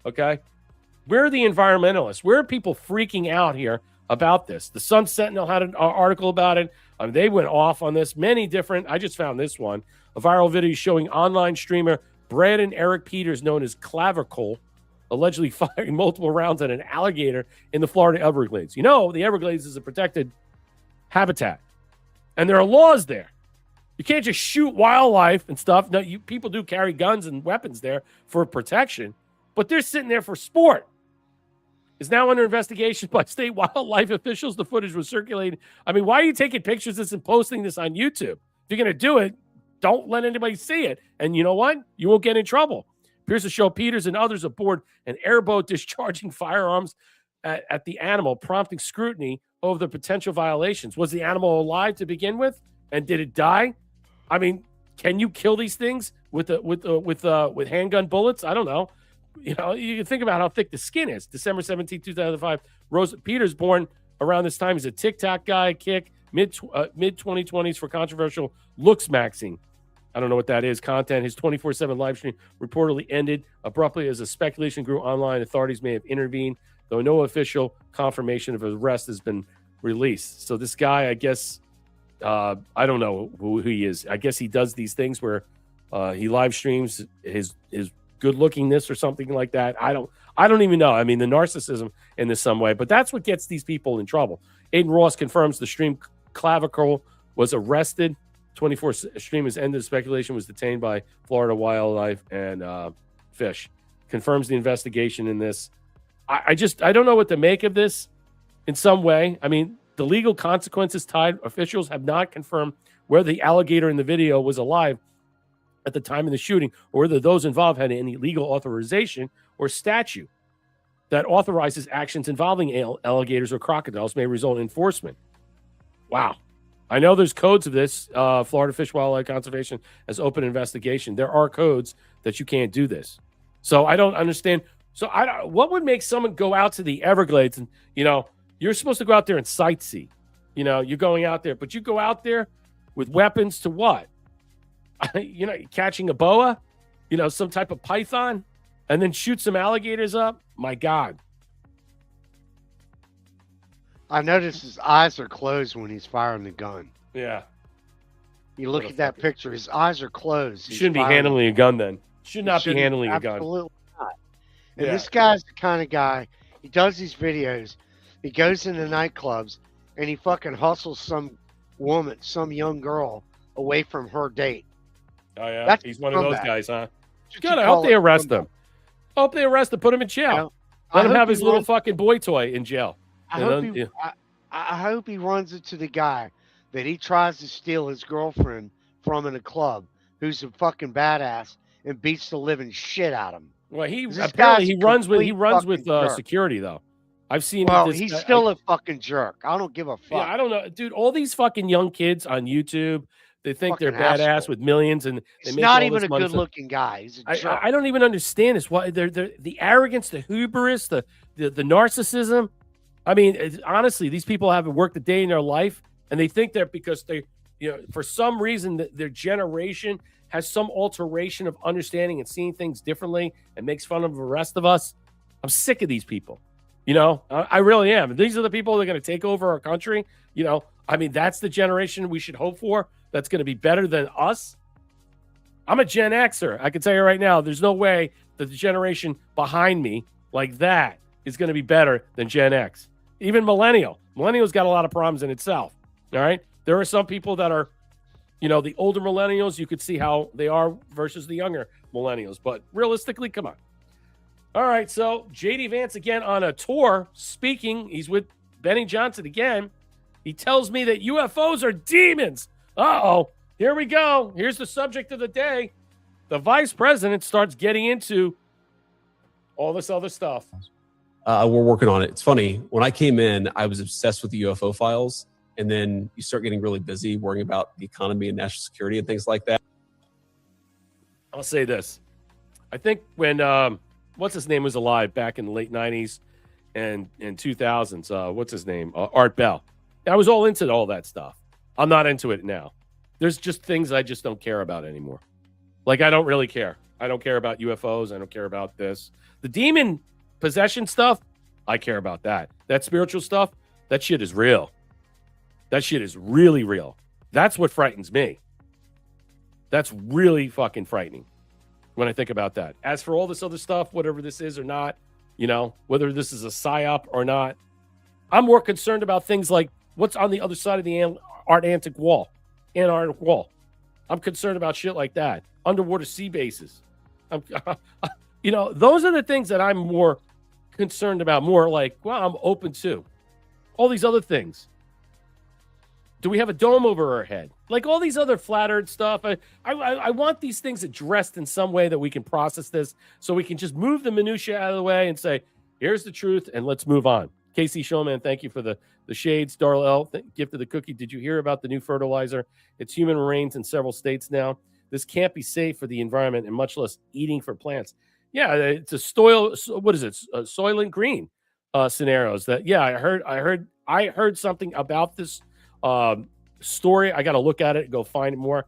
Okay? Where are the environmentalists? Where are people freaking out here about this? The Sun Sentinel had an article about it. They went off on this. Many different. I just found this one. A viral video showing online streamer Brandon Eric Peters, known as Clavicle, allegedly firing multiple rounds at an alligator in the Florida Everglades. The Everglades is a protected habitat, and there are laws there. You can't just shoot wildlife and stuff. No, people do carry guns and weapons there for protection, but they're sitting there for sport. Is now under investigation by state wildlife officials. The footage was circulated. I mean, why are you taking pictures of this and posting this on YouTube? If you're going to do it, don't let anybody see it. And you know what? You won't get in trouble. Appears to show Peters and others aboard an airboat discharging firearms at the animal, prompting scrutiny over the potential violations. Was the animal alive to begin with, and did it die? I mean, can you kill these things with handgun bullets? I don't know. You can think about how thick the skin is. December 17, 2005. Rose Peters, born around this time, is a TikTok guy, kick mid 2020s for controversial looks maxing. I don't know what that is. Content. His 24/7 live stream reportedly ended abruptly as a speculation grew online. Authorities may have intervened, though no official confirmation of his arrest has been released. So this guy, I guess, I don't know who he is. I guess he does these things where he live streams his good lookingness or something like that. I don't even know. I mean, the narcissism in this some way, but that's what gets these people in trouble. Aiden Ross confirms the stream Clavicle was arrested. 24 stream has ended. Speculation was detained by Florida Wildlife and Fish. Confirms the investigation in this. I don't know what to make of this in some way. I mean, the legal consequences tied. Officials have not confirmed whether the alligator in the video was alive at the time of the shooting or whether those involved had any legal authorization or statute that authorizes actions involving alligators or crocodiles may result in enforcement. Wow. I know there's codes of this. Florida Fish Wildlife Conservation has open investigation. There are codes that you can't do this. So I don't understand. So what would make someone go out to the Everglades and, you're supposed to go out there and sightsee. You're going out there, but you go out there with weapons to what? Catching a boa, some type of python, and then shoot some alligators up. My God. I noticed his eyes are closed when he's firing the gun. Yeah. You look at that picture, his eyes are closed. You shouldn't be handling a gun then. Should not be handling a gun. Absolutely not. And this guy's the kind of guy, he does these videos, he goes into nightclubs, and he fucking hustles some woman, some young girl, away from her date. Oh, yeah. That's He's one of those guys, huh? Just Good. I hope they arrest him. I hope they arrest him, put him in jail. Let him have his little fucking boy toy in jail. I hope he runs into the guy that he tries to steal his girlfriend from in a club, who's a fucking badass and beats the living shit out of him. Well, he runs with security though. I've seen. Well, he's still a fucking jerk. I don't give a fuck. Yeah, I don't know, dude. All these fucking young kids on YouTube, they think they're badass asshole. with millions, and they He's make not all even this a money. good-looking guy. He's a jerk. I don't even understand this. Why they're the arrogance, the hubris, the narcissism. I mean, honestly, these people haven't worked a day in their life, and they think they're because they, for some reason, their generation has some alteration of understanding and seeing things differently and makes fun of the rest of us. I'm sick of these people. I really am. These are the people that are going to take over our country. I mean, that's the generation we should hope for. That's going to be better than us. I'm a Gen Xer. I can tell you right now, there's no way that the generation behind me like that is going to be better than Gen X. Even Millennial's got a lot of problems in itself. All right. There are some people that are, the older millennials, you could see how they are versus the younger millennials. But realistically, come on. All right. So J.D. Vance again on a tour speaking. He's with Benny Johnson again. He tells me that UFOs are demons. Uh-oh. Here we go. Here's the subject of the day. The vice president starts getting into all this other stuff. We're working on it. It's funny. When I came in, I was obsessed with the UFO files. And then you start getting really busy worrying about the economy and national security and things like that. I'll say this. I think when, what's his name was alive back in the late 90s and 2000s, what's his name? Art Bell. I was all into all that stuff. I'm not into it now. There's just things I just don't care about anymore. Like, I don't really care. I don't care about UFOs. I don't care about this. The demon possession stuff, I care about that. That spiritual stuff, that shit is real. That shit is really real. That's what frightens me. That's really fucking frightening when I think about that. As for all this other stuff, whatever this is or not, whether this is a psyop or not, I'm more concerned about things like what's on the other side of the Antarctic wall. I'm concerned about shit like that. Underwater sea bases. Those are the things that I'm more concerned about. More like, well, I'm open to. All these other things. Do we have a dome over our head? Like all these other flat earth stuff. I want these things addressed in some way that we can process this so we can just move the minutia out of the way and say, here's the truth and let's move on. Casey Showman, thank you for the shades. Darla L, gift of the cookie. Did you hear about the new fertilizer? It's human rains in several states now. This can't be safe for the environment and much less eating for plants. Yeah, it's a Soylent Green scenarios that, yeah, I heard something about this story. I got to look at it and go find it more.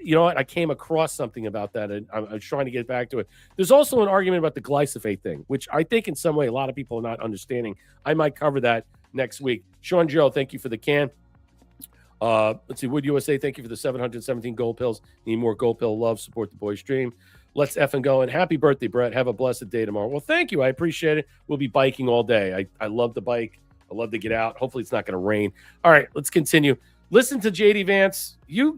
You know what? I came across something about that, and I'm trying to get back to it. There's also an argument about the glyphosate thing, which I think in some way a lot of people are not understanding. I might cover that next week. Sean Joe, thank you for the can. Let's see. Wood USA, thank you for the 717 gold pills. Need more gold pill love. Support the boys' dream. Let's effing go. And happy birthday, Brett. Have a blessed day tomorrow. Well, thank you. I appreciate it. We'll be biking all day. I love the bike. I love to get out. Hopefully it's not going to rain. All right, let's continue. Listen to JD Vance. You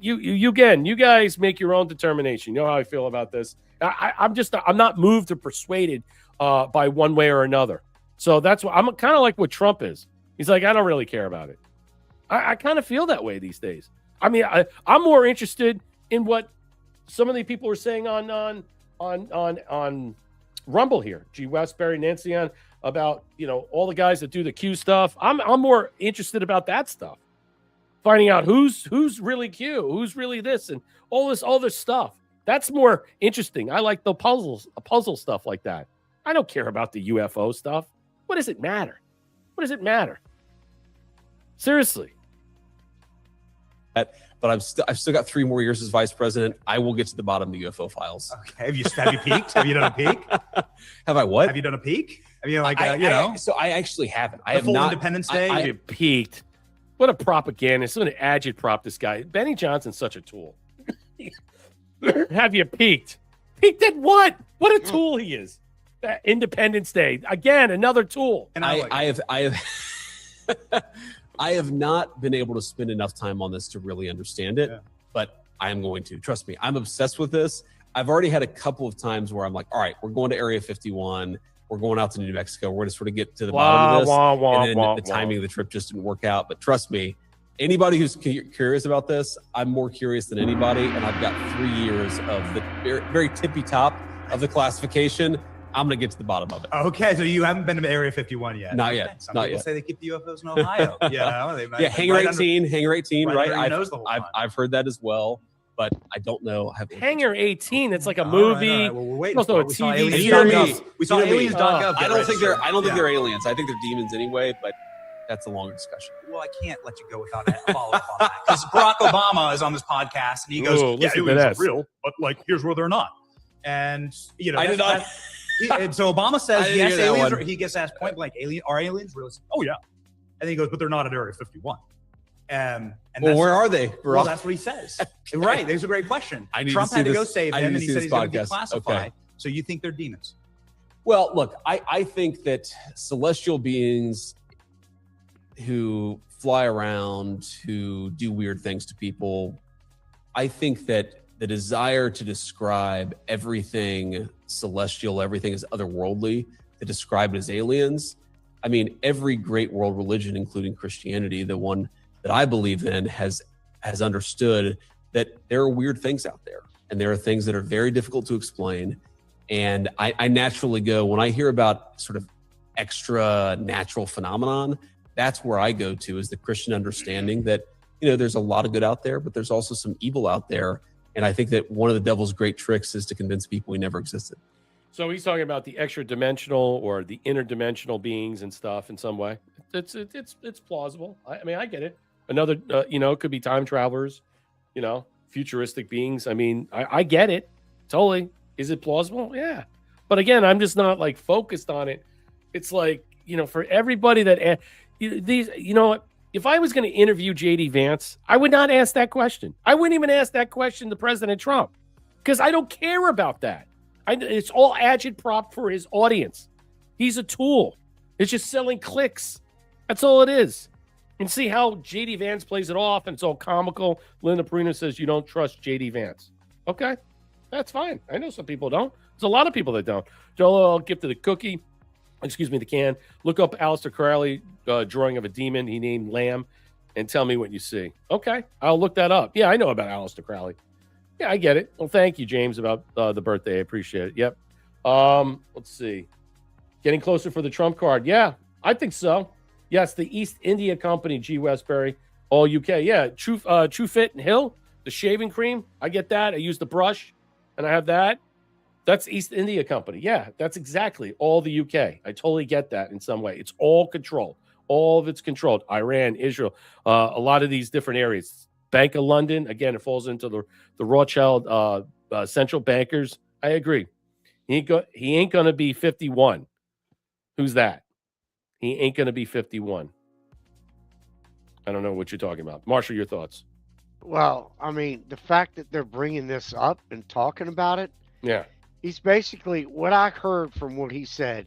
again, you guys make your own determination. You know how I feel about this. I'm not moved or persuaded by one way or another. So that's what I'm kind of like what Trump is. He's like, I don't really care about it. I kind of feel that way these days. I mean, I'm more interested in what some of the people were saying on Rumble here. G. Westbury, Nancy on about, all the guys that do the Q stuff. I'm more interested about that stuff. Finding out who's really Q, who's really this, and all this stuff. That's more interesting. I like the puzzle stuff like that. I don't care about the UFO stuff. What does it matter? What does it matter? Seriously. But I've still got 3 more years as vice president. I will get to the bottom of the UFO files. Okay. Have you peeked? Have you done a peek? Have I what? Have you done a peek? I mean, So I actually haven't. I have full not. Independence Day. I peeked. What a propagandist. What an agitprop this guy. Benny Johnson's such a tool. Have you peeked? Peeked at what? What a tool he is. Independence Day. Again, another tool. And I have not been able to spend enough time on this to really understand it, but I am going to. Trust me, I'm obsessed with this. I've already had a couple of times where I'm like, all right, we're going to Area 51. We're going out to New Mexico. We're going to sort of get to the bottom of this. And then the timing of the trip just didn't work out. But trust me, anybody who's curious about this, I'm more curious than anybody. And I've got 3 years of the very, very tippy top of the classification. I'm going to get to the bottom of it. Okay, so you haven't been to Area 51 yet? Not yet. Some Not people yet. say they keep the UFOs in Ohio. Yeah, Hangar 18, Hangar 18, right? I've I've heard that as well, but I don't know. Hangar 18, it's like a movie. All right. Well, we're waiting also for a it. We saw TV aliens.gov. series. We saw aliens.gov. I don't think they're aliens. I think they're demons anyway, but that's a longer discussion. Well, I can't let you go without a follow-up on that. Because Barack Obama is on this podcast, and he goes, Ooh, yeah, listen to aliens this. are real, but, here's where they're not. And, I did not. And so Obama says, I didn't yes, hear that aliens one. he gets asked point blank, are aliens real? Oh, yeah. And then he goes, but they're not at Area 51. And Well, where are they, bro? Well, that's what he says. Right. That's a great question. I need Trump to see had to this. go save I him, need and to he see said this he's going to podcast. declassify. Okay. So you think they're demons? Well, look, I think that celestial beings, who fly around, who do weird things to people. I think that the desire to describe everything celestial, everything as otherworldly, to describe it as aliens. I mean, every great world religion, including Christianity, the one that I believe in, has understood that there are weird things out there, and there are things that are very difficult to explain. And I naturally go, when I hear about sort of extra natural phenomenon, that's where I go to, is the Christian understanding that, you know, there's a lot of good out there, but there's also some evil out there. And I think that one of the devil's great tricks is to convince people he never existed. So he's talking about the extra dimensional or the interdimensional beings and stuff in some way. It's plausible. I mean, I get it. Another, it could be time travelers, futuristic beings. I mean, I get it. Totally. Is it plausible? Yeah. But again, I'm just not like focused on it. It's like, for everybody that if I was going to interview JD Vance, I would not ask that question. I wouldn't even ask that question to President Trump, because I don't care about that. It's all agitprop for his audience. He's a tool. It's just selling clicks. That's all it is. And see how JD Vance plays it off, and it's all comical. Linda Perino says you don't trust JD Vance. Okay, that's fine. I know some people don't. There's a lot of people that don't. Joel, I'll give to the cookie. Excuse me, the can. Look up Aleister Crowley drawing of a demon he named Lamb, and tell me what you see. Okay, I'll look that up. Yeah, I know about Aleister Crowley. Yeah, I get it. Well, thank you, James, about the birthday. I appreciate it. Yep. Let's see. Getting closer for the Trump card. Yeah, I think so. Yes, the East India Company, G. Westbury, all UK. Yeah, True Fit and Hill, the shaving cream. I get that. I use the brush, and I have that. That's East India Company. Yeah, that's exactly all the UK. I totally get that in some way. It's all controlled. All of it's controlled. Iran, Israel, a lot of these different areas. Bank of London, again, it falls into the Rothschild central bankers. I agree. He ain't going to be 51. Who's that? He ain't going to be 51. I don't know what you're talking about. Marshall, your thoughts? Well, I mean, the fact that they're bringing this up and talking about it. Yeah. He's basically, what I heard from what he said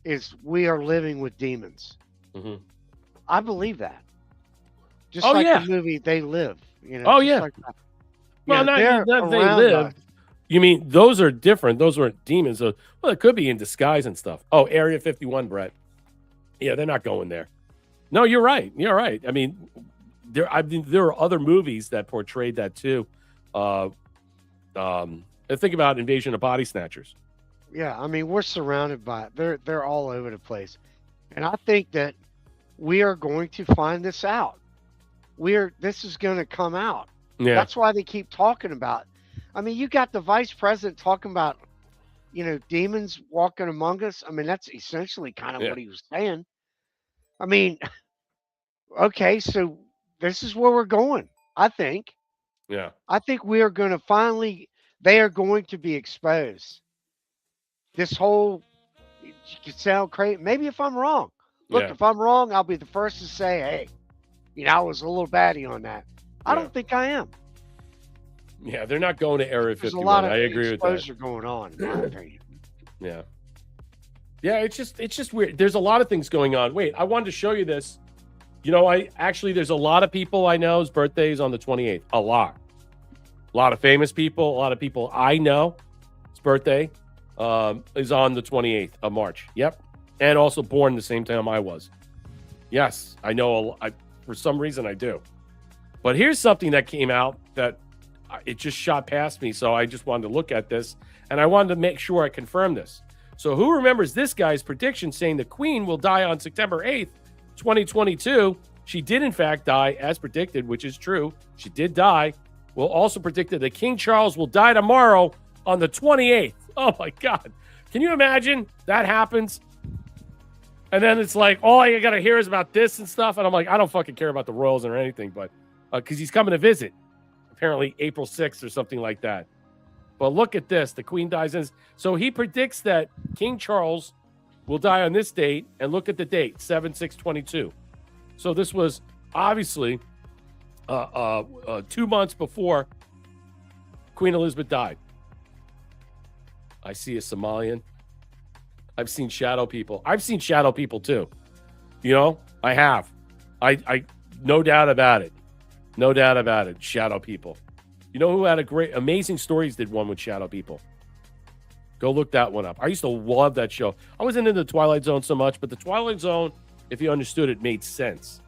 is, we are living with demons. Mm-hmm. I believe that. Just the movie They Live. Oh, yeah. Like that. Well, not They Live. Us. You mean those are different? Those weren't demons. Well, it could be in disguise and stuff. Oh, Area 51, Brett. Yeah, they're not going there. No, you're right. You're right. I mean, there are other movies that portrayed that too. Think about Invasion of Body Snatchers. Yeah, I mean, we're surrounded by it. They're all over the place. And I think that we are going to find this out. This is going to come out. Yeah. That's why they keep talking about it. I mean, you got the vice president talking about, demons walking among us. I mean, that's essentially kind of what he was saying. I mean, okay, so this is where we're going, I think. Yeah. I think we are going to they are going to be exposed. This whole, you could sound crazy. Maybe if I'm wrong. Look, if I'm wrong, I'll be the first to say, hey, I was a little batty on that. I don't think I am. Yeah, they're not going to Area 51. There's a lot of I agree with that. exposure going on, in my opinion. Yeah. Yeah, it's just weird. There's a lot of things going on. Wait, I wanted to show you this. There's a lot of people I know's birthdays on the 28th. A lot of famous people, a lot of people I know. His birthday is on the 28th of March. Yep. And also born the same time I was. Yes, I know. For some reason I do. But here's something that came out that it just shot past me. So I just wanted to look at this, and I wanted to make sure I confirm this. So who remembers this guy's prediction saying the Queen will die on September 8th, 2022? She did, in fact, die as predicted, which is true. She did die. Will also predicted that King Charles will die tomorrow on the 28th. Oh, my God. Can you imagine that happens? And then it's like, all you got to hear is about this and stuff. And I'm like, I don't fucking care about the royals or anything, but because he's coming to visit. Apparently April 6th or something like that. But look at this. The Queen dies in. So he predicts that King Charles will die on this date. And look at the date, 7/6/22. So this was obviously 2 months before Queen Elizabeth died. I see a Somalian. I've seen shadow people. I've seen shadow people too. I have. I no doubt about it. No doubt about it. Shadow people. You know who had a great, amazing stories did one with shadow people? Go look that one up. I used to love that show. I wasn't into the Twilight Zone so much, but the Twilight Zone, if you understood it, made sense,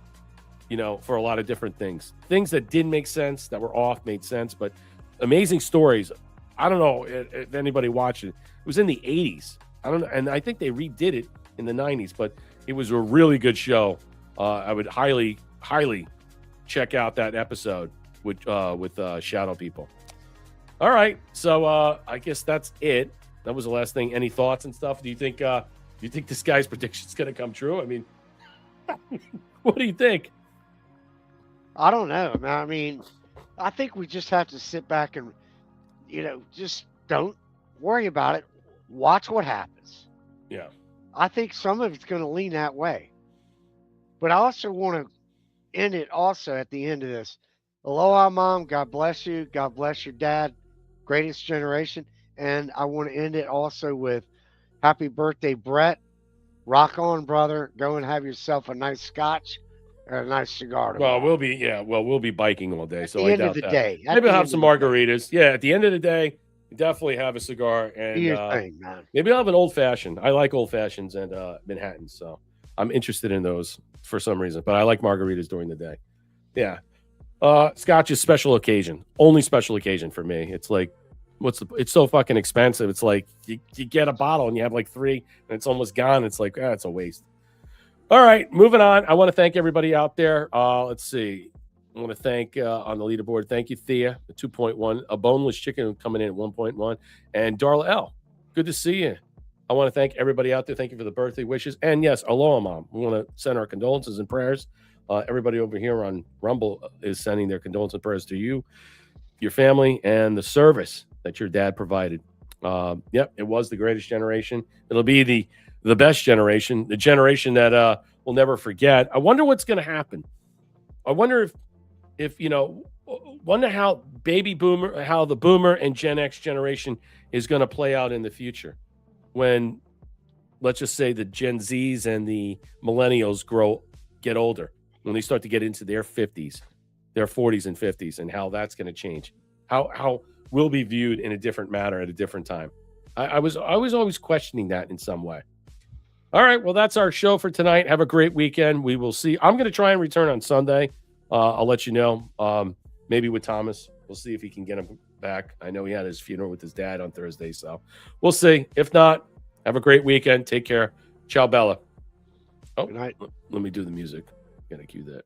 for a lot of different things. Things that didn't make sense, that were off, made sense, but amazing stories. I don't know if anybody watched it. It was in the 80s. I don't know, and I think they redid it in the 90s, but it was a really good show. I would highly, highly check out that episode with Shadow People. All right, so I guess that's it. That was the last thing. Any thoughts and stuff? Do you think this guy's prediction is going to come true? I mean, what do you think? I don't know, man. I mean, I think we just have to sit back and, just don't worry about it. Watch what happens. Yeah. I think some of it's going to lean that way. But I also want to end it also at the end of this. Aloha, Mom. God bless you. God bless your dad. Greatest generation. And I want to end it also with happy birthday, Brett. Rock on, brother. Go and have yourself a nice scotch or a nice cigar tomorrow. Well, we'll be biking all day. So the I end doubt of the that. day. Maybe I'll have some margaritas. Yeah, at the end of the day, definitely have a cigar and Do your thing, man. Maybe I'll have an old fashioned. I like old fashions and Manhattans, so I'm interested in those for some reason. But I like margaritas during the day. Yeah, scotch is special occasion, only special occasion for me. It's like, it's so fucking expensive. It's like you get a bottle and you have like 3 and it's almost gone. It's like, it's a waste. All right, moving on. I want to thank everybody out there. Let's see. I want to thank on the leaderboard. Thank you, Thea, the 2.1, a boneless chicken coming in at 1.1, and Darla L. Good to see you. I want to thank everybody out there. Thank you for the birthday wishes. And yes, aloha, Mom. We want to send our condolences and prayers. Everybody over here on Rumble is sending their condolences and prayers to you, your family, and the service that your dad provided. Yep, it was the greatest generation. It'll be the best generation, the generation that we'll never forget. I wonder what's going to happen. I wonder if wonder how the boomer and Gen X generation is going to play out in the future when, let's just say, the Gen Zs and the millennials get older, when they start to get into their 50s, their 40s and 50s, and how that's going to change. How we'll be viewed in a different manner at a different time. I was always questioning that in some way. All right, well, that's our show for tonight. Have a great weekend. We will see. I'm going to try and return on Sunday. I'll let you know. Maybe with Thomas. We'll see if he can get him back. I know he had his funeral with his dad on Thursday, so we'll see. If not, have a great weekend. Take care. Ciao, Bella. Oh, good night. Let me do the music. Gotta cue that.